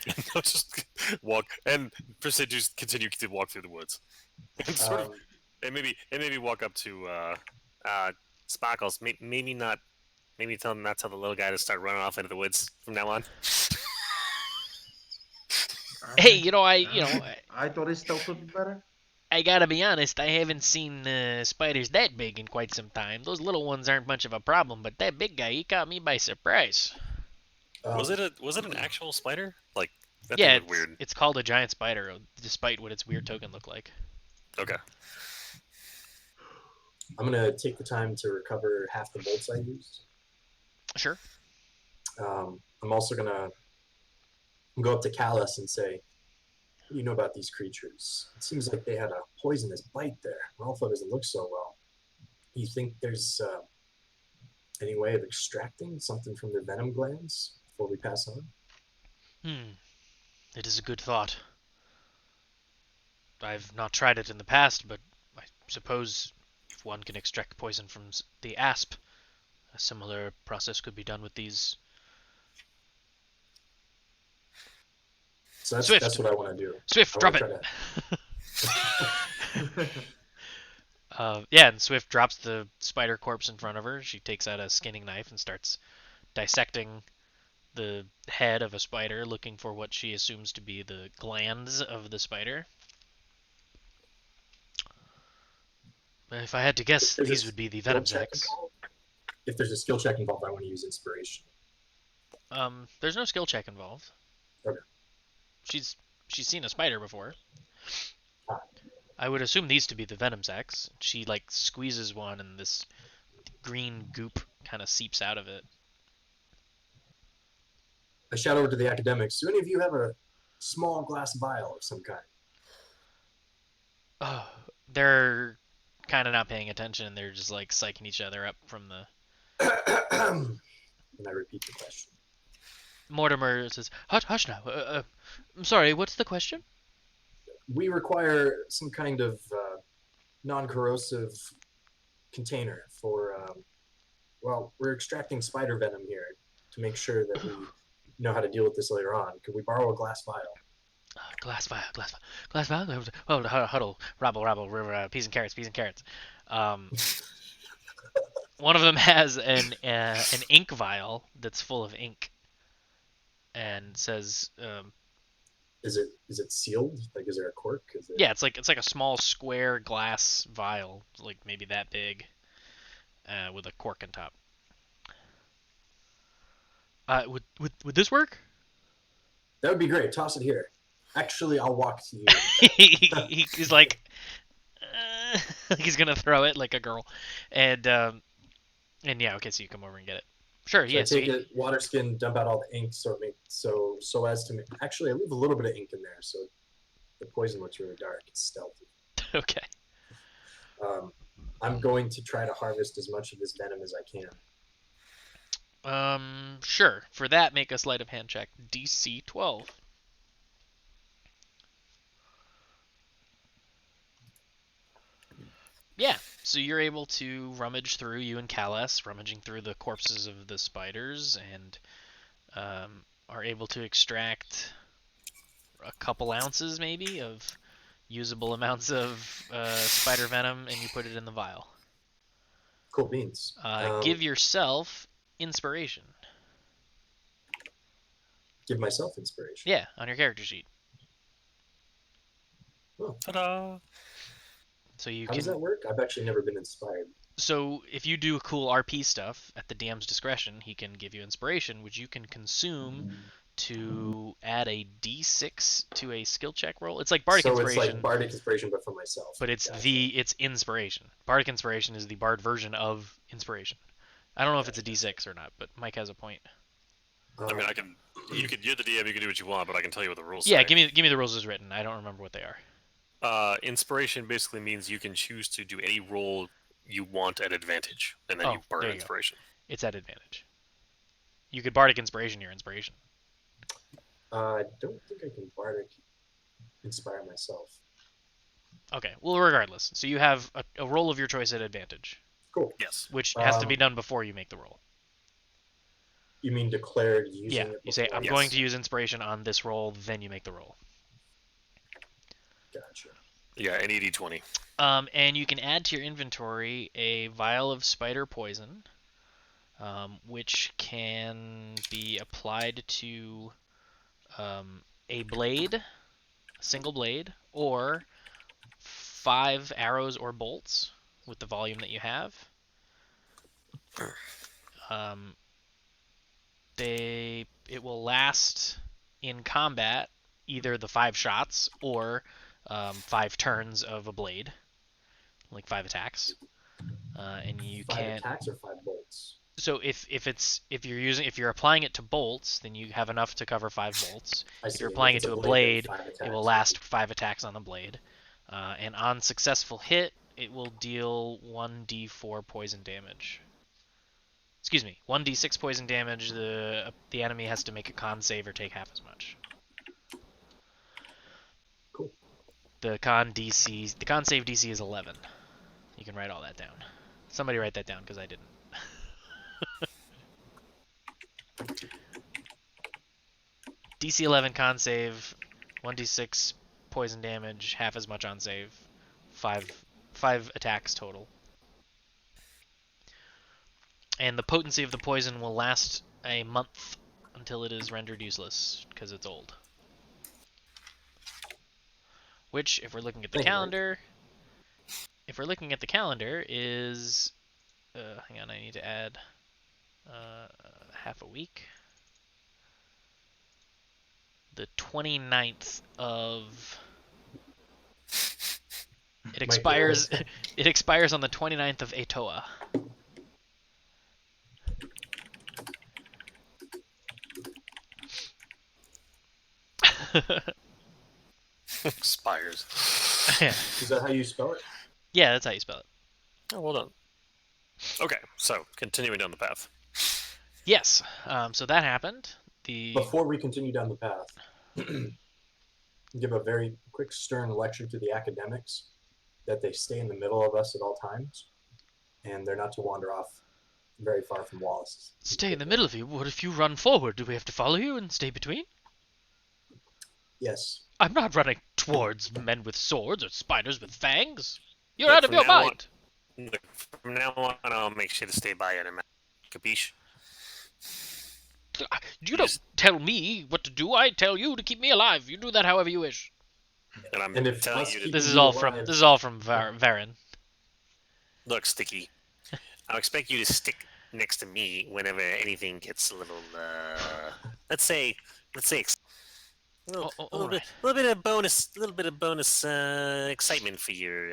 And I'll just walk and proceed to just continue to walk through the woods, and and maybe walk up to Sparkles. Maybe not. Maybe tell him not to tell the little guy to start running off into the woods from now on. Hey, I thought his stealth would be better. I gotta be honest, I haven't seen spiders that big in quite some time. Those little ones aren't much of a problem, but that big guy, he caught me by surprise. Was it an actual spider? Like, that yeah, thing looked weird. It's called a giant spider, despite what its weird token looked like. Okay. I'm gonna take the time to recover half the bolts I used. Sure. I'm also gonna go up to Callus and say, "What do you know about these creatures? It seems like they had a poisonous bite there. Ralph doesn't look so well. You think there's any way of extracting something from their venom glands before we pass on?" It is a good thought. I've not tried it in the past, but I suppose if one can extract poison from the asp, a similar process could be done with these. So that's what I want to do. Swift, drop it! Yeah, and Swift drops the spider corpse in front of her. She takes out a skinning knife and starts dissecting the head of a spider, looking for what she assumes to be the glands of the spider. If I had to guess, these would be the venom sacs. If there's a skill check involved, I want to use inspiration. There's no skill check involved. Okay. she's seen a spider before. Ah. I would assume these to be the venom sacs. She like squeezes one, and this green goop kind of seeps out of it. I shout over to the academics. Do any of you have a small glass vial of some kind? Oh, they're kind of not paying attention. They're just like psyching each other up from the. And I repeat the question. Mortimer says, "Hush, hush now. I'm sorry. What's the question?" We require some kind of non-corrosive container for. Well, we're extracting spider venom here to make sure that we know how to deal with this later on. Could we borrow a glass vial? Glass vial, glass vial, glass vial. Oh, huddle, rabble, rabble, peas and carrots, peas and carrots. Um, one of them has an ink vial that's full of ink, and says, Is it sealed? Like, is there a cork? Is it... "Yeah, it's like a small square glass vial, like maybe that big, with a cork on top." Would this work? That would be great. Toss it here. Actually, I'll walk to you. He's like, he's gonna throw it like a girl, and yeah, okay, so you come over and get it. Sure, So I yeah. take it, water skin, dump out all the ink, so as to make. Actually, I leave a little bit of ink in there, so the poison looks really dark. It's stealthy. Okay. I'm going to try to harvest as much of this venom as I can. Sure. For that, make a sleight of hand check. DC 12. Yeah. So you're able to rummage through, you and Callas, rummaging through the corpses of the spiders, and are able to extract a couple ounces, maybe, of usable amounts of spider venom, and you put it in the vial. Cool beans. Give yourself inspiration. Give myself inspiration. Yeah, on your character sheet. Oh. Ta-da! So you How can. does that work? I've actually never been inspired. So if you do cool RP stuff at the DM's discretion, he can give you inspiration, which you can consume to add a D6 to a skill check roll. It's like bardic so inspiration. It's like bardic inspiration, but for myself. But it's Gotcha. it's inspiration. Bardic inspiration is the bard version of inspiration. I don't know if it's a D6 or not, but Mike has a point. I mean, you're the DM, you can do what you want, but I can tell you what the rules Yeah, say. give me the rules as written. I don't remember what they are. Inspiration basically means you can choose to do any roll you want at advantage, and then you burn there you inspiration. Go. It's at advantage. You could bardic inspiration your inspiration. I don't think I can bardic inspire myself. Okay, well, regardless. So you have a roll of your choice at advantage. Cool. Yes. Which has to be done before you make the roll. You mean declared using it? You say, I'm Yes. going to use inspiration on this roll, then you make the roll. Gotcha. Yeah, any D20. And you can add to your inventory a vial of spider poison, which can be applied to a blade, a single blade, or 5 arrows or bolts with the volume that you have. It will last in combat either the 5 shots or 5 turns of a blade, like 5 attacks. And you 5 can't. attacks or 5 bolts. So if you're applying it to bolts, then you have enough to cover 5 bolts. If you're applying it to a blade, it will last 5 attacks on the blade. And on successful hit, it will deal 1d4 poison damage. Excuse me, 1d6 poison damage. The enemy has to make a con save or take half as much. Cool. The con save DC is 11. You can write all that down. Somebody write that down because I didn't. DC 11 con save, 1d6 poison damage, half as much on save, 5 attacks total. And the potency of the poison will last a month until it is rendered useless because it's old. Which, if we're looking at the calendar, is hang on, I need to add half a week. the 29th of. It Might be expires. late. It expires on the 29th of Atoa. Expires. Yeah. Is that how you spell it? Yeah, that's how you spell it. Oh, well done. Okay, so continuing down the path. Yes. So that happened. Before we continue down the path, give a very quick, stern lecture to the academics that they stay in the middle of us at all times, and they're not to wander off very far from Wallace. Stay in the middle of you. What if you run forward? Do we have to follow you and stay between? Yes. I'm not running towards men with swords or spiders with fangs. You're Look, out of from your now on- mind. Look, from now on, I'll make sure to stay by it. Capiche? You don't tell me what to do. I tell you to keep me alive. You do that however you wish. And I'm And if telling us you to keep- This is you all alive. from Varen. look, Sticky. I expect you to stick next to me whenever anything gets a little, let's say, a little bit of bonus excitement for your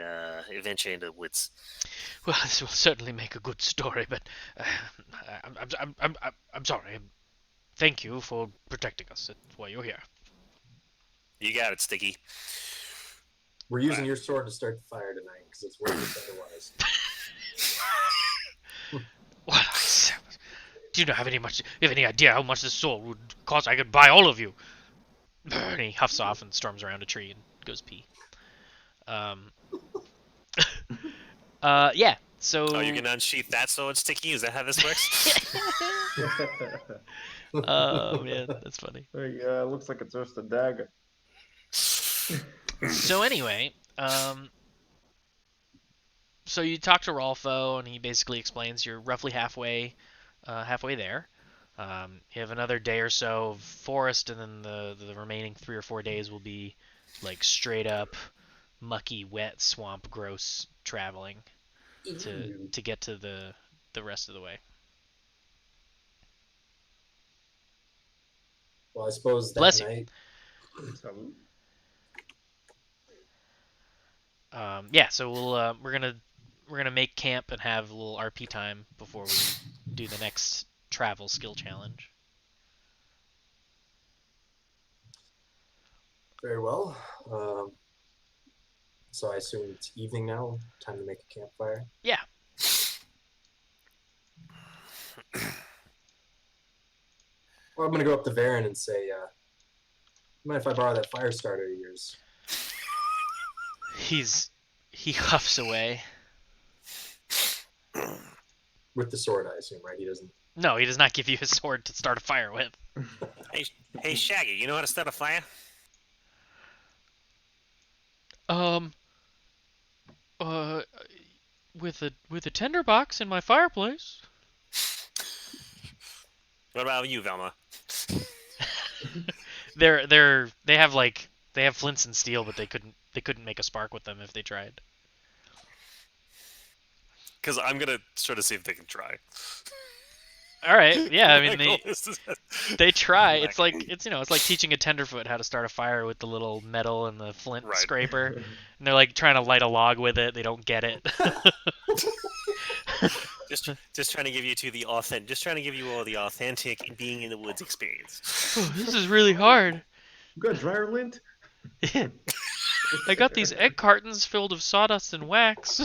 adventure into the woods. Well, this will certainly make a good story, but I'm sorry. Thank you for protecting us. That's why you're here. You got it, Sticky. We're using your sword to start the fire tonight because it's worthless otherwise. What? Do you have any idea how much this sword would cost? I could buy all of you. And he huffs off and storms around a tree and goes pee. Yeah. So. Oh, you can unsheath that sword, Sticky? Is that how this works? Oh man, that's funny. Yeah, it looks like it's just a dagger. So anyway, so you talk to Rolfo, and he basically explains you're roughly halfway there. You have another day or so of forest, and then the remaining 3 or 4 days will be like straight up mucky, wet, swamp, gross traveling to get to the rest of the way. Well, I suppose that Bless you. night. Salute. Yeah, so we're gonna make camp and have a little RP time before we do the next travel skill challenge. Very well. So I assume it's evening now. Time to make a campfire. Yeah. Well, I'm gonna go up to Varen and say, "Mind if I borrow that fire starter of yours?" He huffs away. With the sword, I assume, right? He doesn't. No, he does not give you his sword to start a fire with. Hey, Shaggy, you know how to start a fire? With a tinderbox in my fireplace. What about you, Velma? They have flints and steel, but they couldn't make a spark with them if they tried. Because I'm gonna sort of see if they can try. All right, yeah, I mean they they try. It's like teaching a tenderfoot how to start a fire with the little metal and the flint Right. scraper, and they're like trying to light a log with it. They don't get it. just trying to give you all the authentic being in the woods experience. Oh, this is really hard. You got dryer lint? I got these egg cartons filled with sawdust and wax.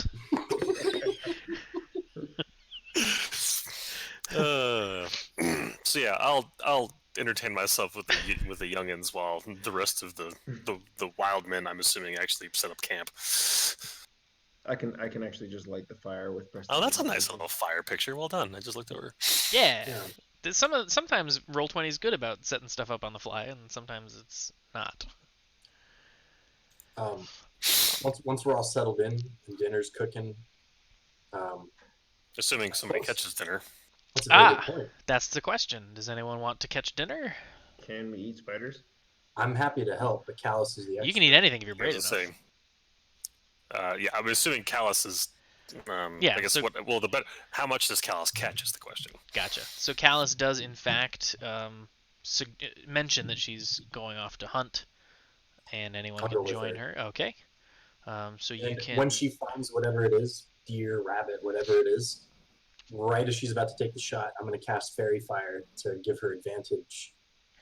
So yeah, I'll entertain myself with the youngins while the rest of the wild men, I'm assuming, actually set up camp. I can actually just light the fire with Preston. Oh, that's a nice little fire picture. Well done. I just looked over. Yeah. Yeah. Sometimes Roll20 is good about setting stuff up on the fly, and sometimes it's not. Once we're all settled in and dinner's cooking. Assuming somebody catches dinner. That's a very good point. That's the question. Does anyone want to catch dinner? Can we eat spiders? I'm happy to help, but Callus is the expert. You can eat anything if you're brave As enough. I say. Yeah, I'm assuming Callus is. Yeah, I guess so- how much does Callus catch is the question. Gotcha. So Callus does in fact mention that she's going off to hunt, and anyone I'll can go with join her. her. Okay. So you And can. when she finds whatever it is, deer, rabbit, whatever it is, right as she's about to take the shot, I'm going to cast Fairy Fire to give her advantage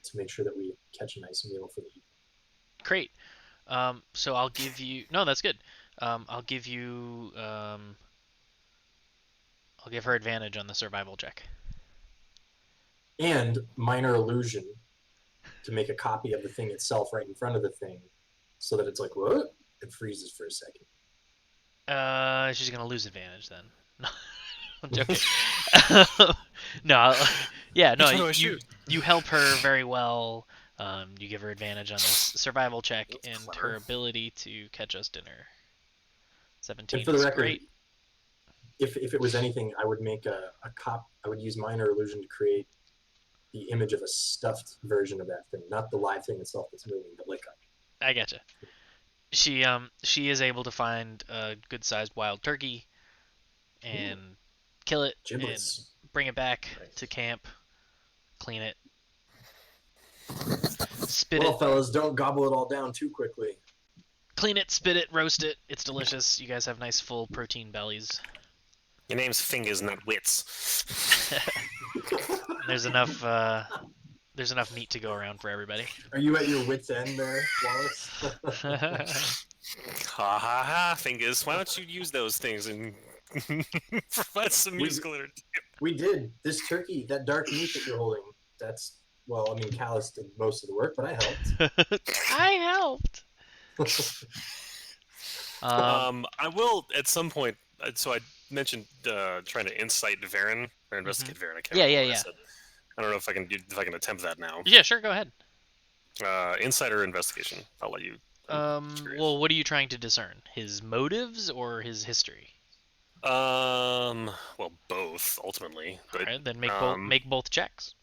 to make sure that we catch a nice meal for the evening. Great. So I'll give you. No, that's good. I'll give you. I'll give her advantage on the survival check. And minor illusion to make a copy of the thing itself right in front of the thing so that it's like, what? It freezes for a second. She's gonna lose advantage then. No, I'm joking. No, yeah, no. Which one do I You shoot? you help her very well. You give her advantage on this survival check, That's and clever. her ability to catch us dinner. And 17 for the is record, great. if it was anything, I would make a cop. I would use minor illusion to create the image of a stuffed version of that thing, not the live thing itself that's moving, but like I getcha. She is able to find a good-sized wild turkey and kill it and giblets. bring it back Nice. to camp, clean it, spit Well, it, fellas, don't gobble it all down too quickly. clean it, spit it, roast it. It's delicious. You guys have nice full protein bellies. Your name's Fingers, not Wits. There's enough meat to go around for everybody. Are you at your wit's end there, Wallace? Ha ha ha, Fingers. Why don't you use those things and provide some musical entertainment? We did. This turkey, that dark meat that you're holding, that's, well, I mean, Callus did most of the work, but I helped. I helped. I will at some point. So I mentioned trying to insight Varen or investigate Varen. I can't Yeah, remember yeah, what I yeah. said. I don't know if I can attempt that now. Yeah, sure, go ahead. Insight or investigation. I'll let you. Well, what are you trying to discern? His motives or his history? Well, both ultimately. But All right, then um, make both checks.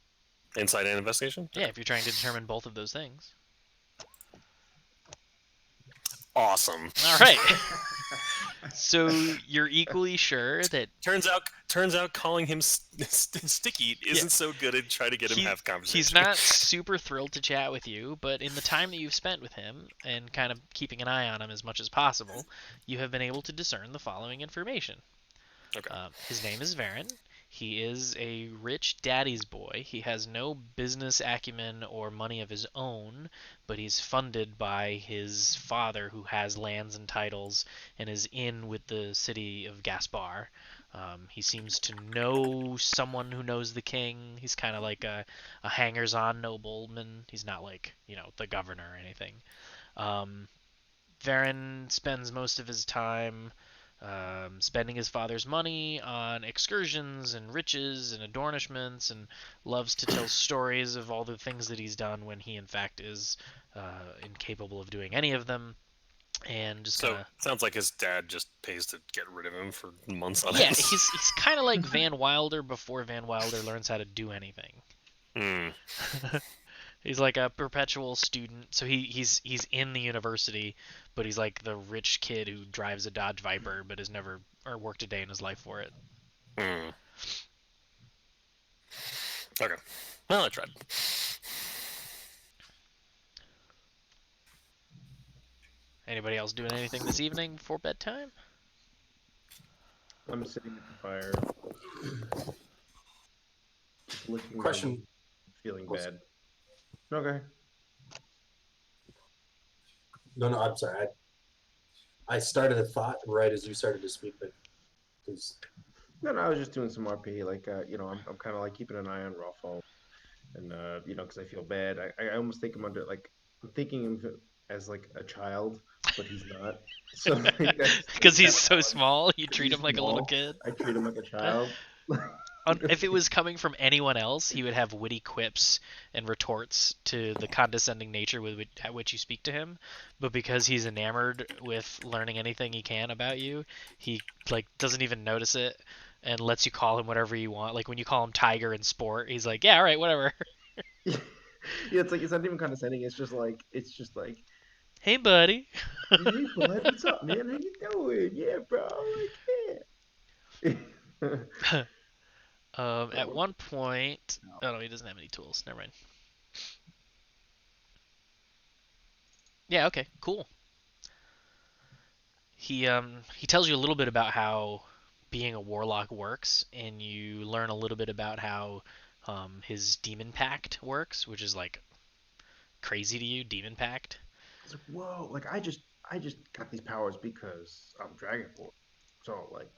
insight and investigation. Yeah, if you're trying to determine both of those things. Awesome. All right. So you're equally sure that Turns out, calling him Sticky isn't so good at trying to get him to have conversation. he's not super thrilled to chat with you, but in the time that you've spent with him and kind of keeping an eye on him as much as possible, you have been able to discern the following information. Okay. His name is Varen. He is a rich daddy's boy. He has no business acumen or money of his own, but he's funded by his father, who has lands and titles and is in with the city of Gaspar. He seems to know someone who knows the king. He's kind of like a hangers-on nobleman. He's not like, the governor or anything. Varen spends most of his time spending his father's money on excursions and riches and adornishments, and loves to tell stories of all the things that he's done when he in fact is incapable of doing any of them. And just So sounds like his dad just pays to get rid of him for months on yeah, end. he's kind of like Van Wilder before Van Wilder learns how to do anything. He's like a perpetual student, so he's in the university, but he's like the rich kid who drives a Dodge Viper but has never or worked a day in his life for it. Okay. Well, I tried. Anybody else doing anything this evening before bedtime? I'm sitting at the fire, just looking Question. around, feeling bad. Okay. No, I'm sorry. I started a thought right as you started to speak, but please. No, I was just doing some RP. Like, I'm kind of like keeping an eye on Raffo, and because I feel bad. I almost think I'm thinking of him as like a child, but he's not. So like, Because he's so fun. small, you treat He's him like a little small. kid. I treat him like a child. If it was coming from anyone else, he would have witty quips and retorts to the condescending nature with which you speak to him. But because he's enamored with learning anything he can about you, he like doesn't even notice it and lets you call him whatever you want. Like when you call him Tiger in sport, he's like, "Yeah, all right, whatever." Yeah, it's like it's not even condescending. It's just like Hey, buddy. hey, bud, what's up, man? How you doing? Yeah, bro. Like, yeah. At one point, oh no, he doesn't have any tools. Never mind. Yeah. Okay. Cool. He tells you a little bit about how being a warlock works, and you learn a little bit about how his demon pact works, which is like crazy to you, demon pact. It's like, whoa, like I just got these powers because I'm Dragonborn. So like,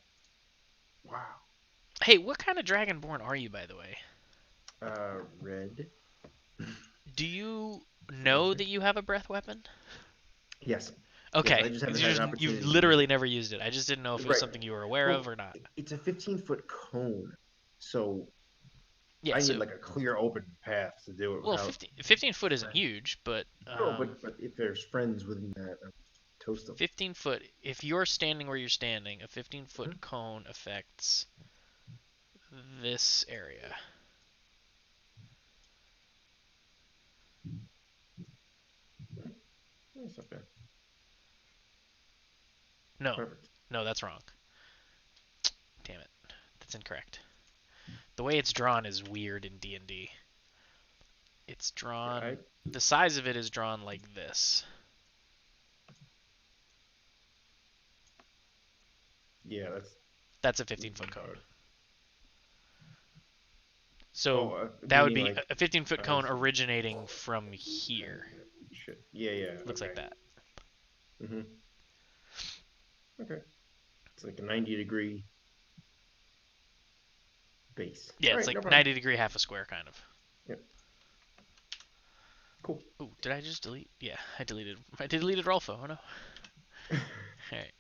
wow. Hey, what kind of dragonborn are you, by the way? Red. Do you know Ranger. that you have a breath weapon? Yes. Yes, I Okay, just because haven't had an you've opportunity to use literally it. never used it. I just didn't know if it was Right. something you were aware of Well, or not. it's a 15-foot cone, so Yeah, I need so like a clear, open path to do it well, without 15 foot isn't friends. huge, but No, but if there's friends within that, toast them. 15 foot. If you're standing where you're standing, a 15-foot Mhm. cone affects this area. That's not bad. No, Perfect. no, that's wrong. Damn it, that's incorrect. The way it's drawn is weird in D&D. It's Yeah, drawn. The size of it is drawn like this. yeah, that's That's a 15-foot cone. hard. Oh, So that would meaning be like a 15-foot I cone see. originating from here. Shit. Yeah, yeah. Looks like Okay. that. Mhm. Okay. It's like a 90-degree base. Yeah, All it's right, no like problem. 90 degree, half a square kind of. Yep. Cool. Ooh, did I just delete? Yeah, I deleted. I deleted Rolfo. Oh no. All right.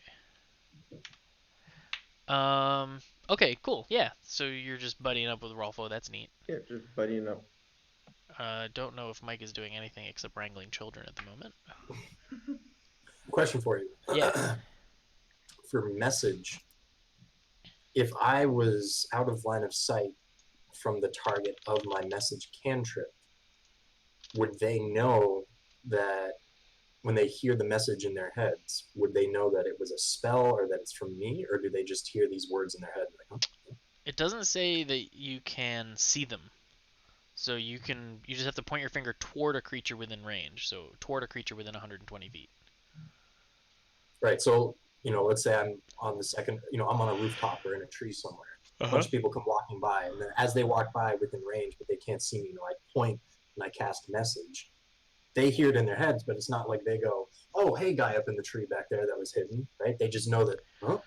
Okay, cool. Yeah. So you're just buddying up with Rolfo. That's neat. Yeah, just buddying up. Don't know if Mike is doing anything except wrangling children at the moment. Question for you. Yeah. For message, if I was out of line of sight from the target of my message cantrip, would they know that when they hear the message in their heads, would they know that it was a spell or that it's from me, or do they just hear these words in their head like, oh? It doesn't say that you can see them. So you just have to point your finger toward a creature within range. So toward a creature within 120 feet. Right. So, let's say I'm on the second, I'm on a rooftop or in a tree somewhere. A bunch of people come walking by, and then as they walk by within range, but they can't see me, I point and I cast message. They hear it in their heads, but it's not like they go, "Oh, hey, guy up in the tree back there that was hidden," right? They just know that, huh?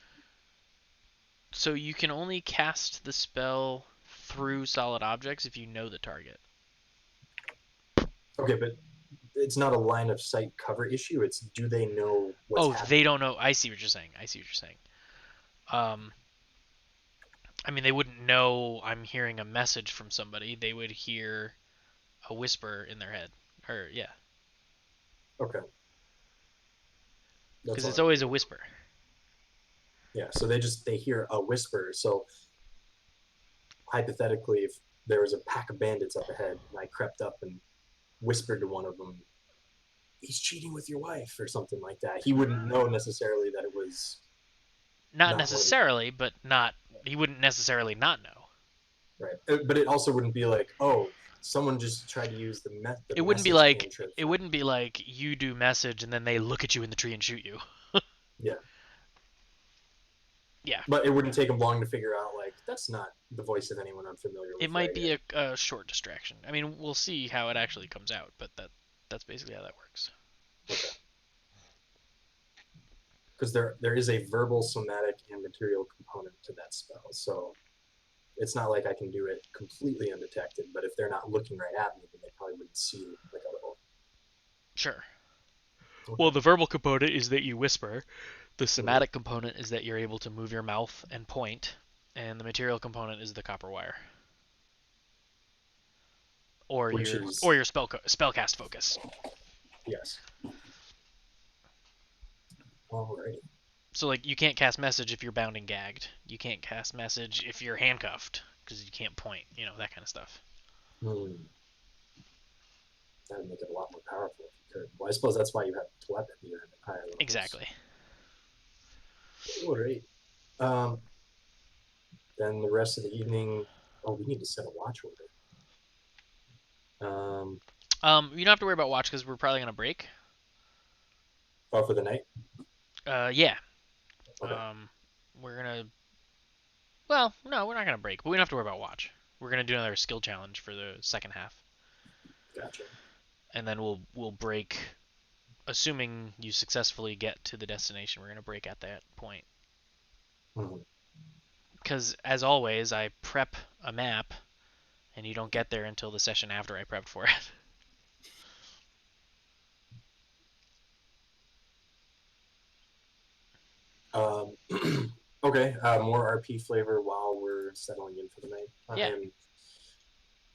So you can only cast the spell through solid objects if you know the target. Okay, but it's not a line of sight cover issue. It's do they know what's Oh, happening? they don't know. I see what you're saying. I see what you're saying. Um, I mean, they wouldn't know I'm hearing a message from somebody. They would hear a whisper in their head. Or yeah, Okay, that's because all it's I always a need. whisper. Yeah, so they hear a whisper. So hypothetically, if there was a pack of bandits up ahead, and I crept up and whispered to one of them, "He's cheating with your wife," or something like that, he wouldn't know necessarily that it was Not not one of his. necessarily, but not. He wouldn't necessarily not know. Right, but it also wouldn't be like, oh, someone just tried to use the It wouldn't be message like cantrip. it wouldn't be like you do message and then they look at you in the tree and shoot you. Yeah, Yeah, but it wouldn't take them long to figure out like that's not the voice of anyone I'm familiar it with might right be here. a short distraction. I mean, we'll see how it actually comes out, but that's basically how that works. Okay. Because there is a verbal, somatic, and material component to that spell, so it's not like I can do it completely undetected. But if they're not looking right at me, then they probably wouldn't see like a little. Sure. Well, Okay. the verbal component is that you whisper. The Mhm. somatic component is that you're able to move your mouth and point, and the material component is the copper wire or Which your is or your spellcast focus. yes. Alrighty. So like you can't cast message if you're bound and gagged. You can't cast message if you're handcuffed because you can't point. You know that kind of stuff. That would make it a lot more powerful if you could. Well, I suppose that's why you have telepathy at higher levels. Exactly. Alright. Um, then the rest of the evening. Oh, we need to set a watch order. You don't have to worry about watch because we're probably gonna break. Oh, for the night. Yeah. Okay, We're gonna. Well, no, we're not gonna break, but we don't have to worry about watch. We're gonna do another skill challenge for the second half, gotcha. and then we'll break. Assuming you successfully get to the destination, we're gonna break at that point. Mhm. Because as always, I prep a map, and you don't get there until the session after I prepped for it. Okay, more RP flavor while we're settling in for the night. I Yeah. am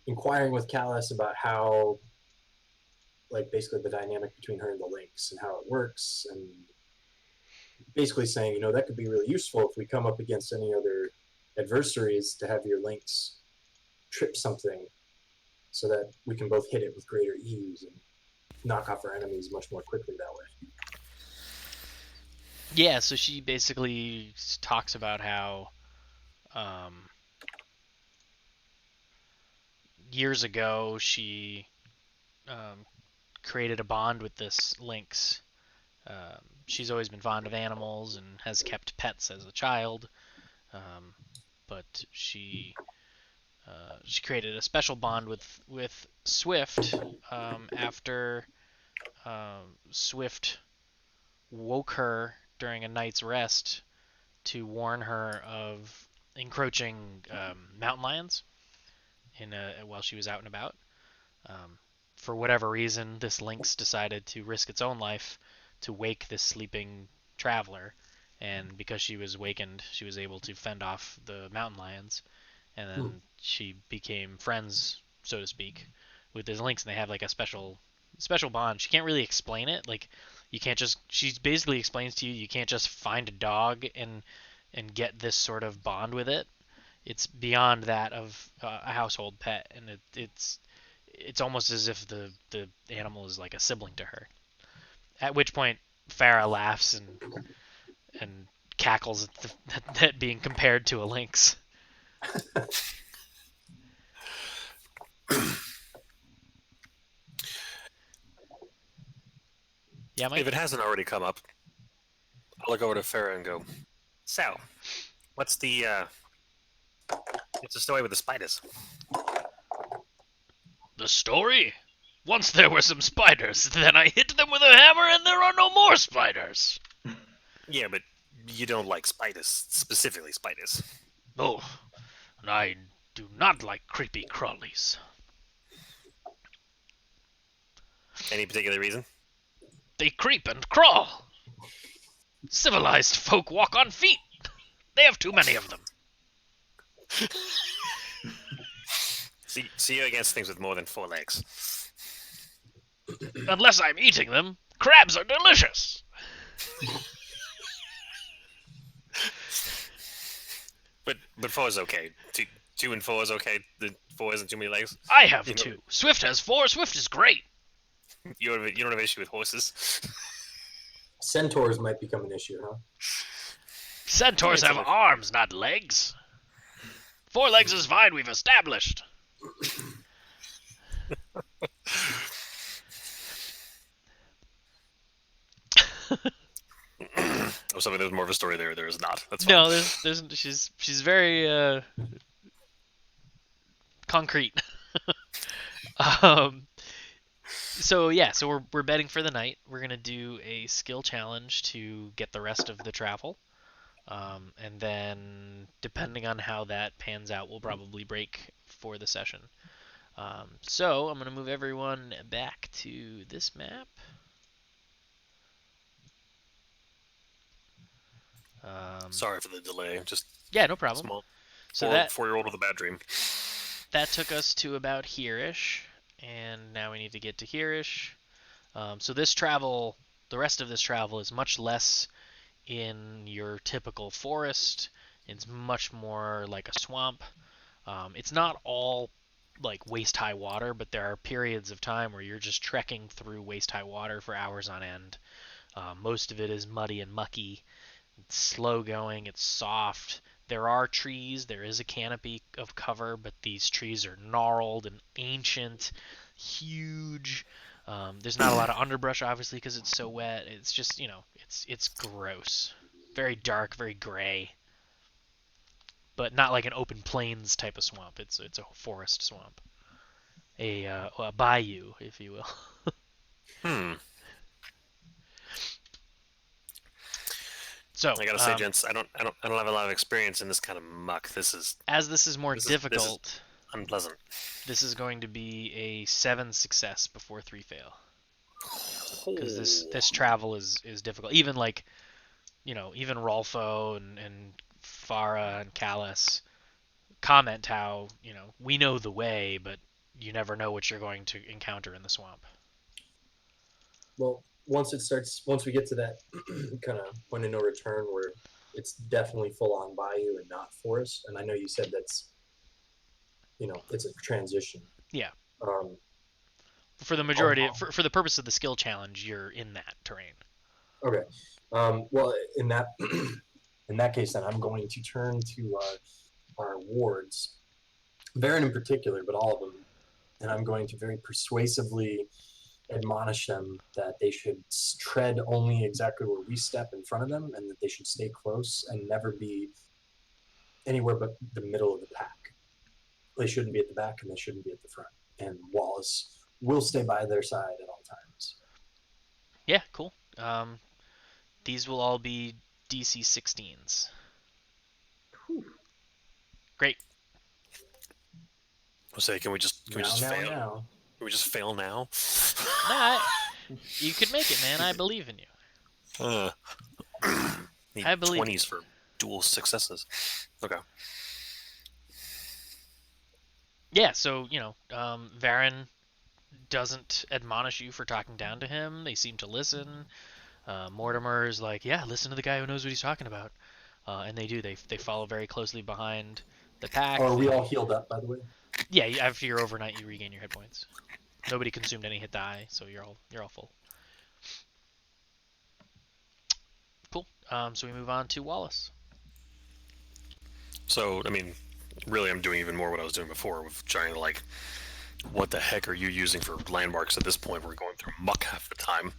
inquiring with Callus about how, like, basically the dynamic between her and the Lynx and how it works, and basically saying, that could be really useful if we come up against any other adversaries to have your Lynx trip something so that we can both hit it with greater ease and knock off our enemies much more quickly that way. Yeah. So she basically talks about how um, years ago she um, created a bond with this lynx. She's always been fond of animals and has kept pets as a child, but she created a special bond with Swift after Swift woke her during a night's rest to warn her of encroaching mountain lions while she was out and about. Um, for whatever reason, this lynx decided to risk its own life to wake this sleeping traveler, and because she was wakened, she was able to fend off the mountain lions, and Hmm. then she became friends, so to speak, with this lynx, and they have like a special bond. She can't really explain it. Like you can't just. She basically explains to you you can't just find a dog and get this sort of bond with it. It's beyond that of a household pet, and it's almost as if the animal is like a sibling to her. At which point, Farah laughs and cackles at that being compared to a lynx. Yeah, Mike. If it hasn't already come up, I'll look over to Farah and go, "So, what's the story with the spiders?" The story? Once there were some spiders, then I hit them with a hammer and there are no more spiders. Yeah, but you don't like spiders, specifically spiders. Oh, and I do not like creepy crawlies. Any particular reason? They creep and crawl. Civilized folk walk on feet. They have too many of them. See, you're against things with more than 4 legs. Unless I'm eating them, crabs are delicious. But 4 is okay. Two and 4 is okay. The 4 isn't too many legs. I have You know- two. Swift has four. Swift is great. You don't have an issue with horses. Centaurs might become an issue, huh? Centaurs have arms, not legs. 4 legs is fine, we've established. Oh, sorry, there's more of a story there. There is not. That's fine. No, there's she's very concrete. um, so yeah, so we're betting for the night. We're gonna do a skill challenge to get the rest of the travel, and then depending on how that pans out, we'll probably break for the session. So I'm gonna move everyone back to this map. Sorry for the delay. Just Yeah, no problem. small. So that 4-year-old with a bad dream. took us to about here-ish, and now we need to get to here-ish. So this travel, the rest of this travel is much less in your typical forest. It's much more like a swamp. It's not all like waist-high water, but there are periods of time where you're just trekking through waist-high water for hours on end. Most of it is muddy and mucky. It's slow going. It's soft. There are trees. There is a canopy of cover, but these trees are gnarled and ancient, huge. There's not a lot of underbrush, obviously, because it's so wet. It's just, it's gross, very dark, very gray, but not like an open plains type of swamp. It's a forest swamp, a bayou, if you will. Hmm. So, I gotta say, gents, I don't have a lot of experience in this kind of muck. as this is more This is difficult, unpleasant. this is going to be a 7 success before 3 fail, because this travel is difficult. Even like, even Rolfo and Farah and Callus comment how, we know the way, but you never know what you're going to encounter in the swamp. Well, once we get to that kind of point of no return where it's definitely full on bayou and not forest, and I know you said that's, it's a transition. Yeah. Um, For the majority, for the purpose of the skill challenge, you're in that terrain. Okay. Well, in that in that case, then I'm going to turn to our wards, Varen in particular, but all of them, and I'm going to very persuasively admonish them that they should tread only exactly where we step in front of them, and that they should stay close and never be anywhere but the middle of the pack. They shouldn't be at the back, and they shouldn't be at the front. And Wallace will stay by their side at all times. Yeah, cool. These will all be DC 16s. Whew. Great. I'll say, can we just fail? Now. Can we just fail now? Nah, you could make it, man. I believe in you. Need I believe 20s for dual successes. Okay. Yeah, so, Varen doesn't admonish you for talking down to him. They seem to listen. Mortimer's like, yeah, listen to the guy who knows what he's talking about. And they do. They follow very closely behind the pack. Are we all healed up, by the way? Yeah, after your overnight, you regain your hit points. Nobody consumed any hit die, so you're all full. Cool. So we move on to Wallace. So, I mean, really, I'm doing even more what I was doing before with trying to, what the heck are you using for landmarks at this point? We're going through muck half the time.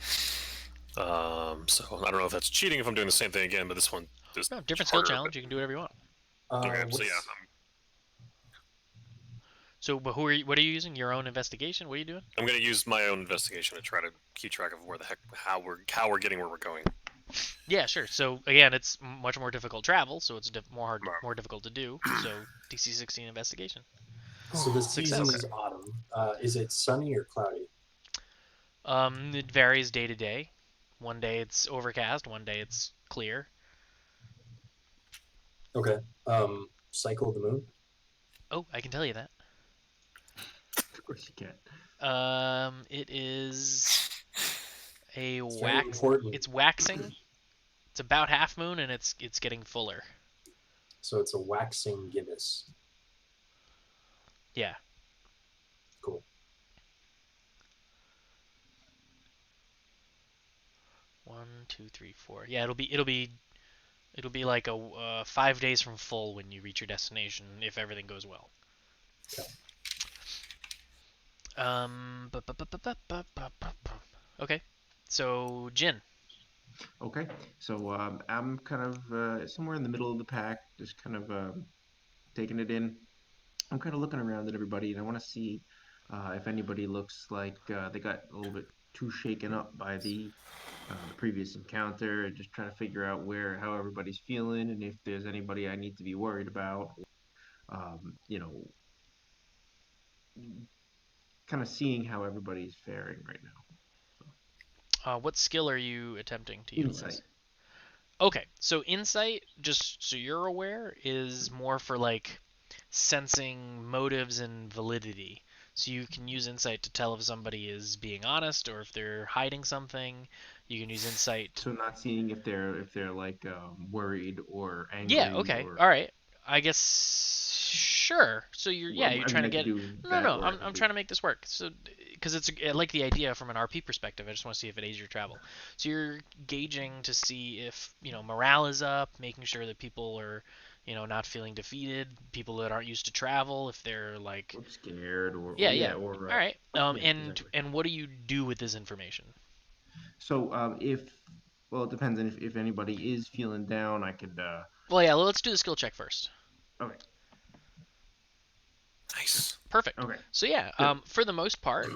So I don't know if that's cheating if I'm doing the same thing again, but this one is No, different harder, skill challenge. You can do whatever you want. Okay, so yeah, So, but what are you using? Your own investigation? What are you doing? I'm going to use my own investigation to try to keep track of where the heck, how we're getting where we're going. Yeah, sure. So again, it's much more difficult travel, so it's more difficult to do. So DC 16 investigation. So the season Success. is autumn. Is it sunny or cloudy? It varies day to day. One day it's overcast, one day it's clear. Okay. Cycle of the moon. Oh, I can tell you that. Of course you can. It is a It's very important. It's waxing. It's about half moon, and it's getting fuller. So it's a waxing gibbous. Yeah. Cool. 1, 2, 3, 4. Yeah, it'll be like a 5 days from full when you reach your destination if everything goes well. Okay. Okay. So Jin. Okay, so I'm kind of somewhere in the middle of the pack, just kind of taking it in. I'm kind of looking around at everybody, and I want to see if anybody looks like they got a little bit too shaken up by the previous encounter, and just trying to figure out how everybody's feeling, and if there's anybody I need to be worried about. You know, kind of seeing how everybody's faring right now. What skill are you attempting to utilize? Insight. Okay, so insight, just so you're aware, is more for sensing motives and validity. So you can use insight to tell if somebody is being honest or if they're hiding something. You can use insight. So not seeing if they're worried or angry. Yeah. Okay. Or... All right. I guess sure. So you're trying to get. No. I'm trying to make this work. So because I like the idea from an RP perspective. I just want to see if it aids your travel. So you're gauging to see if morale is up, making sure that people are not feeling defeated, people that aren't used to travel, if they're like, I'm scared, or, yeah, or yeah, yeah, or all right. yeah, And exactly. and what do you do with this information? So if well, it depends on if anybody is feeling down. I could Well, yeah, let's do the skill check first. okay, Nice. Perfect. okay, So yeah, good. for the most part,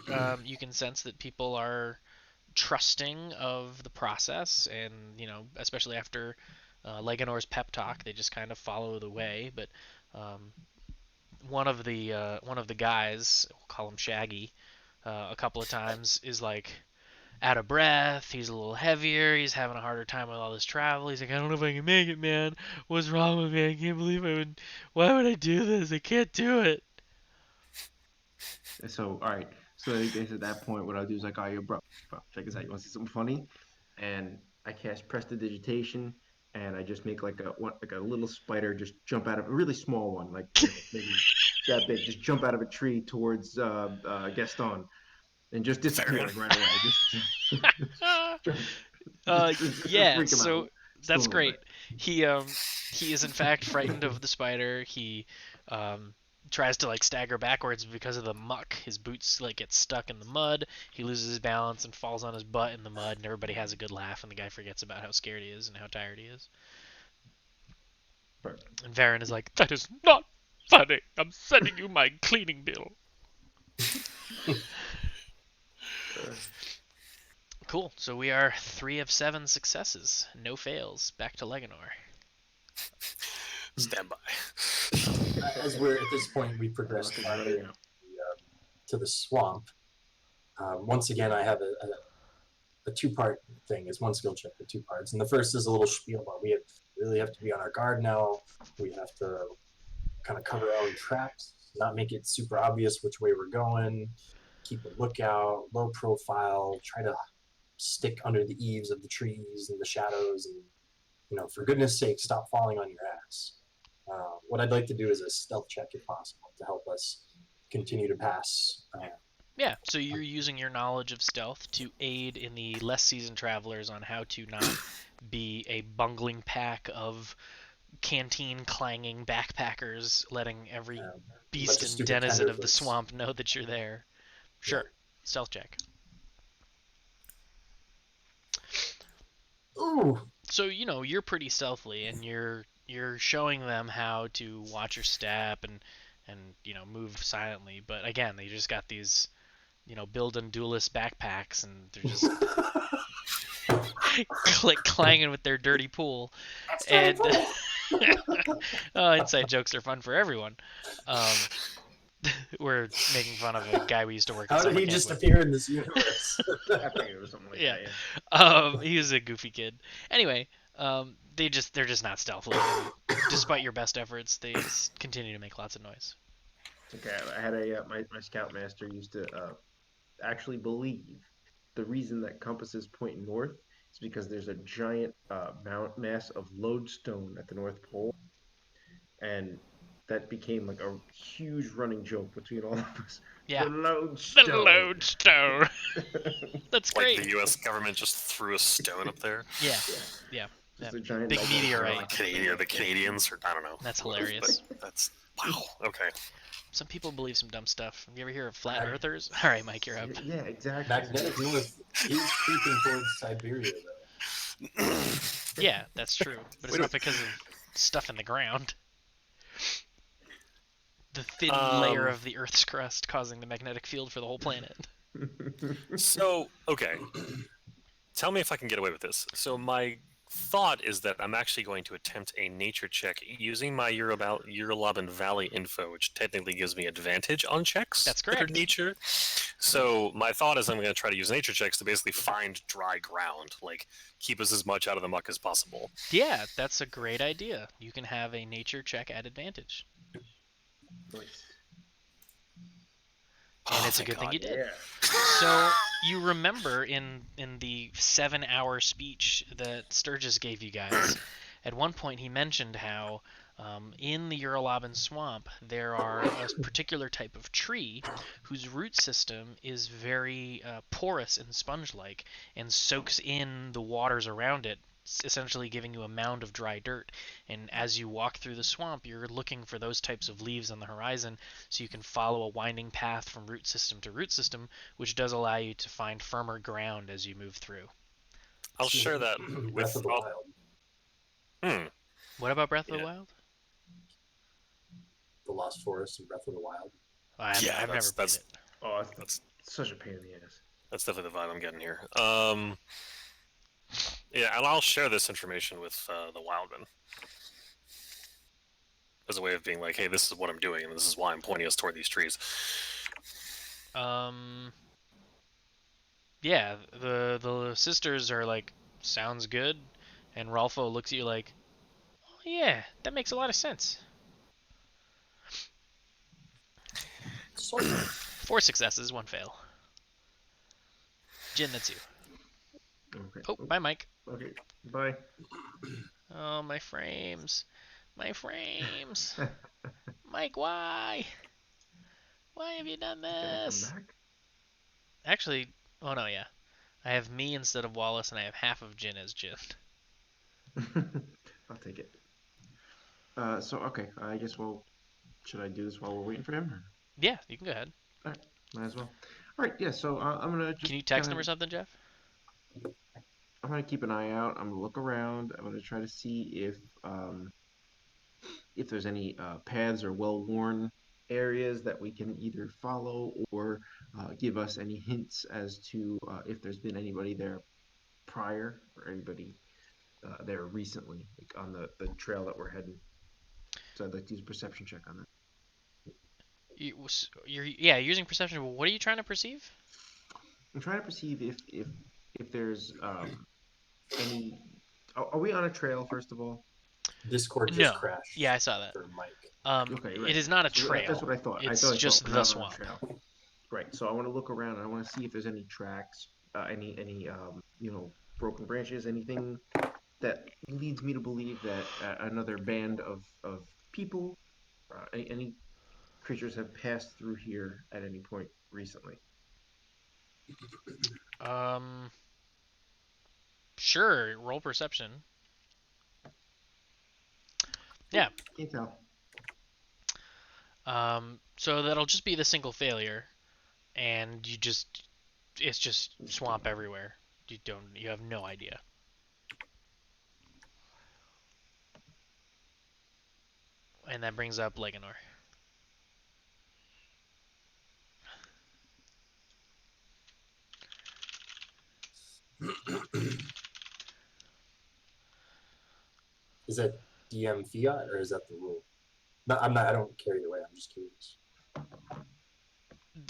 you can sense that people are trusting of the process, and especially after Leganor's pep talk, they just kind of follow the way. But um, one of the guys, we'll call him Shaggy, a couple of times is like out of breath. He's a little heavier. He's having a harder time with all this travel. He's like, I don't know if I can make it, man. What's wrong with me? I can't believe I would. Why would I do this? I can't do it. So all right, so I guess at that point, what I'll do is like, oh, yo, bro, check this out. You want to see something funny? And I cast prestidigitation, and I just make like a little spider just jump out of a really small one, like maybe that big, just jump out of a tree towards Gaston, and just Fair disappear like enough. right away. Try, just Yeah, freak him out so just a that's little bit. great. He is in fact frightened of the spider. He um tries to like stagger backwards because of the muck. His boots like get stuck in the mud. He loses his balance and falls on his butt in the mud, and everybody has a good laugh, and the guy forgets about how scared he is and how tired he is. Perfect. And Varen is like, "That is not funny. I'm sending you my cleaning bill." Cool. So we are 3 of 7 successes, no fails. Back to Leganor. Stand by. As we're at this point, we progressed Luck is farther running out. to the swamp. Once again, I have a two-part thing. It's one skill check with two parts, and the first is a little spiel about really have to be on our guard now. We have to kind of cover our own tracks, not make it super obvious which way we're going. Keep a lookout, low profile. Try to stick under the eaves of the trees and the shadows, and for goodness sake, stop falling on your ass. What I'd like to do is a stealth check, if possible, to help us continue to pass. Yeah, so you're using your knowledge of stealth to aid in the less seasoned travelers on how to not be a bungling pack of canteen clanging backpackers, letting every beast Bunch of and stupid denizen of the tenderfoots. swamp know that you're there. Sure, stealth check. Ooh, So you're pretty stealthily, and you're showing them how to watch your step and move silently. But again, they just got these build and duelist backpacks, and they're just clanging with their dirty pool. And inside jokes are fun for everyone. Um, we're making fun of a guy we used to work at How did summer he camp just with. appear in this universe? I figured it was something like Yeah. that. Yeah. He was a goofy kid. Anyway, they're just not stealthily. And despite your best efforts, they continue to make lots of noise. Okay, I had my scoutmaster used to actually believe the reason that compasses point north is because there's a giant mass of lodestone at the North Pole, and that became like a huge running joke between all of us. Yeah. The The lodestone. lodestone. That's Like great. the U.S. government just threw a stone up there. Yeah. Yeah. Yeah. Just Yeah. a giant Big like, meteorite. rock. The Canadians, or I don't know. That's hilarious. That's wow. Okay. Some people believe some dumb stuff. You ever hear of flat earthers? All right, Mike, you're up. Yeah, exactly. Magnetic North is creeping towards Siberia, though. Yeah, that's true, but it's not because of stuff in the ground. The thin layer of the Earth's crust causing the magnetic field for the whole planet. So, okay. Tell me if I can get away with this. So my thought is that I'm actually going to attempt a nature check using my Eurolabin Valley info, which technically gives me advantage on checks That's that are correct. nature. So my thought is I'm going to try to use nature checks to basically find dry ground, like keep us as much out of the muck as possible. Yeah, that's a great idea. You can have a nature check at advantage. Nice. And it's a thank good thing God. you did. Yeah. So you remember in the 7-hour speech that Sturgis gave you guys, at one point he mentioned how in the Uralabin swamp there are a particular type of tree whose root system is very porous and sponge-like and soaks in the waters around it it's essentially giving you a mound of dry dirt. And as you walk through the swamp, you're looking for those types of leaves on the horizon, so you can follow a winding path from root system to root system, which does allow you to find firmer ground as you move through. I'll share that Breath with. of the Wild. What about Breath of the Yeah. Wild? The Lost Forest and Breath of the Wild. I've never played it. Oh, That's such a pain in the ass. that's definitely the vibe I'm getting here. Yeah, and I'll share this information with the Wildman as a way of being like, hey, this is what I'm doing, and this is why I'm pointing us toward these trees. Yeah, the sisters are like, sounds good, and Rolfo looks at you like, oh, yeah, that makes a lot of sense. Sort of. 4 successes, 1 fail. Jin, that's you. Okay. Oh, bye, Mike. Okay. Bye. Oh, my frames. My frames. Mike, why? Why have you done Can I come this? back? Actually, oh no, yeah. I have me instead of Wallace, and I have half of Jin as Jin. I'll take it. So okay, I guess should I do this while we're waiting for him? Or? Yeah, you can go ahead. All right, might as well. All right, yeah. So I'm gonna just Can you text kinda, him or something, Jeff? I'm gonna keep an eye out. I'm gonna look around. I'm gonna try to see if there's any paths or well-worn areas that we can either follow or give us any hints as to if there's been anybody there prior or anybody there recently, like on the trail that we're heading. So I'd like to use a perception check on that. You're yeah, using perception. What are you trying to perceive? I'm trying to perceive if there's any. Are we on a trail first of all? Discord just No. crashed Yeah, I saw that. for Mike. Okay, It right. is not a So trail. that's what I thought. It's I thought just we're the not on a swamp. trail. Right. So I want to look around and I want to see if there's any tracks, any broken branches, anything that leads me to believe that another band of people, any creatures have passed through here at any point recently. Sure. Roll perception. Yeah. Can't tell. So that'll just be the single failure, and it's just swamp everywhere. You have no idea. And that brings up Leganor. Is that DM fiat or is that the rule? No, I'm not. I don't care either way. I'm just curious.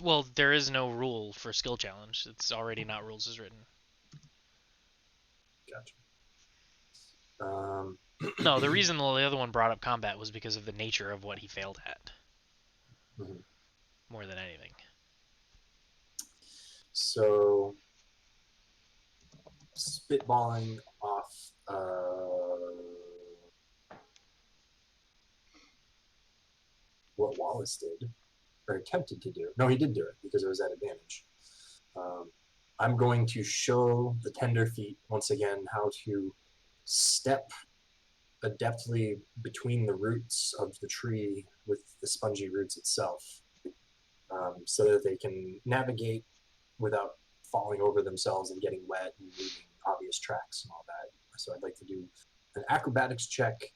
Well, there is no rule for skill challenge. It's already not rules as written. Gotcha. No, the reason the other one brought up combat was because of the nature of what he failed at. Mhm. More than anything. So, spitballing off what Wallace did, or attempted to do. No, he did do it because it was at advantage. I'm going to show the tender feet once again how to step adeptly between the roots of the tree with the spongy roots itself, so that they can navigate without falling over themselves and getting wet and leaving obvious tracks and all that. So I'd like to do an acrobatics check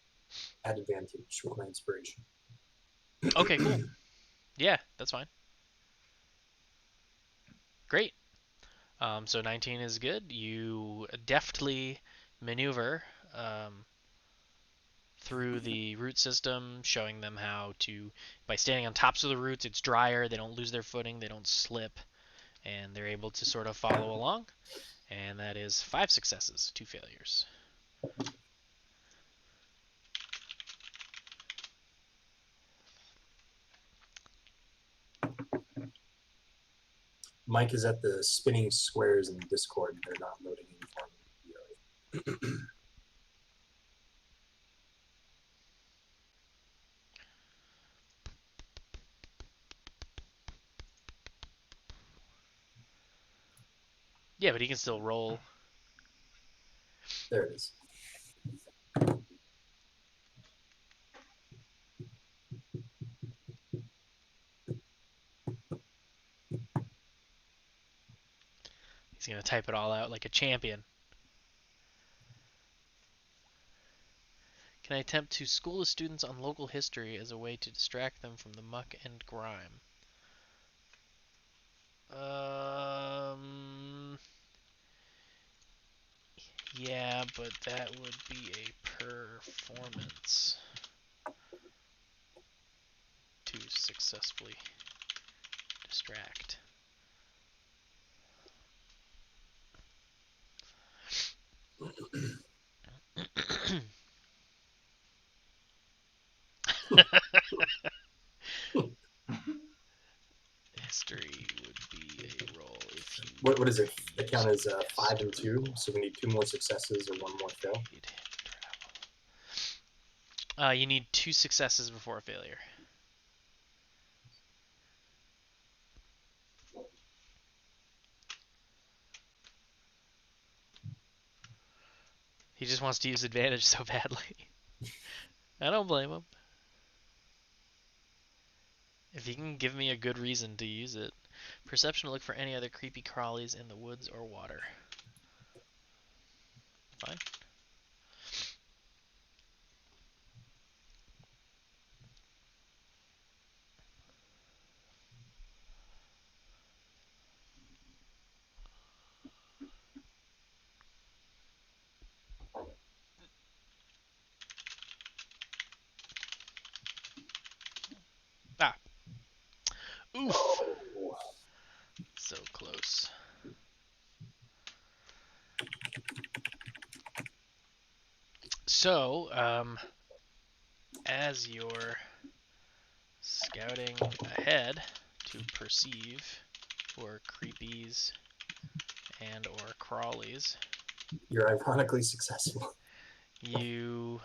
at advantage with my inspiration. Okay, cool. Yeah, that's fine. Great. So 19 is good. You deftly maneuver through the root system, showing them how to, by standing on tops of the roots, it's drier, they don't lose their footing, they don't slip, and they're able to sort of follow along. And that is 5 successes, 2 failures. Mike is at the spinning squares in Discord. They're not loading in for me. Yeah, but he can still roll. There it is. He's going to type it all out like a champion. Can I attempt to school the students on local history as a way to distract them from the muck and grime? Yeah, but that would be a performance to successfully distract. History would be a roll if you. What is it? The use count is a 5 and 2, historical so we need 2 more successes or 1 more fail. aid you need 2 successes before a failure. He just wants to use advantage so badly. I don't blame him. If he can give me a good reason to use it. Perception to look for any other creepy crawlies in the woods or water. Fine. Ah. Oof. Oh. So close. So, as you're scouting ahead to perceive for creepies and or crawlies, You're ironically successful. you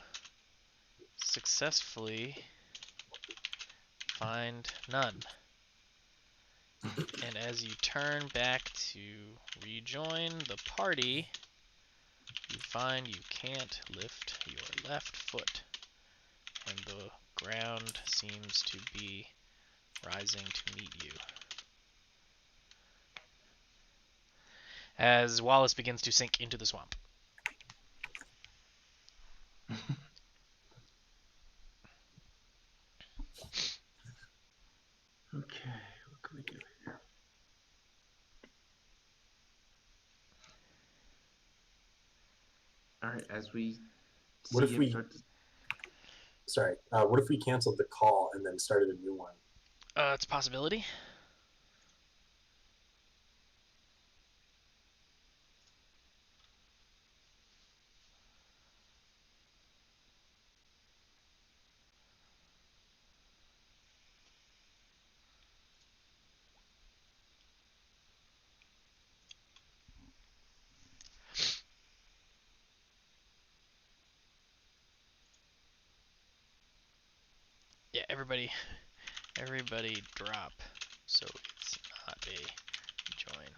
successfully find none. And as you turn back to rejoin the party, you find you can't lift your left foot, and the ground seems to be rising to meet you. As Wallace begins to sink into the swamp. Okay, what can we do here? All right, as we What see if him we- start to... Sorry. What if we canceled the call and then started a new one? It's a possibility. Yeah, everybody drop, so it's not a join.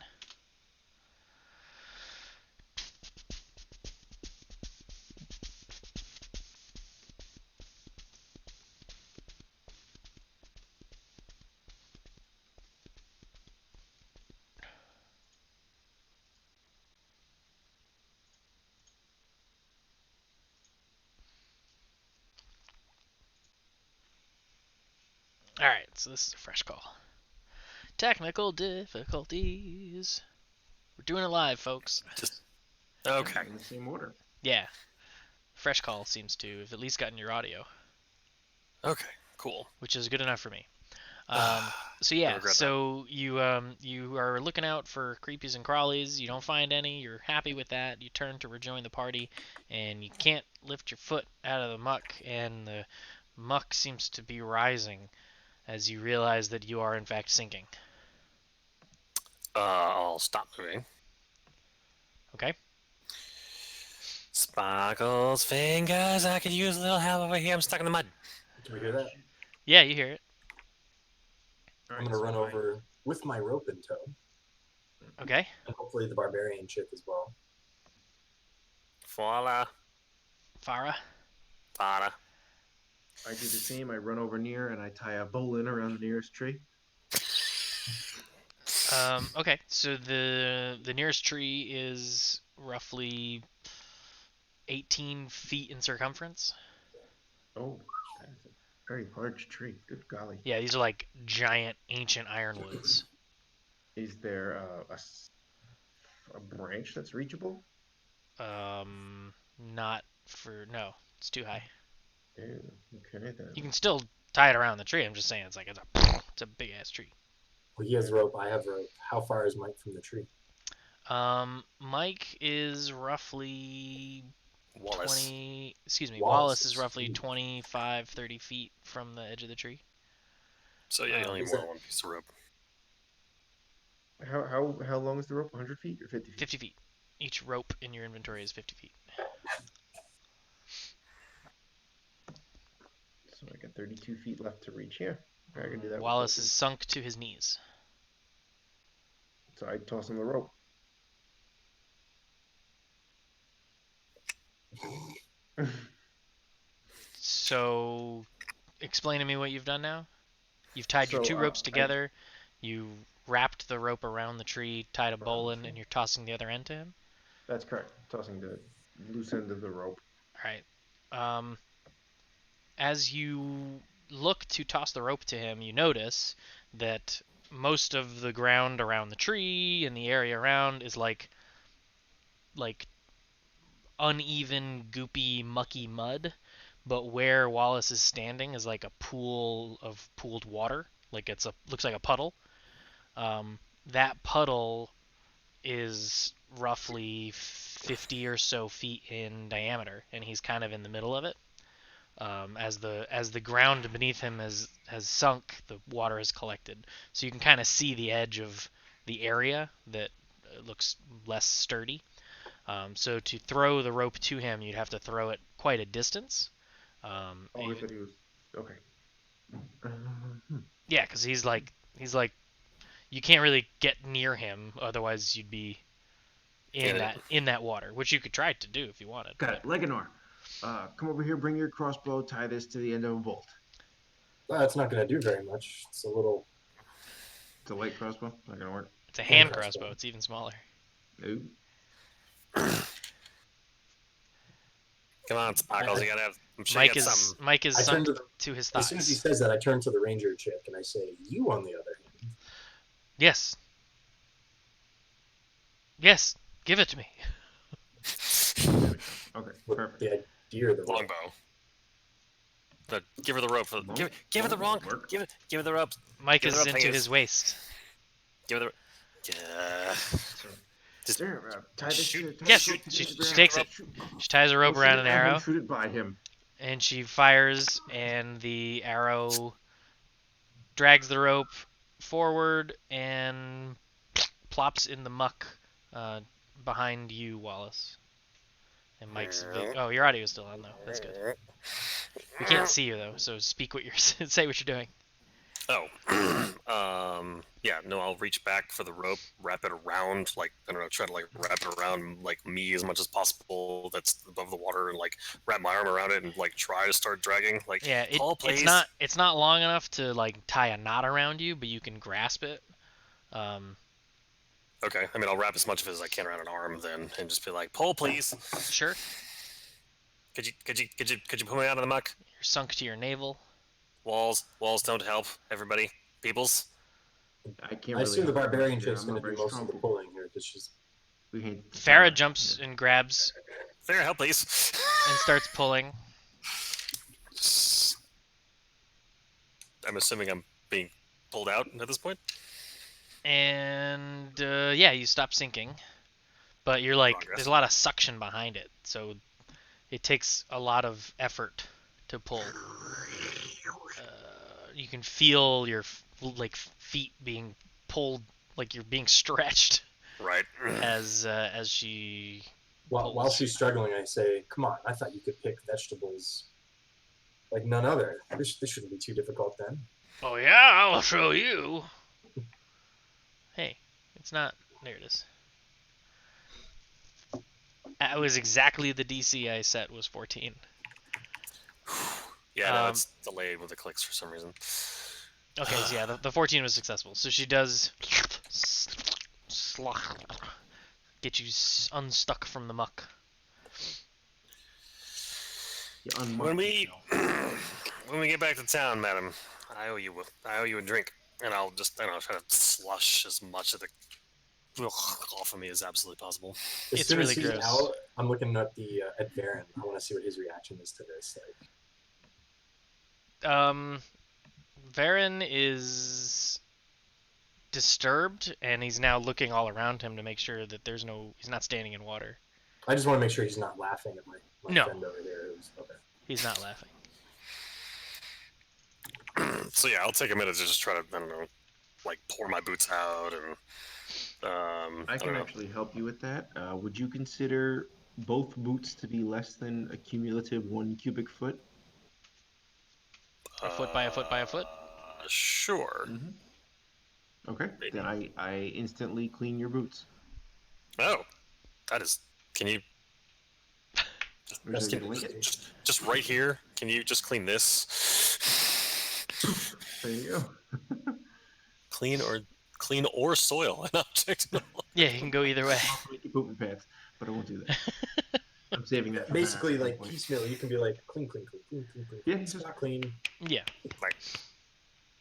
Alright, so this is a fresh call. Technical difficulties. We're doing it live, folks. Okay. In the same order. Yeah. Fresh call seems to have at least gotten your audio, Okay. Cool. which is good enough for me. So yeah, regret so you are looking out for creepies and crawlies. You don't find any. You're happy with that. You turn to rejoin the party, and you can't lift your foot out of the muck, and the muck seems to be rising as you realize that you are in fact sinking. I'll stop moving. Okay. Sparkles fingers, I could use a little help over here. I'm stuck in the mud. Can we hear that? Yeah, you hear it. All I'm right, going to run so over with my rope in tow, Okay. and hopefully the barbarian chick as well. Voila. Farah. Fada. I do the same. I run over near and I tie a bowline around the nearest tree. Okay, so the nearest tree is roughly 18 feet in circumference. Oh, that is a very large tree. Good golly. Yeah, these are like giant ancient ironwoods. Is there a branch that's reachable? Not for no, it's too high. Ew, okay You then. can still tie it around the tree. I'm just saying it's a big ass tree. Well, he has rope. I have rope. How far is Mike from the tree? Mike is roughly Wallace. 20. Excuse me, Wallace Wallace is is roughly huge. 25, 30 feet from the edge of the tree. So yeah, you only need Is more that than one piece of rope. How long is the rope? 100 feet or 50 feet? 50 feet. Each rope in your inventory is 50 feet. So I got 32 feet left to reach. Yeah, I can do that with both Wallace of is these. sunk to his knees. So I toss him the rope. So, explain to me what you've done now. You've tied your So two ropes I together. You wrapped the rope around the tree, tied a around the bowline, tree. and you're tossing the other end to him. That's correct. Tossing the loose end of the rope. All right. As you look to toss the rope to him, you notice that most of the ground around the tree and the area around is like uneven, goopy, mucky mud. But where Wallace is standing is like a pool of pooled water. Like it's a looks like a puddle. That puddle is roughly 50 or so feet in diameter, and he's kind of in the middle of it. As the ground beneath him has sunk, the water has collected, so you can kind of see the edge of the area that looks less sturdy. So to throw the rope to him, you'd have to throw it quite a distance. Oh, I thought he was. Okay. Hmm. Yeah, because he's like you can't really get near him, otherwise you'd be in Yeah, that water, which you could try to do if you wanted. Got But it. Leganor, come over here. Bring your crossbow. Tie this to the end of a bolt. It's not going to do very much. It's a little It's a light crossbow. Not gonna work. it's a hand hand crossbow. crossbow. It's even smaller. No. come on, Sparkles. I- You gotta have. I'm sure you got something. Mike is I turn sunk to the, to his as soon as he thighs. says that, I turn to the ranger chick and I say, "You, on the other hand." Yes. Yes. Give it to me. Okay. With Perfect. the idea of the rope. Longbow. Give her the rope. Give her the wrong. Longbow work. Give her the rope. Mike Give is the rope, into Angus. his waist. Give her the. Yeah. So, Just there. Tie this. shoot- Tie Yes, this rope to she the ground. takes it. Shoot. She ties a rope Don't around shoot an it at him, arrow, Shoot it by him. and she fires, and the arrow drags the rope forward and plops in the muck behind you, Wallace. And Mike's oh, your audio is still on though. That's good. We can't see you though, so speak what you're say what you're doing. Oh. Yeah. No, I'll reach back for the rope, wrap it around, like I don't know, try to like wrap it around like me as much as possible. That's above the water, and like wrap my arm around it and like try to start dragging. Like, Yeah, Paul, please. it's not long enough to like tie a knot around you, but you can grasp it. Okay. I mean, I'll wrap as much of it as I can around an arm then, and just be like, "Pull, please. Sure. Could you pull me out of the muck? You're sunk to your navel. Walls don't help. Everybody, peoples. I can't I really. assume the help that barbarian much here. chick's I'm going not to do very most of the strong. pulling here because she's. We hate. Farah jumps and grabs Fair help, please. and starts pulling. I'm assuming I'm being pulled out at this point. And yeah, you stop sinking, but you're like Progress. there's a lot of suction behind it, so it takes a lot of effort to pull. You can feel your like feet being pulled, like you're being stretched Right. as she. While Pulls. she's struggling, I say, "Come on! I thought you could pick vegetables like none other. This shouldn't be too difficult then." Oh yeah, I'll show you. Hey, it's not. There it is. That was exactly the DC I set was 14. Yeah, no, it's delayed with the clicks for some reason. Okay, so yeah, the 14 was successful. So she does get you unstuck from the muck. You When unmucked we yourself. when we get back to town, madam, I owe you a drink, and I'll try to slush as much of the off of me as absolutely possible. As It's soon really as he's gross. out, I'm looking at the at Varen. I want to see what his reaction is to this. Varen is disturbed, and he's now looking all around him to make sure that he's not standing in water. I just want to make sure he's not laughing at my No. friend over there. Okay. He's not laughing. So yeah, I'll take a minute to just try to, I don't know, like pour my boots out and I can actually help you with that. Would you consider both boots to be less than a cumulative 1 cubic foot? A foot by a foot by a foot? Sure. Mm-hmm. Okay, then I instantly clean your boots. Oh, that is. Can you There's a blanket. just right here? Can you just clean this? There you go. Clean or soil an object. Yeah, you can go either way. I'll make you poop in pants, but I won't do that. I'm saving that. For Basically, that at like some point. piecemeal, you can be like clean. Yeah, It's just not clean. Yeah. Like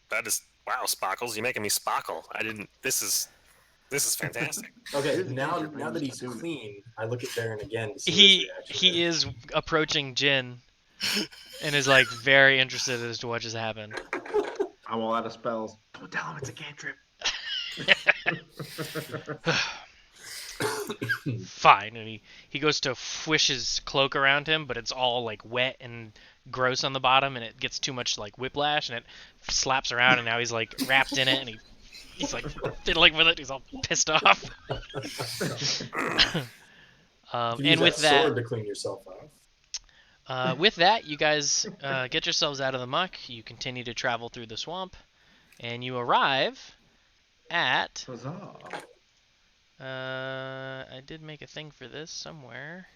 that is wow, Sparkles, you're making me sparkle. I didn't. This is fantastic. Okay, It is a now cantrip, I that just he's do it. clean, I look at Varen again to see He what his reaction is. is approaching Jin and is like very interested as to what just happened. I'm all out of spells. Don't tell him it's a cantrip. Fine, and he goes to swish his cloak around him, but it's all like wet and gross on the bottom, and it gets too much like whiplash, and it slaps around, and now he's like wrapped in it, and he's like fiddling with it. He's all pissed off. You And use with that that, sword to clean yourself off. with that, you guys get yourselves out of the muck. You continue to travel through the swamp, and you arrive at. Huzzah. I did make a thing for this somewhere.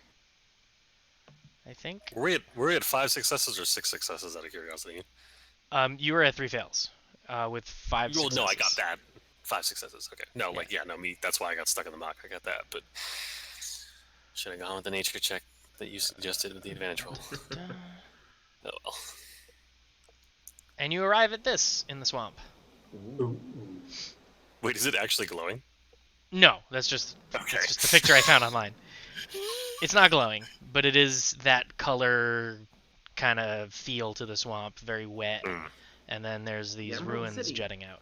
I think. Were we at 5 successes or 6 successes out of curiosity? You were at 3 fails, with 5 Well, successes. no, I got that. 5 successes. Okay. No, me. That's why I got stuck in the muck. I got that, but should have gone with the nature check that you suggested with the advantage roll. Oh well. And you arrive at this in the swamp. Ooh. Wait, is it actually glowing? No, that's just Okay. it's just the picture I found online. It's not glowing, but it is that color kind of feel to the swamp, very wet. And then there's these Emerald ruins City. jetting out.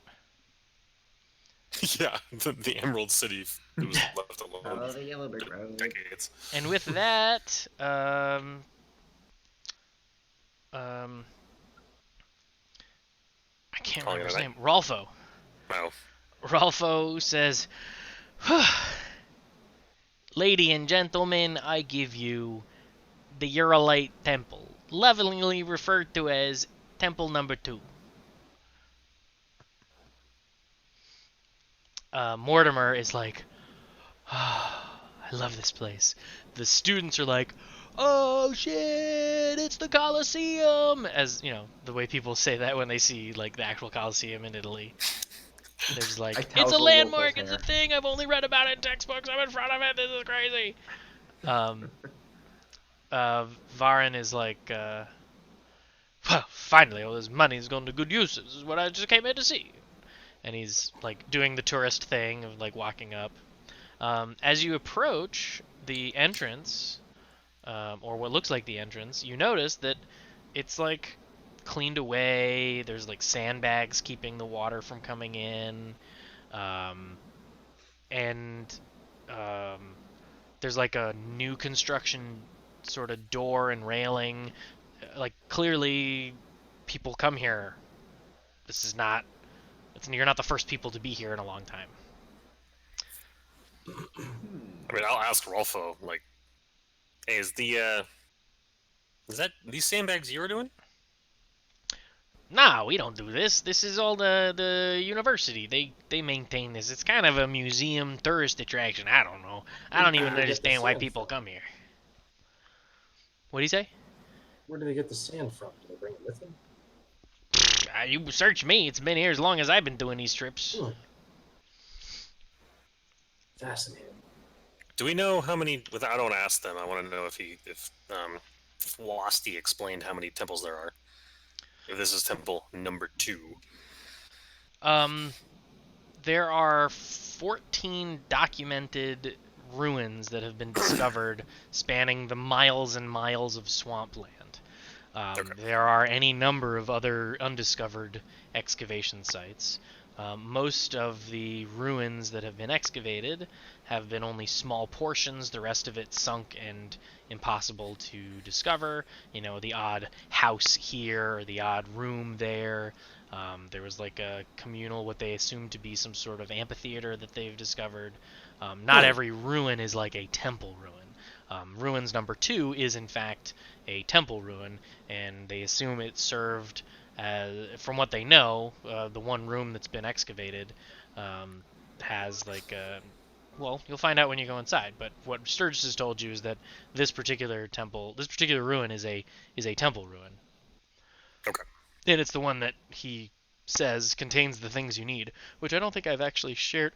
Yeah, the Emerald City was left alone Oh, the yellow brick for road. decades. And with that, I can't Calling remember it his a name. Rolfo. Wow. Rolfo says, "Lady and gentlemen, I give you the Uralite Temple, lovingly referred to as Temple Number 2. Mortimer is like, I love this place. The students are like, oh shit, it's the Colosseum! As, you know, the way people say that when they see, like, the actual Colosseum in Italy. They're just like, I it's a tousle landmark, Wolfo's it's a hair. thing, I've only read about it in textbooks, I'm in front of it, this is crazy! Varen is like, well, finally, all this money's going to good use. This is what I just came here to see. And he's, like, doing the tourist thing of, like, walking up. As you approach the entrance, or what looks like the entrance, you notice that it's, like, cleaned away. There's, like, sandbags keeping the water from coming in. There's, like, a new construction sort of door and railing. Like, clearly people come here. This is not... You're not the first people to be here in a long time. I mean, I'll ask Rolfo, like, hey, is that these sandbags you were doing? Nah, we don't do this. This is all the university. They maintain this. It's kind of a museum tourist attraction. I don't know. I don't even Where did they get the understand why sand people from? come here. What do you say? Where do they get the sand from? Do they bring it with them? You search me. It's been here as long as I've been doing these trips. Fascinating. Do we know how many? I don't ask them. I want to know if Flosty explained how many temples there are. If this is temple number 2. Um, there are 14 documented ruins that have been discovered spanning the miles and miles of swampland. Okay. There are any number of other undiscovered excavation sites. Most of the ruins that have been excavated have been only small portions, the rest of it sunk and impossible to discover. You know, the odd house here or the odd room there. There was like a communal, what they assume to be some sort of amphitheater that they've discovered. Not every ruin is like a temple ruin. Ruins number 2 is in fact a temple ruin, and they assume it served from what they know, the one room that's been excavated has like well, you'll find out when you go inside. But what Sturgis has told you is that this particular ruin is a temple ruin, Okay. and it's the one that he says contains the things you need, which I don't think I've actually shared.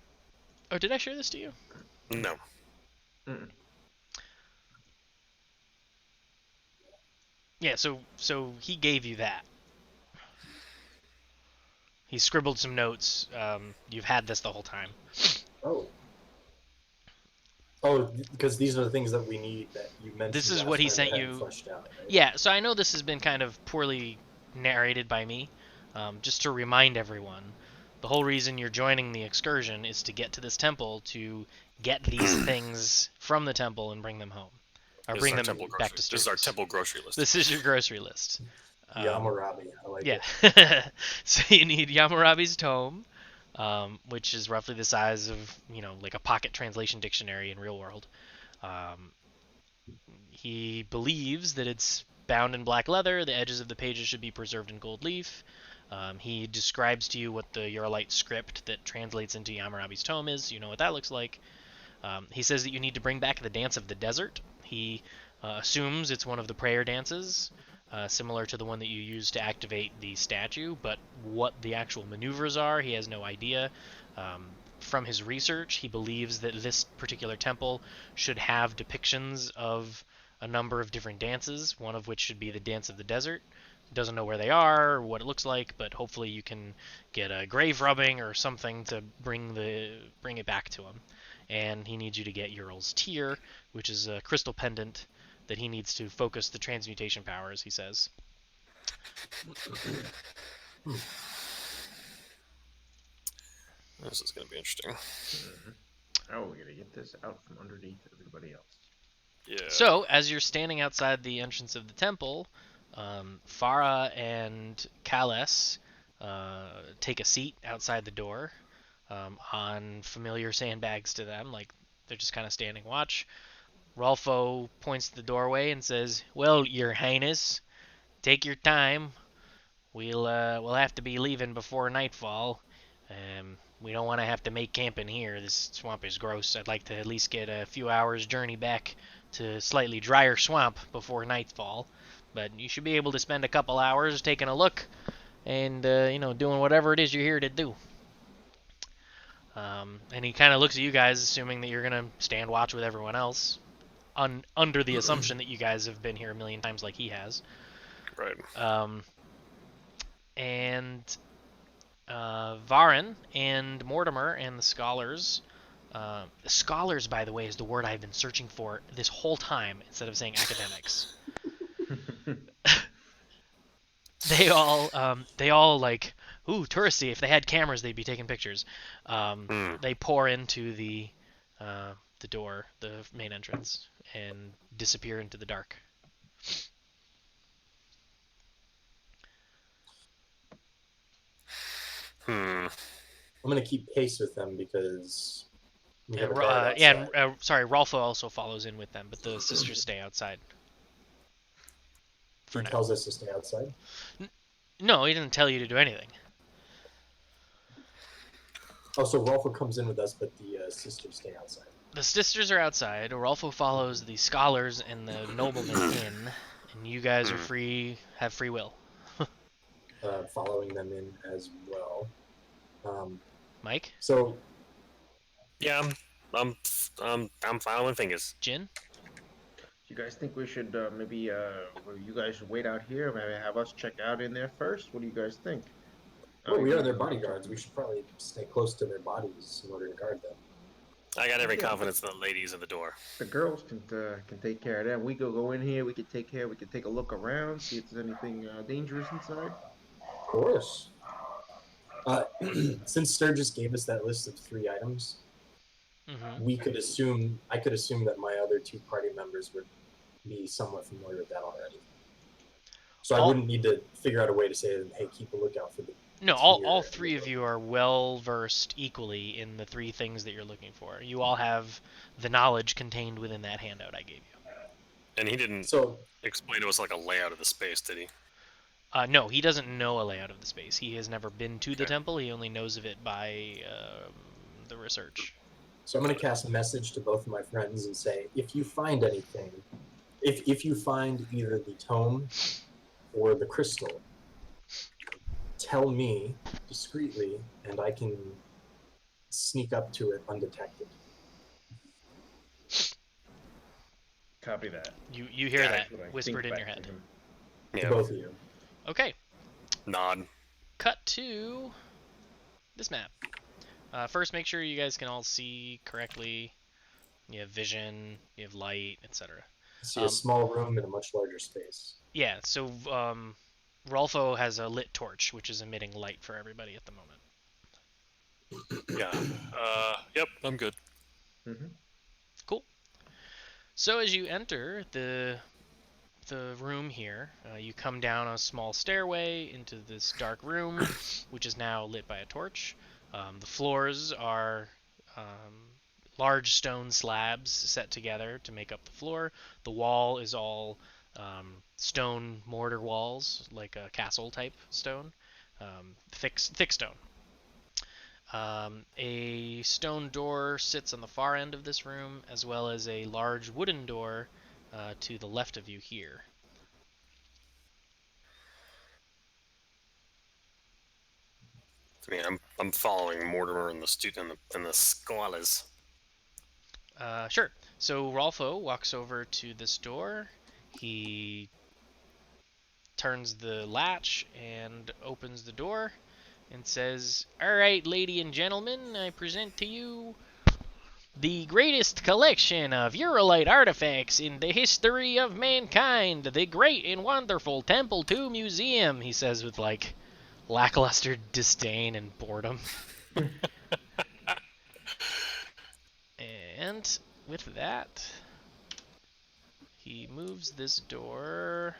Oh, did I share this to you? No. Mm. Yeah, so he gave you that. He scribbled some notes. You've had this the whole time. Oh. Oh, because these are the things that we need that you mentioned. This is last what he time sent that hadn't you. fleshed out, right? Yeah, so I know this has been kind of poorly narrated by me. Just to remind everyone, the whole reason you're joining the excursion is to get to this temple to get these things from the temple and bring them home. Or bring them back to This is our Sturgis. temple grocery list. This is your grocery list. Yamarabi, I like Yeah. it. So you need Yamarabi's tome, which is roughly the size of, like a pocket translation dictionary in real world. Um, he believes that it's bound in black leather. The edges of the pages should be preserved in gold leaf. He describes to you what the Eurolite script that translates into Yamarabi's tome is. You know what that looks like. He says that you need to bring back the Dance of the Desert. He assumes it's one of the prayer dances, similar to the one that you use to activate the statue, but what the actual maneuvers are, he has no idea. From his research, he believes that this particular temple should have depictions of a number of different dances, one of which should be the Dance of the Desert. Doesn't know where they are or what it looks like, but hopefully you can get a grave rubbing or something to bring it back to him. And he needs you to get Ural's Tear, which is a crystal pendant that he needs to focus the transmutation powers, he says. This is going to be interesting. Mm-hmm. Oh, we're gonna get this out from underneath everybody else. Yeah. So, as you're standing outside the entrance of the temple, Farah and Kales take a seat outside the door on familiar sandbags to them, like they're just kind of standing watch. Rolfo points to the doorway and says, "Well, Your Highness, take your time. We'll have to be leaving before nightfall. We don't want to have to make camp in here. This swamp is gross. I'd like to at least get a few hours journey back to slightly drier swamp before nightfall. But you should be able to spend a couple hours taking a look and doing whatever it is you're here to do." And he kind of looks at you guys, assuming that you're gonna stand watch with everyone else, under the assumption that you guys have been here a million times like he has. Right. And Varen and Mortimer and the scholars. Scholars, by the way, is the word I've been searching for this whole time instead of saying academics. They all like, ooh, touristy. If they had cameras, they'd be taking pictures. They pour into the door, the main entrance, and disappear into the dark. I'm gonna keep pace with them because we have a And, guard outside. yeah, and sorry, Rolfo also follows in with them, but the sisters stay outside. He tells us to stay outside. No, he didn't tell you to do anything. Oh, so Rolfo comes in with us, but the sisters stay outside. The sisters are outside. Rolfo follows the scholars and the noblemen in, and you guys are free, have free will. Following them in as well. Mike? So Yeah. I'm following fingers. Jin? Do you guys think we should maybe well, you guys should wait out here? Maybe have us check out in there first. What do you guys think? Well, we are their Maybe talk bodyguards. to We should probably stay close to their bodies in order to guard them. I got every Yeah. confidence in the ladies at the door. the girls can take care of that. We could go in here. We could take care. We could take a look around, see if there's anything dangerous inside. Of course. Since Sturgis gave us that list of 3 items, Mm-hmm. I could assume that my other 2 party members would be somewhat familiar with that already. So I wouldn't need to figure out a way to say to them, hey, keep a lookout for the No, all 3 of you are well versed equally in the 3 things that you're looking for. You all have the knowledge contained within that handout I gave you. And he didn't explain to us like a layout of the space, did he? No, he doesn't know a layout of the space. He has never been to the temple. He only knows of it by the research. So I'm going to cast a message to both of my friends and say, if you find anything, if you find either the tome or the crystal, tell me discreetly, and I can sneak up to it undetected. Copy that. You hear that whispered in your head. To both of you. Okay. Nod. Cut to this map. First, make sure you guys can all see correctly. You have vision, you have light, etc. See a small room in a much larger space. Yeah, so Rolfo has a lit torch, which is emitting light for everybody at the moment. Yeah. Yep, I'm good. Mm-hmm. Cool. So as you enter the room here, you come down a small stairway into this dark room, which is now lit by a torch. The floors are large stone slabs set together to make up the floor. The wall is all stone mortar walls, like a castle type stone, thick stone. A stone door sits on the far end of this room, as well as a large wooden door to the left of you here. I mean, I'm following Mortimer and the student and the scholars. Sure. So Rolfo walks over to this door. He turns the latch and opens the door and says, "All right, lady and gentlemen, I present to you the greatest collection of Eurolite artifacts in the history of mankind, the great and wonderful Temple 2 Museum," he says with, like, lackluster disdain and boredom. And with that, he moves this door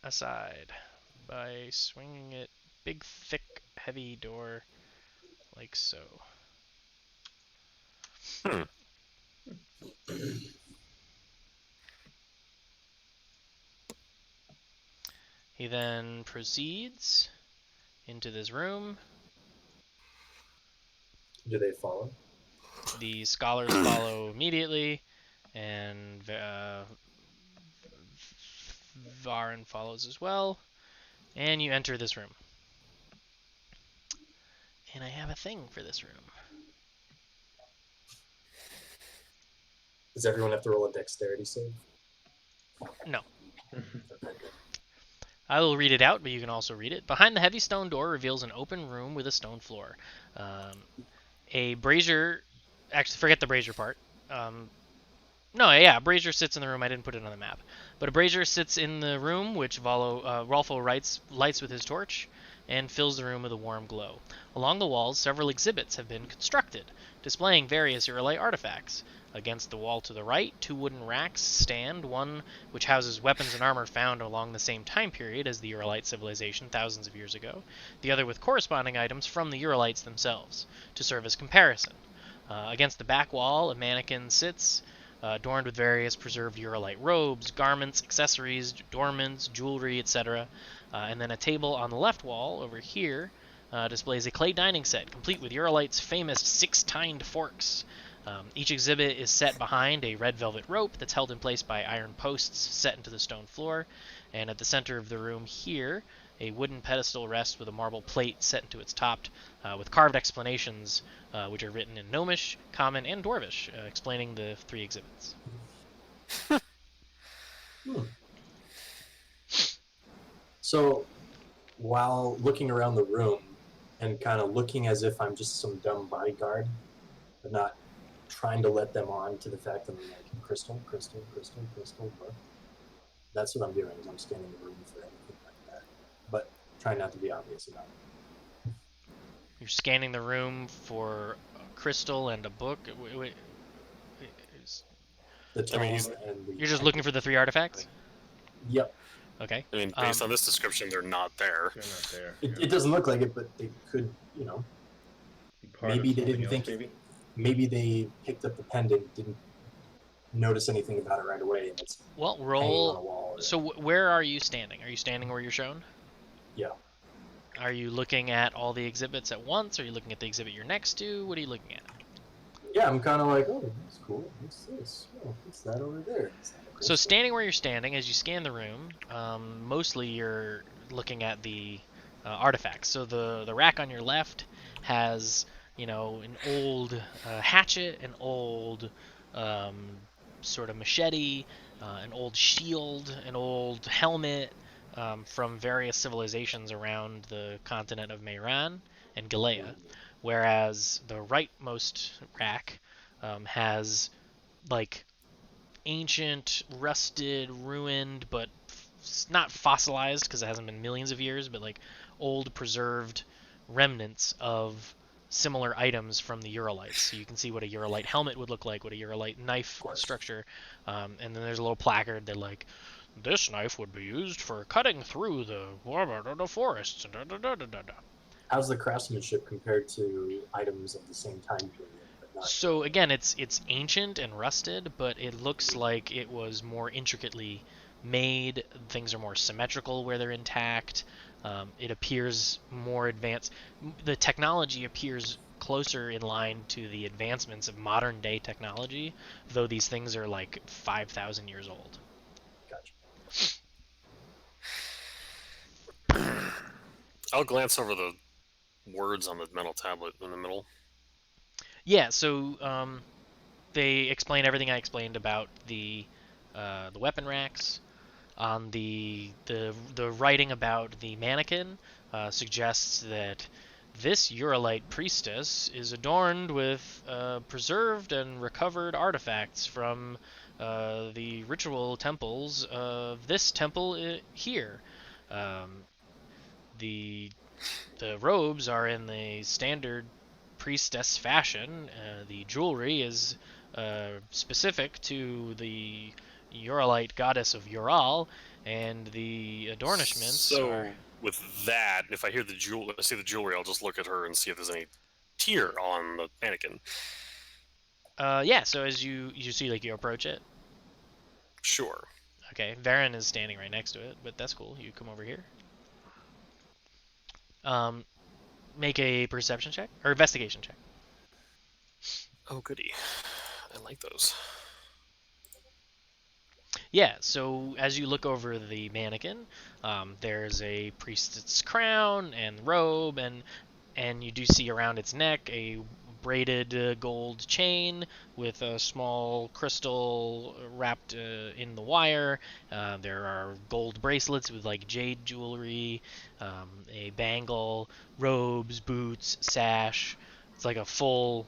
aside by swinging it. Big, thick, heavy door, like so. He then proceeds into this room. Do they follow? The scholars follow immediately, and Varen follows as well. And you enter this room. And I have a thing for this room. Does everyone have to roll a dexterity save? No. Okay, good. I will read it out, but you can also read it. Behind the heavy stone door reveals an open room with a stone floor. A brazier... Actually, forget the brazier part. A brazier sits in the room. I didn't put it on the map. But a brazier sits in the room, which Rolfo lights with his torch, and fills the room with a warm glow. Along the walls, several exhibits have been constructed, displaying various Eurolite artifacts. Against the wall to the right, 2 wooden racks stand, one which houses weapons and armor found along the same time period as the Eurolite civilization thousands of years ago, the other with corresponding items from the Eurolites themselves, to serve as comparison. Against the back wall, a mannequin sits, adorned with various preserved Eurolite robes, garments, accessories, adornments, jewelry, etc. And then a table on the left wall, over here, displays a clay dining set, complete with Eurolite's famous 6-tined forks. Each exhibit is set behind a red velvet rope that's held in place by iron posts set into the stone floor. And at the center of the room here, A wooden pedestal rests with a marble plate set into its top, with carved explanations, which are written in Gnomish, Common, and Dwarvish, explaining the 3 exhibits. So, while looking around the room and kind of looking as if I'm just some dumb bodyguard, but not trying to let them on to the fact that I'm like, crystal, crystal, crystal, crystal, book. That's what I'm doing, is I'm scanning the room for anything like that, but trying not to be obvious about it. You're scanning the room for a crystal and a book. The I mean, tome and the... You're just looking for the 3 artifacts? Yep. Okay. I mean, based on this description, they're not there. They're not there. It doesn't look like it, but they could, you know, Be part maybe of they something didn't else, think maybe. maybe they picked up the pendant, didn't notice anything about it right away, and it's Well, hanging on a roll. wall. So where are you standing? Are you standing where you're shown? Yeah. Are you looking at all the exhibits at once? Are you looking at the exhibit you're next to? What are you looking at? Yeah, I'm kind of like, oh, that's cool. What's this? Oh, what's that over there? Is that a So crystal? standing where you're standing, as you scan the room, mostly you're looking at the artifacts. So the rack on your left has, you know, an old hatchet, an old um, sort of machete, an old shield, an old helmet from various civilizations around the continent of Mehran and Galea. Whereas the rightmost rack has like ancient, rusted, ruined, but not fossilized because it hasn't been millions of years, but like old, preserved remnants of similar items from the Eurolites. So you can see what a Eurolite helmet would look like, what a Eurolite knife structure, and then there's a little placard that like this knife would be used for cutting through the forests. How's the craftsmanship compared to items of the same time period? But not... So again, it's ancient and rusted, but it looks like it was more intricately made. Things are more symmetrical where they're intact. It appears more advanced. The technology appears closer in line to the advancements of modern day technology, though these things are like 5,000 years old. Gotcha. I'll glance over the words on the metal tablet in the middle. Yeah, so they explain everything I explained about the weapon racks. On the writing about the mannequin suggests that this Eurolite priestess is adorned with preserved and recovered artifacts from the ritual temples of this temple here. Um, the the robes are in the standard priestess fashion. The jewelry is specific to the Uralite goddess of Ural, and the adornishments are. So with that, if I see the jewelry, I'll just look at her and see if there's any tear on the mannequin. Yeah. So as you see, like you approach it. Sure. Okay, Varen is standing right next to it, but that's cool. You come over here. Make a perception check or investigation check. Oh, goody. I like those. Yeah, so as you look over the mannequin, there's a priestess crown and robe, and you do see around its neck a braided gold chain with a small crystal wrapped in the wire. There are gold bracelets with like jade jewelry, a bangle, robes, boots, sash. It's like a full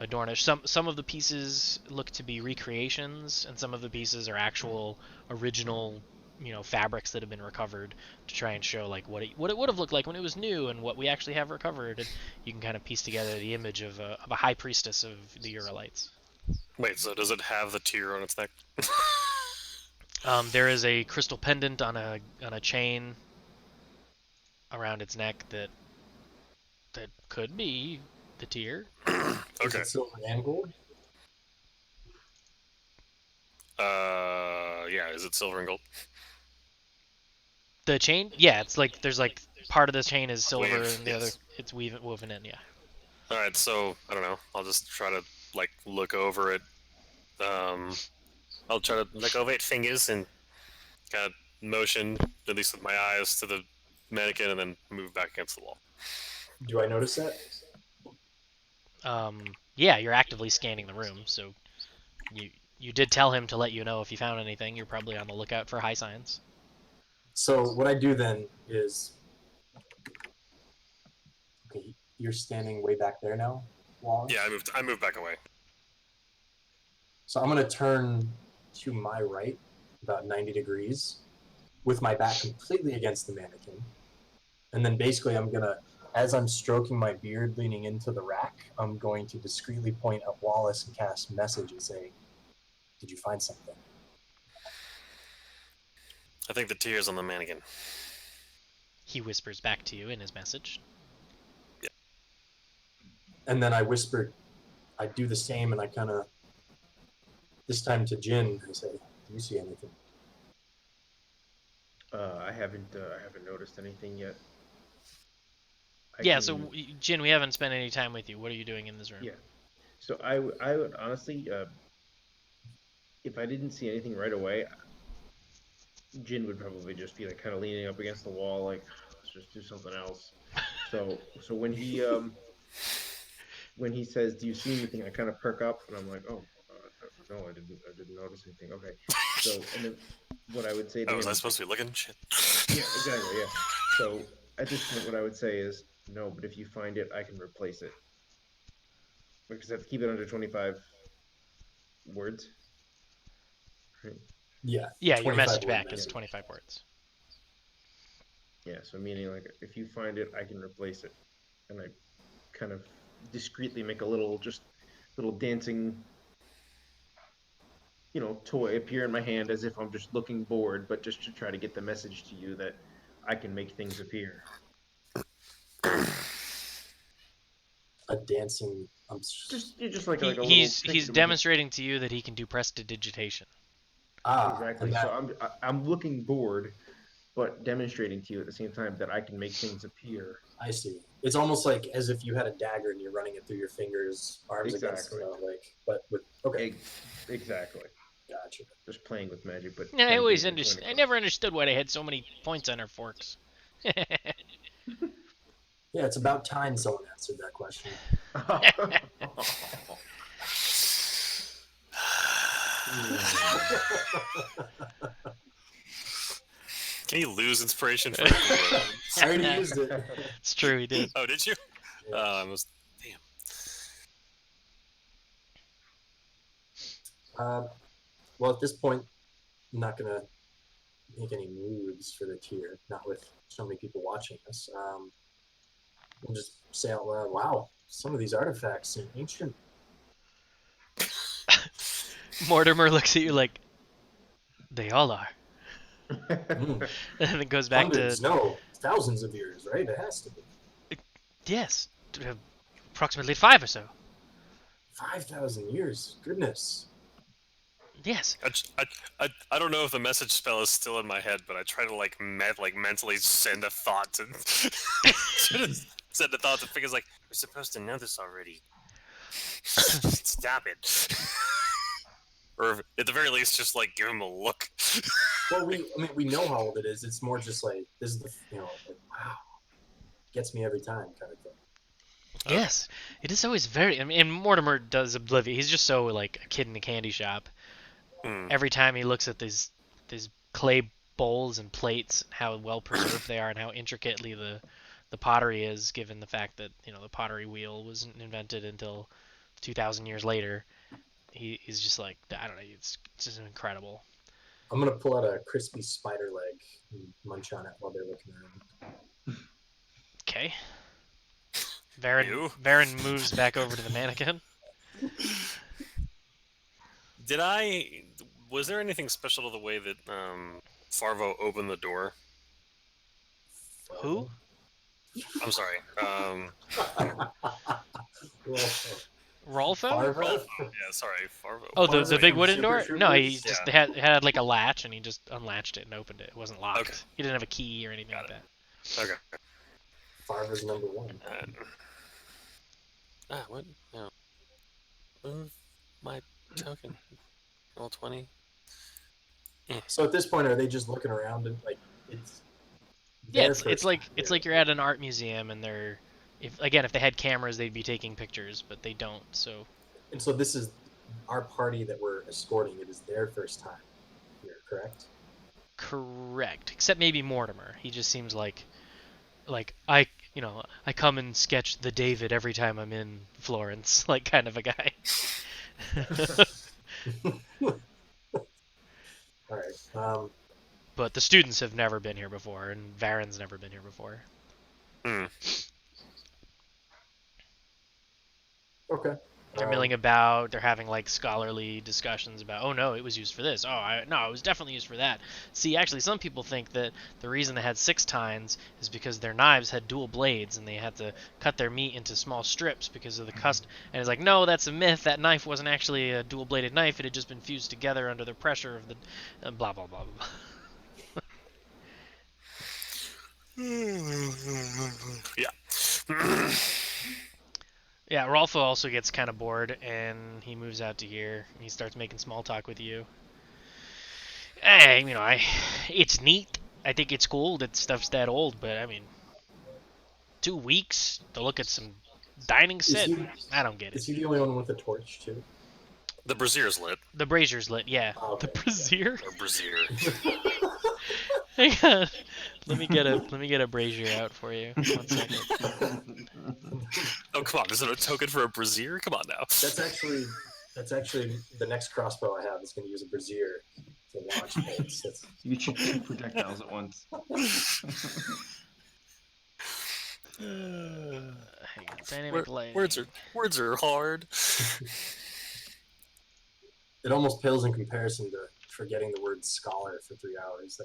adornish. Some of the pieces look to be recreations, and some of the pieces are actual original, fabrics that have been recovered to try and show like what it would have looked like when it was new and what we actually have recovered. And you can kind of piece together the image of a high priestess of the Uralites. Wait, so does it have the tear on its neck? There is a crystal pendant on a chain around its neck that could be the tear. Is Okay. it silver and gold? Yeah, is it silver and gold? The chain, yeah, it's like there's like part of the chain is silver Wave, and the other yes. it's woven in. Yeah. Alright, so, I don't know. I'll just try to, like, look over it. I'll try to look over its fingers and kind of motion, at least with my eyes, to the mannequin and then move back against the wall. Do I notice that? Yeah, you're actively scanning the room, so you did tell him to let you know if you found anything. You're probably on the lookout for high signs. So what I do then is, okay, you're standing way back there now, Wallace? Yeah, I moved back away. So I'm going to turn to my right, about 90 degrees, with my back completely against the mannequin. And then basically I'm going to, as I'm stroking my beard leaning into the rack, I'm going to discreetly point at Wallace and cast message and say, did you find something? I think the tears on the mannequin. He whispers back to you in his message. Yeah. And then I whispered, I do the same, and I kind of, this time to Jin, I say, do you see anything? I haven't noticed anything yet. So Jin, we haven't spent any time with you. What are you doing in this room? Yeah. So I would honestly, if I didn't see anything right away, Jin would probably just be like kind of leaning up against the wall, like let's just do something else. So when he says, "Do you see anything?" I kind of perk up, and I'm like, "Oh, no, I didn't notice anything." Okay. So and then what I would say to Oh, him was I is, supposed to be looking? Shit. yeah, exactly, yeah. So at this point, what I would say is, no, but if you find it, I can replace it. Because I have to keep it under 25 words. Right? Yeah. Yeah, your 25 message word back is message. 25 words. Yeah, so meaning like if you find it, I can replace it. And I kind of discreetly make a little dancing, toy appear in my hand as if I'm just looking bored, but just to try to get the message to you that I can make things appear. A dancing. Just like a little He's trinket. demonstrating to you that he can do prestidigitation. Exactly. And So that, I'm looking bored, but demonstrating to you at the same time that I can make things appear. I see. It's almost like as if you had a dagger and you're running it through your fingers, arms against, Exactly. but with, okay. Exactly. Gotcha. Just playing with magic, but Yeah, trying to get it to point I across. never understood why they had so many points on their forks. Yeah, it's about time someone answered that question. Can you lose inspiration for? I already used it. It's true, he did. Oh, did you? Yeah. I was. Damn. Well, at this point, I'm not going to make any moves for the tier, not with so many people watching us. We'll just say out loud, wow, some of these artifacts seem ancient. Mortimer looks at you like, they all are. Mm. And it goes back Hundreds, to, no, thousands of years, right? It has to be. yes, approximately 5 or so. 5,000 years, goodness. Yes. I don't know if the message spell is still in my head, but I try to mentally send a thought to send a thought to figures like we're supposed to know this already. Stop it. Or at the very least, just like give him a look. Well, we know how old it is. It's more just like this is the like, wow, gets me every time kind of thing. Yes, it is always very. I mean, and Mortimer does obliviate. He's just so like a kid in a candy shop. Every time he looks at these clay bowls and plates, and how well preserved they are, and how intricately the pottery is, given the fact that the pottery wheel wasn't invented until 2,000 years later. He's just like, I don't know. It's just incredible. I'm gonna pull out a crispy spider leg and munch on it while they're looking around. Okay. Varen moves back over to the mannequin. Was there anything special to the way that Farvo opened the door? Who? I'm sorry. Rolfo? Farvo? Yeah, sorry, Farvo. Oh, Farvo the big from wooden Super door? Troopers? No, he Yeah. just had like a latch, and he just unlatched it and opened it. It wasn't locked. Okay. He didn't have a key or anything like Got that. Okay. Farvo's number one. What? No. Move my token. Roll 20. So at this point, are they just looking around and like it's Yeah, Their it's first time it's here. like you're at an art museum and they're if they had cameras they'd be taking pictures, but they don't. So And so this is our party that we're escorting. It is their first time here, correct? correct, except maybe Mortimer. He just seems like I come and sketch the David every time I'm in Florence, like kind of a guy. All right. But the students have never been here before, and Varen's never been here before. Hmm. Okay. They're milling about. They're having like scholarly discussions about, oh no, it was used for this. No, it was definitely used for that. See, actually, some people think that the reason they had 6 tines is because their knives had dual blades and they had to cut their meat into small strips because of the custom. And it's like, no, that's a myth. That knife wasn't actually a dual-bladed knife. It had just been fused together under the pressure of the blah blah blah blah. Yeah. Yeah, Rolfo also gets kind of bored and he moves out to here. And he starts making small talk with you. Hey, it's neat. I think it's cool that stuff's that old, but I mean, 2 weeks to look at some dining is set? he I don't get it. is he the only one with a torch too? The brazier's lit. The brazier's lit, yeah. Oh, okay. The brazier? Or brazier. Hang on. Let me get a brazier out for you. 1 second. Oh, come on. Is it a token for a brazier? Come on now. That's actually the next crossbow I have is going to use a brazier to launch bolts. You shoot 2 projectiles at once. Hang on. Dynamic lighting. Words are hard. It almost pales in comparison to forgetting the word scholar for 3 hours.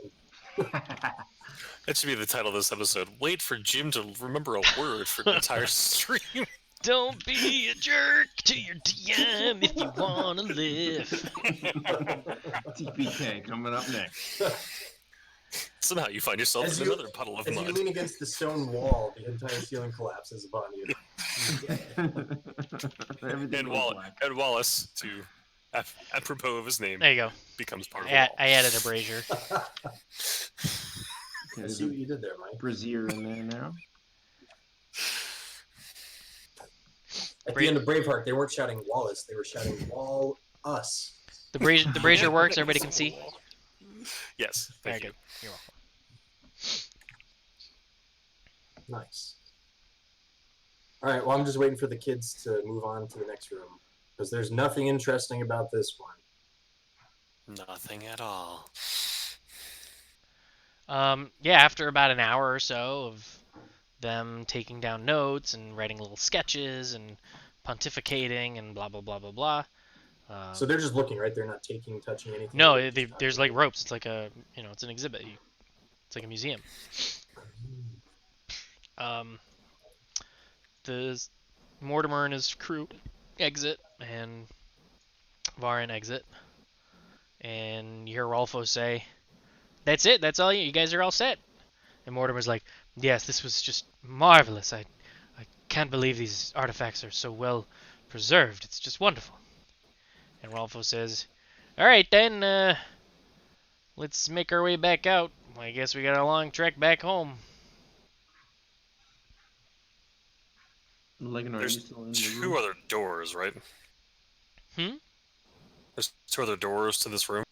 That should be the title of this episode. Wait for Jim to remember a word for the entire stream. Don't be a jerk to your DM if you wanna live. TPK coming up next. Somehow you find yourself in another puddle of As mud. you lean against the stone wall, the entire ceiling collapses upon you. And Wallace, to apropos of his name, There you go. becomes part of the wall. I added a brazier. I see what you did there, Mike. Brazier in there now. At the end of Braveheart, they weren't shouting Wallace; they were shouting "Wall us." The brazier works. Everybody can see. Yes, Very thank you. good. You're welcome. Nice. All right. Well, I'm just waiting for the kids to move on to the next room because there's nothing interesting about this one. Nothing at all. Yeah, after about an hour or so of them taking down notes and writing little sketches and pontificating and blah blah blah blah blah. So they're just looking, right? They're not touching anything. No, there's like ropes. It's like it's an exhibit. It's like a museum. The Mortimer and his crew exit, and Varen exit, and you hear Rolfo say, "That's it. That's all. You guys are all set." And Mortimer's like, "Yes, this was just marvelous. I can't believe these artifacts are so well preserved. It's just wonderful." And Rolfo says, "All right then, let's make our way back out. I guess we got a long trek back home." Legan, are you There's still in the 2 room? other doors, right? Hmm? There's 2 other doors to this room.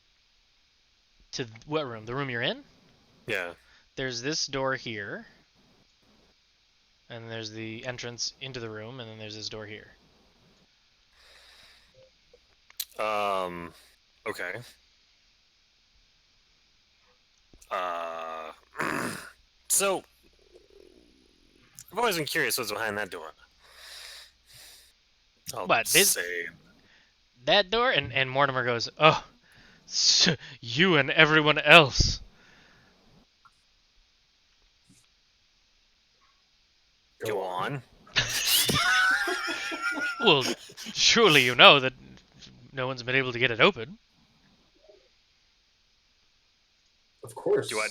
To what room? The room you're in? Yeah. There's this door here, and there's the entrance into the room, and then there's this door here. Okay. So, I've always been curious what's behind that door. What, this- That door? And Mortimer goes, "Oh, you and everyone else." Go on. Well, surely you know that no one's been able to get it open. Of course. Do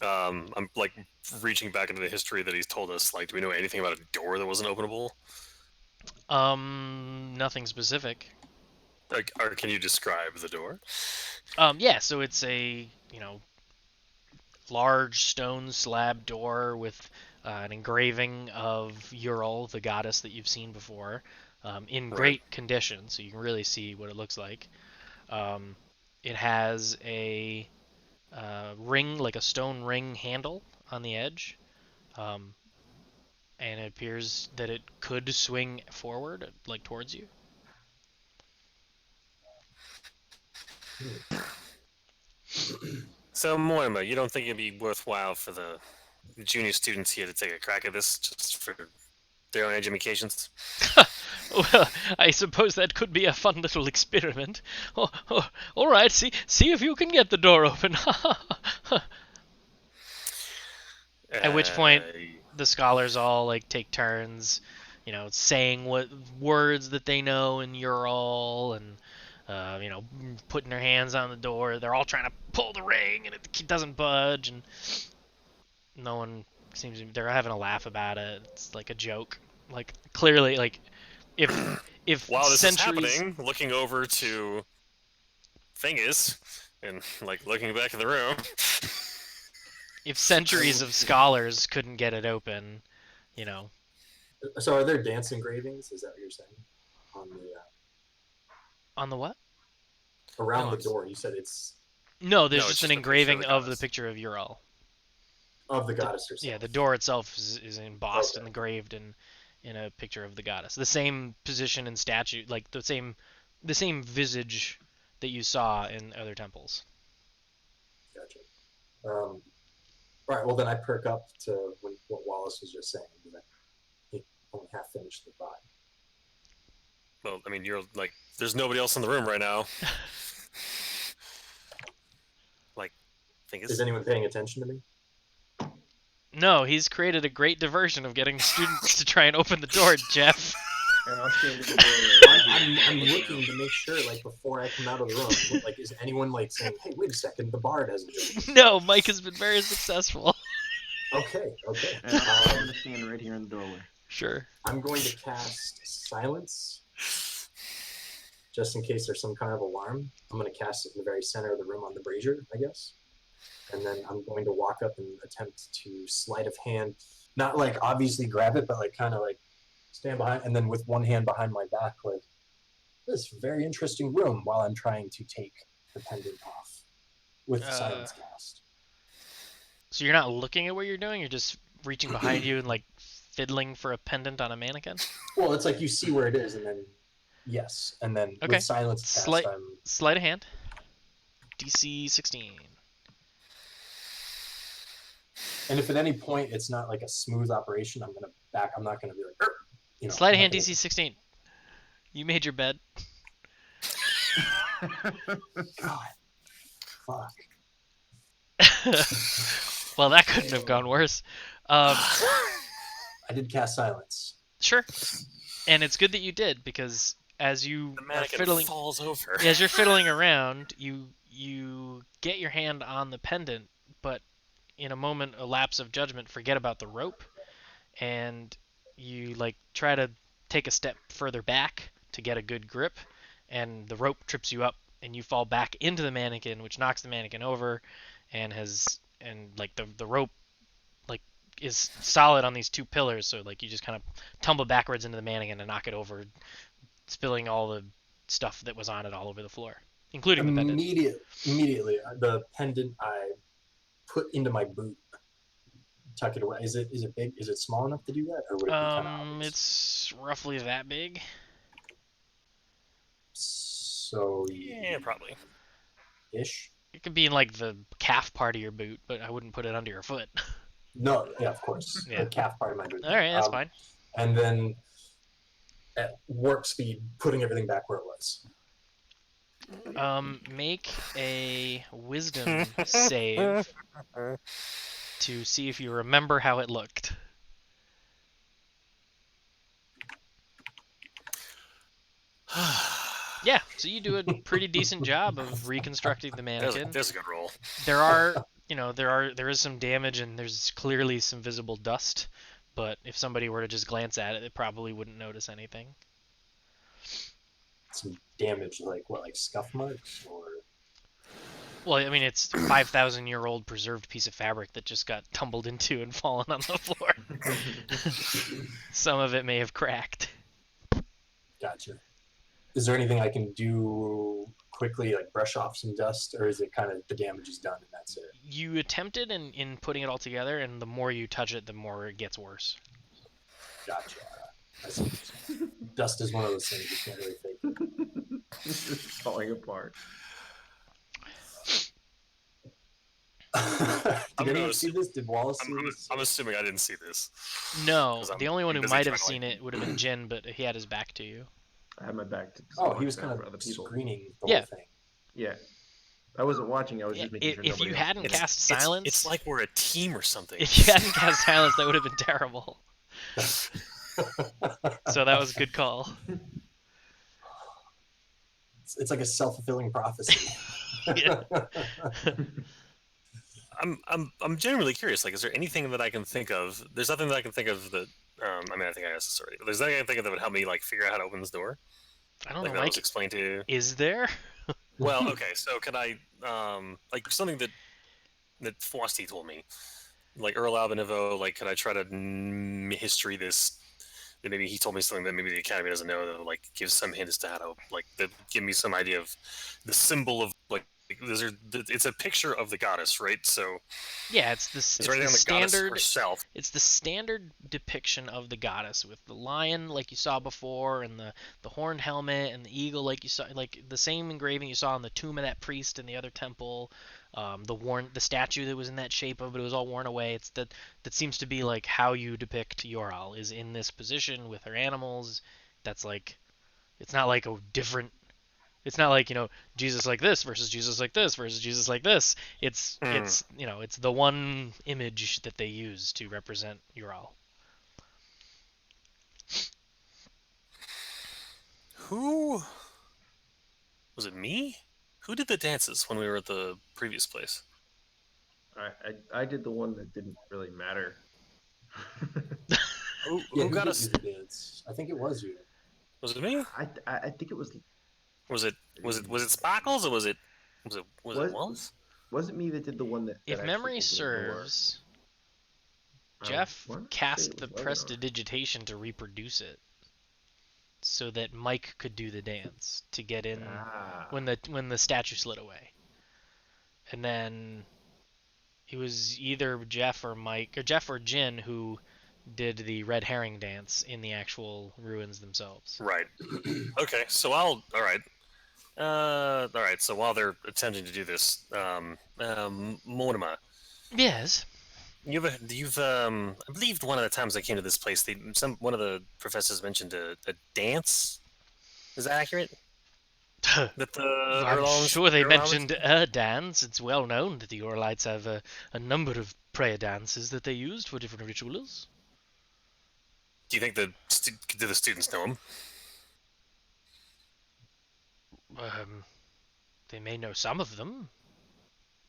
I'm like reaching back into the history that he's told us. Like, do we know anything about a door that wasn't openable? Nothing specific. Like, or can you describe the door? Yeah, so it's a, large stone slab door with an engraving of Ural, the goddess that you've seen before, in Right. great condition, so you can really see what it looks like. Um, it has a ring, like a stone ring handle on the edge, um, and it appears that it could swing forward, like towards you. So, Moima, you don't think it'd be worthwhile for the junior students here to take a crack at this just for their own educations? Well, I suppose that could be a fun little experiment. All right, see if you can get the door open. At which point, Uh, the scholars all like take turns, saying what words that they know in Ural, and putting their hands on the door. They're all trying to pull the ring, and it doesn't budge, and no one seems to. They're having a laugh about it. It's like a joke. Like clearly, like if while this is centuries happening, looking over to Thingus and like looking back in the room. if centuries of scholars couldn't get it open, you know, So are there dance engravings? Is that what you're saying? On the on the what? around No, the it's- door, you said it's No, there's No, just it's an just a picture of engraving the of the goddess. picture of Ural. of the goddess herself. Yeah, the door itself is embossed Okay. and engraved in a picture of the goddess. The same position and statue, like the same visage that you saw in other temples. Gotcha. All right. Well, then I perk up to what Wallace was just saying. That he only half finished the thought. Well, I mean, you're like, there's nobody else in the room right now. Like, Thingus. Is anyone paying attention to me? No, he's created a great diversion of getting students to try and open the door, Jeff. And I'll stand in the doorway. I'm looking to make sure, like, before I come out of the room, like, is anyone like saying, "Hey, wait a second, the bard hasn't joined us." No, Mike has been very successful. Okay. And I'm gonna stand right here in the doorway. Sure. I'm going to cast silence, just in case there's some kind of alarm. I'm going to cast it in the very center of the room on the brazier, I guess. And then I'm going to walk up and attempt to sleight of hand, not like obviously grab it, but like kind of like stand behind, and then with one hand behind my back, like, this very interesting room, while I'm trying to take the pendant off with silence cast. So you're not looking at what you're doing, you're just reaching behind you and like fiddling for a pendant on a mannequin? Well, it's like you see where it is, and then yes, and then Okay. with silence cast, Sleight- I'm Sleight of hand. DC 16. and if at any point it's not like a smooth operation, I'm gonna back. I'm not gonna be like, Sleight of I'm hand not DC 16. You made your bed. gonna- God, fuck. Well, that couldn't have gone worse. I did cast silence. Sure. And it's good that you did, because as you The are mannequin fiddling, falls over. as you're fiddling around, you get your hand on the pendant, but in a moment, a lapse of judgment, forget about the rope, and you like try to take a step further back to get a good grip, and the rope trips you up, and you fall back into the mannequin, which knocks the mannequin over, and like the rope like is solid on these two pillars, so like you just kind of tumble backwards into the mannequin and knock it over, spilling all the stuff that was on it all over the floor, including the pendant. Immediately, the pendant I put into my boot, tuck it away. Is it big? Is it small enough to do that, or would it be kind of obvious? It's roughly that big. So Yeah, probably. ish. It could be in like the calf part of your boot, but I wouldn't put it under your foot. No, yeah, of course. Yeah. The calf part of my boot. All right, that's fine. And then at warp speed, putting everything back where it was. Make a wisdom save to see if you remember how it looked. Yeah, so you do a pretty decent job of reconstructing the mannequin. There's a good roll. There is some damage, and there's clearly some visible dust, but if somebody were to just glance at it, they probably wouldn't notice anything. Some damage, like what, like scuff marks, or Well, I mean, it's 5,000-year-old preserved piece of fabric that just got tumbled into and fallen on the floor. Some of it may have cracked. Gotcha. Is there anything I can do quickly, like brush off some dust, or is it kind of the damage is done and that's it? You attempted in putting it all together, and the more you touch it, the more it gets worse. Gotcha. I see. Dust is one of those things you can't really fake. It's just falling apart. Did anyone see this? Did Wallace see this? I'm assuming I didn't see this. No, 'Cause I'm the only one who busy might have trying to, seen it would have been Jin, but he had his back to you. I had my back to. Oh, he was watch kind that for other of people. screening the Yeah. whole thing. Yeah, I wasn't watching. I was just making sure If nobody you else hadn't did. cast silence, It's like we're a team or something. if you hadn't cast silence, that would have been terrible. So that was a good call. It's like a self-fulfilling prophecy. Yeah. I'm genuinely curious. Like, is there anything that I can think of? There's nothing that I can think of that. I mean, I think I asked this already. But there's nothing I can think of that would help me like figure out how to open this door. I don't Like know, that was Mike. explained to. Is there? Well, okay. So can I like something that Frosty told me, like Earl Albanivo. Like, could I try to history this? Maybe he told me something that maybe the Academy doesn't know that like gives some hint as to how to like that give me some idea of the symbol of like it's a picture of the goddess, right? So Yeah, it's the is there anything on the goddess standard. herself? It's the standard depiction of the goddess with the lion, like you saw before, and the horned helmet and the eagle, like you saw, like the same engraving you saw on the tomb of that priest in the other temple. The statue that was in that shape of it was all worn away. It's that seems to be like how you depict Yoral is in this position with her animals. That's like, it's not like a different. It's not like, Jesus like this versus Jesus like this versus Jesus like this. It's it's the one image that they use to represent Ural. Who was it? Me? Who did the dances when we were at the previous place? I did the one that didn't really matter. Who got did us? do the dance? I think it was you. Was it me? I think it was. Was it Sparkles or was it Wallace? Was it me that did the one that? If that memory actually opened the door? serves, Jeff I wanna say cast it the was Lebanon. prestidigitation to reproduce it, so that Mike could do the dance to get in when the statue slid away, and then it was either Jeff or Mike or Jeff or Jin who did the red herring dance in the actual ruins themselves. Right. Okay. So all right. All right. So while they're attempting to do this, Mortimer, Yes. you've I believe one of the times I came to this place, one of the professors mentioned a dance. Is that accurate? That the I'm Erlons- sure they Erlons- mentioned a dance. It's well known that the Orlites have a number of prayer dances that they used for different rituals. Do you think do the students know them? They may know some of them.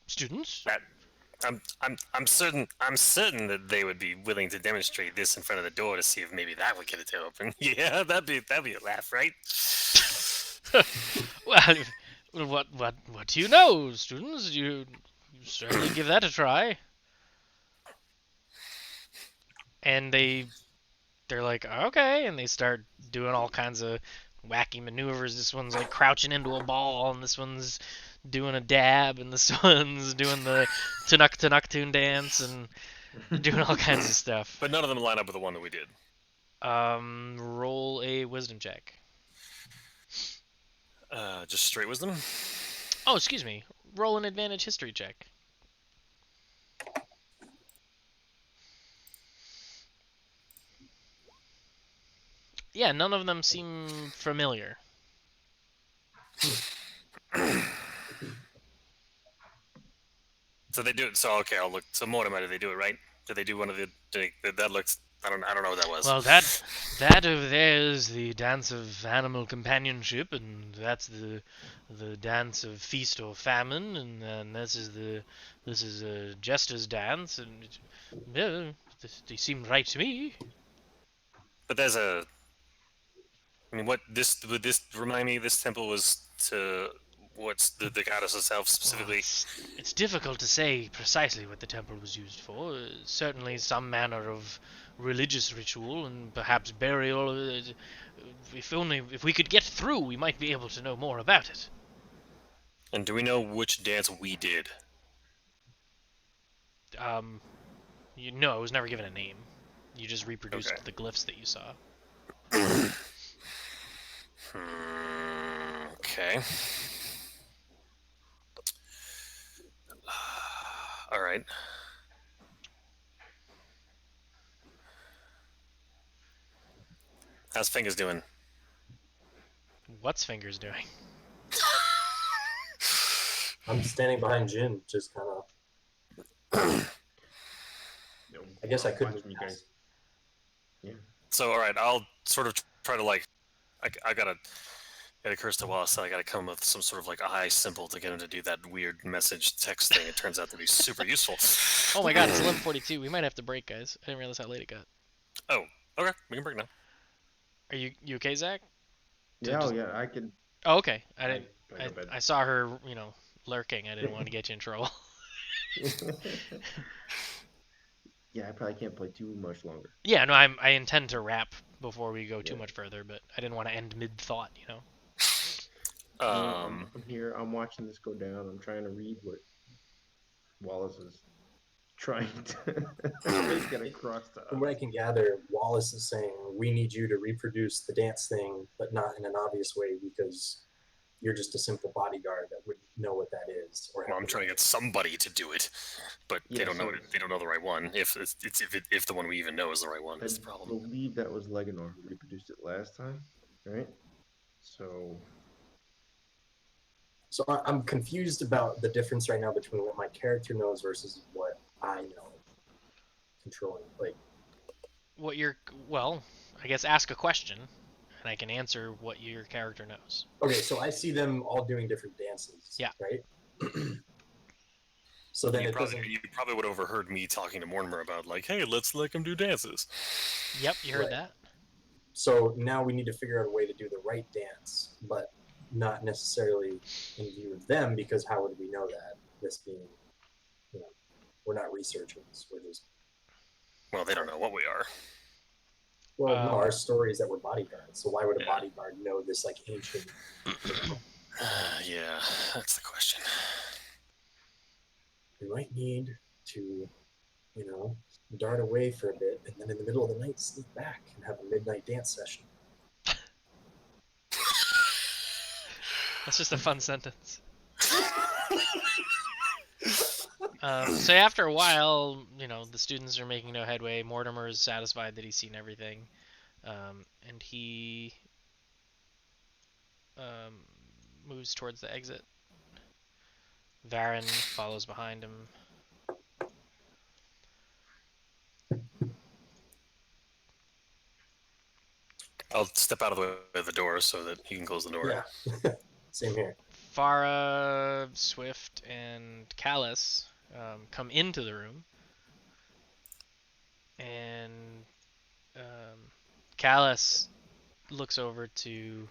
Students? I'm certain that they would be willing to demonstrate this in front of the door to see if maybe that would get it to open. Yeah, that'd be a laugh, right? Well, what do you know, students? You certainly give that a try. And they're like, okay, and they start doing all kinds of wacky maneuvers. This one's like crouching into a ball, and this one's doing a dab, and this one's doing the Tanuk dance, and doing all kinds of stuff. But none of them line up with the one that we did. Roll a wisdom check. Just straight wisdom. Oh, excuse me. Roll an advantage history check. Yeah, none of them seem familiar. So they do it. So okay, I'll look. So Mortimer, did they do it right? Did they do one of the? That looks. I don't know what that was. Well, that over there is the dance of animal companionship, and that's the dance of feast or famine, and then this is a jester's dance, and yeah, they seem right to me. But there's a. I mean, would this remind me? This temple was to What's the goddess herself Well, specifically? it's difficult to say precisely what the temple was used for. Certainly some manner of religious ritual and perhaps burial. If we could get through, we might be able to know more about it. And do we know which dance we did? No, it was never given a name. You just reproduced Okay. the glyphs that you saw. Okay. All right. How's Fingers doing? What's Fingers doing? I'm standing behind Jin, just kind of. I guess I could watching you guys. Yeah. So, all right, I'll sort of try to like, I gotta get a curse to Wallace. So I gotta come up with some sort of like a high symbol to get him to do that weird message text thing. It turns out to be super useful. Oh my god, it's 11:42. We might have to break, guys. I didn't realize how late it got. Oh, okay, we can break now. Are you okay, Zach? Yeah, just- yeah, I can. Oh, okay. I didn't. I go to bed. I saw her, lurking. I didn't want to get you in trouble. Yeah, I probably can't play too much longer. Yeah, no, I intend to wrap before we go too much further, but I didn't want to end mid thought. I'm here. I'm watching this go down. I'm trying to read what Wallace is trying to get across to From what I us. can gather, Wallace is saying we need you to reproduce the dance thing, but not in an obvious way because you're just a simple bodyguard that would know what that is. Or Well, I'm trying to get somebody to do it, but Yeah, they don't know so- it. They don't know the right one. If the one we even know is the right one, I that's the problem. believe that was Leganor who reproduced it last time, right? So So I'm confused about the difference right now between what my character knows versus what I know. Controlling, like, Well, I guess ask a question, and I can answer what your character knows. okay, so I see them all doing different dances. Yeah. Right. So then You it doesn't. probably would have overheard me talking to Mortimer about like, hey, let's let him do dances. Yep, you heard Right. that. So now we need to figure out a way to do the right dance, but not necessarily in view of them, because how would we know that? This being, we're not researchers. We're just, Well, they don't know what we are. no, our story is that we're bodyguards. So why would a Yeah. bodyguard know this like ancient? Yeah, that's the question. We might need to, dart away for a bit, and then in the middle of the night sneak back and have a midnight dance session. That's just a fun sentence. So after a while, the students are making no headway. Mortimer is satisfied that he's seen everything, and he moves towards the exit. Varen follows behind him. I'll step out of the way of the door so that he can close the door. Yeah, same here. Farah, Swift, and Callus come into the room, and Callus looks over to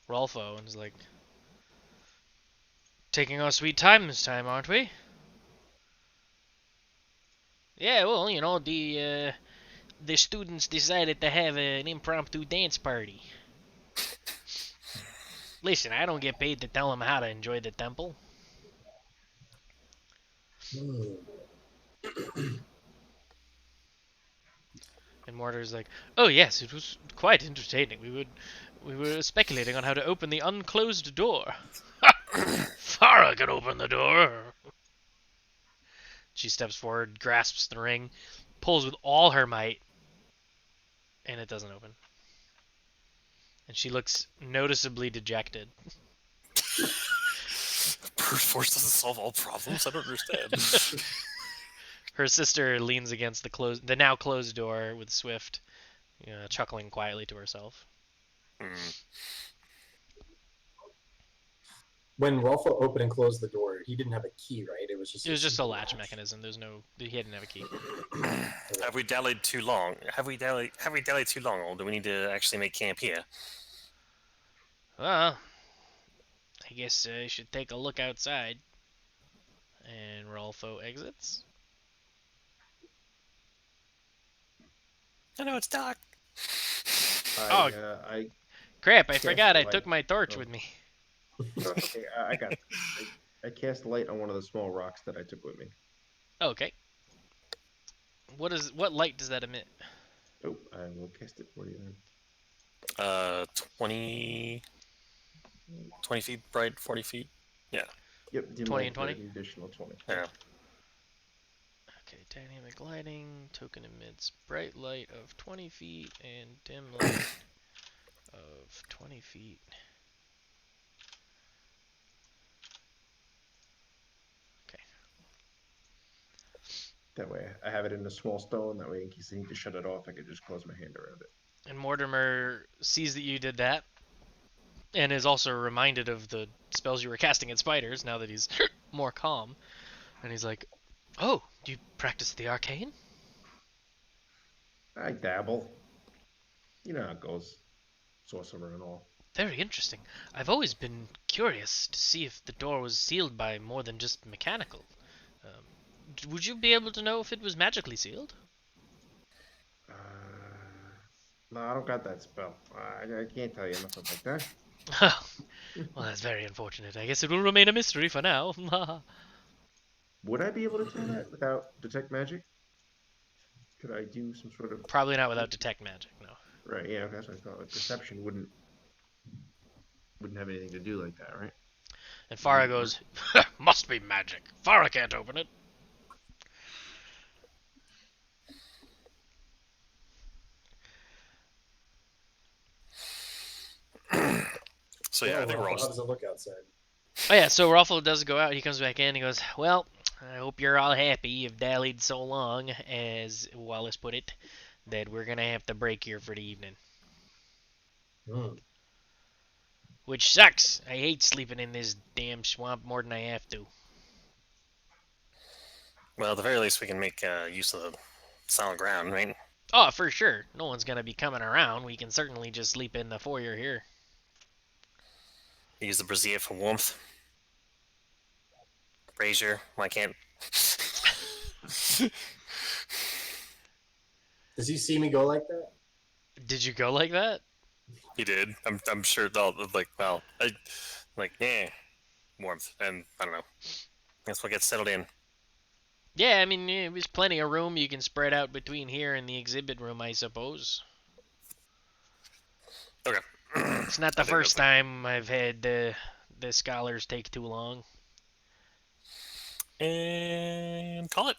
Rolfo and is like, "Taking our sweet time this time, aren't we?" Yeah, well, the students decided to have an impromptu dance party. Listen, I don't get paid to tell them how to enjoy the temple. And Mortar's like, "Oh yes, it was quite entertaining. We were speculating on how to open the unclosed door." Farah can open the door. She steps forward, grasps the ring, pulls with all her might, and it doesn't open. And she looks noticeably dejected. Brute force doesn't solve all problems. I don't understand. Her sister leans against the now closed door with Swift, chuckling quietly to herself. When Rolfo opened and closed the door, he didn't have a key, right? It was just a latch mechanism. He didn't have a key. Have we dallied too long? Have we dallied too long, or do we need to actually make camp here? Well, I guess I should take a look outside. And Rolfo exits. I know it's dark. Oh, I crap, I cast forgot the I light. took my torch Oh, with me. no, it's okay. I got this. I cast light on one of the small rocks that I took with me. Okay. What light does that emit? Oh, I will cast it for you then. 20, 20 feet bright, 40 feet. Yeah. Yep, dim 20 light and for 20? an additional 20. Yeah. Okay, dynamic lighting, token emits bright light of 20 feet and dim light of 20 feet. Okay. That way, I have it in a small stone. That way, in case I need to shut it off, I could just close my hand around it. And Mortimer sees that you did that and is also reminded of the spells you were casting at spiders now that he's more calm. And he's like, "Oh, do you practice the arcane?" I dabble. You know how it goes. Sorcerer and all. Very interesting. I've always been curious to see if the door was sealed by more than just mechanical. Would you be able to know if it was magically sealed? Uh, no, I don't got that spell. I can't tell you nothing like that. Well, that's very unfortunate. I guess it will remain a mystery for now. Would I be able to tell that without detect magic? Could I do some sort of Probably not without detect magic, no. right? Yeah, that's what I thought. Like perception wouldn't have anything to do like that, right? And It Farah wouldn't work. goes, "Must be magic. Farah can't open it." So yeah, I think we're all How just. does it look outside? Oh yeah, so Ruffalo does go out. He comes back in. He goes, "Well, I hope you're all happy. You've dallied so long, as Wallace put it, that we're gonna have to break here for the evening. Hmm. Which sucks. I hate sleeping in this damn swamp more than I have to." Well, at the very least, we can make use of the solid ground, right? Oh, for sure. No one's gonna be coming around. We can certainly just sleep in the foyer here. Use the brazier for warmth. Brazier. Why can't? Does he see me go like that? Did you go like that? He did. I'm sure. Yeah, warmth, and I don't know. Guess we'll get settled in. Yeah, I mean, there's plenty of room you can spread out between here and the exhibit room, I suppose. Okay. It's not the I think first that's time I've had the scholars take too long. And call it.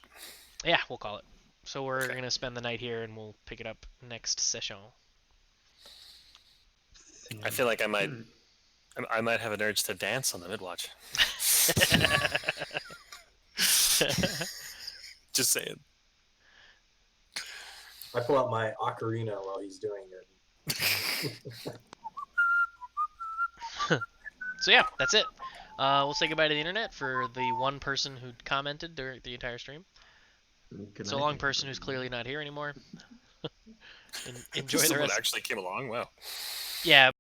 Yeah, we'll call it. So we're Okay. gonna spend the night here, and we'll pick it up next session. I feel like I might have an urge to dance on the midwatch. Just saying. I pull out my ocarina while he's doing it. So yeah, that's it. We'll say goodbye to the internet for the one person who commented during the entire stream. Good So night, long person everybody. who's clearly not here anymore. Enjoy the Someone rest. actually came along. Wow. Yeah,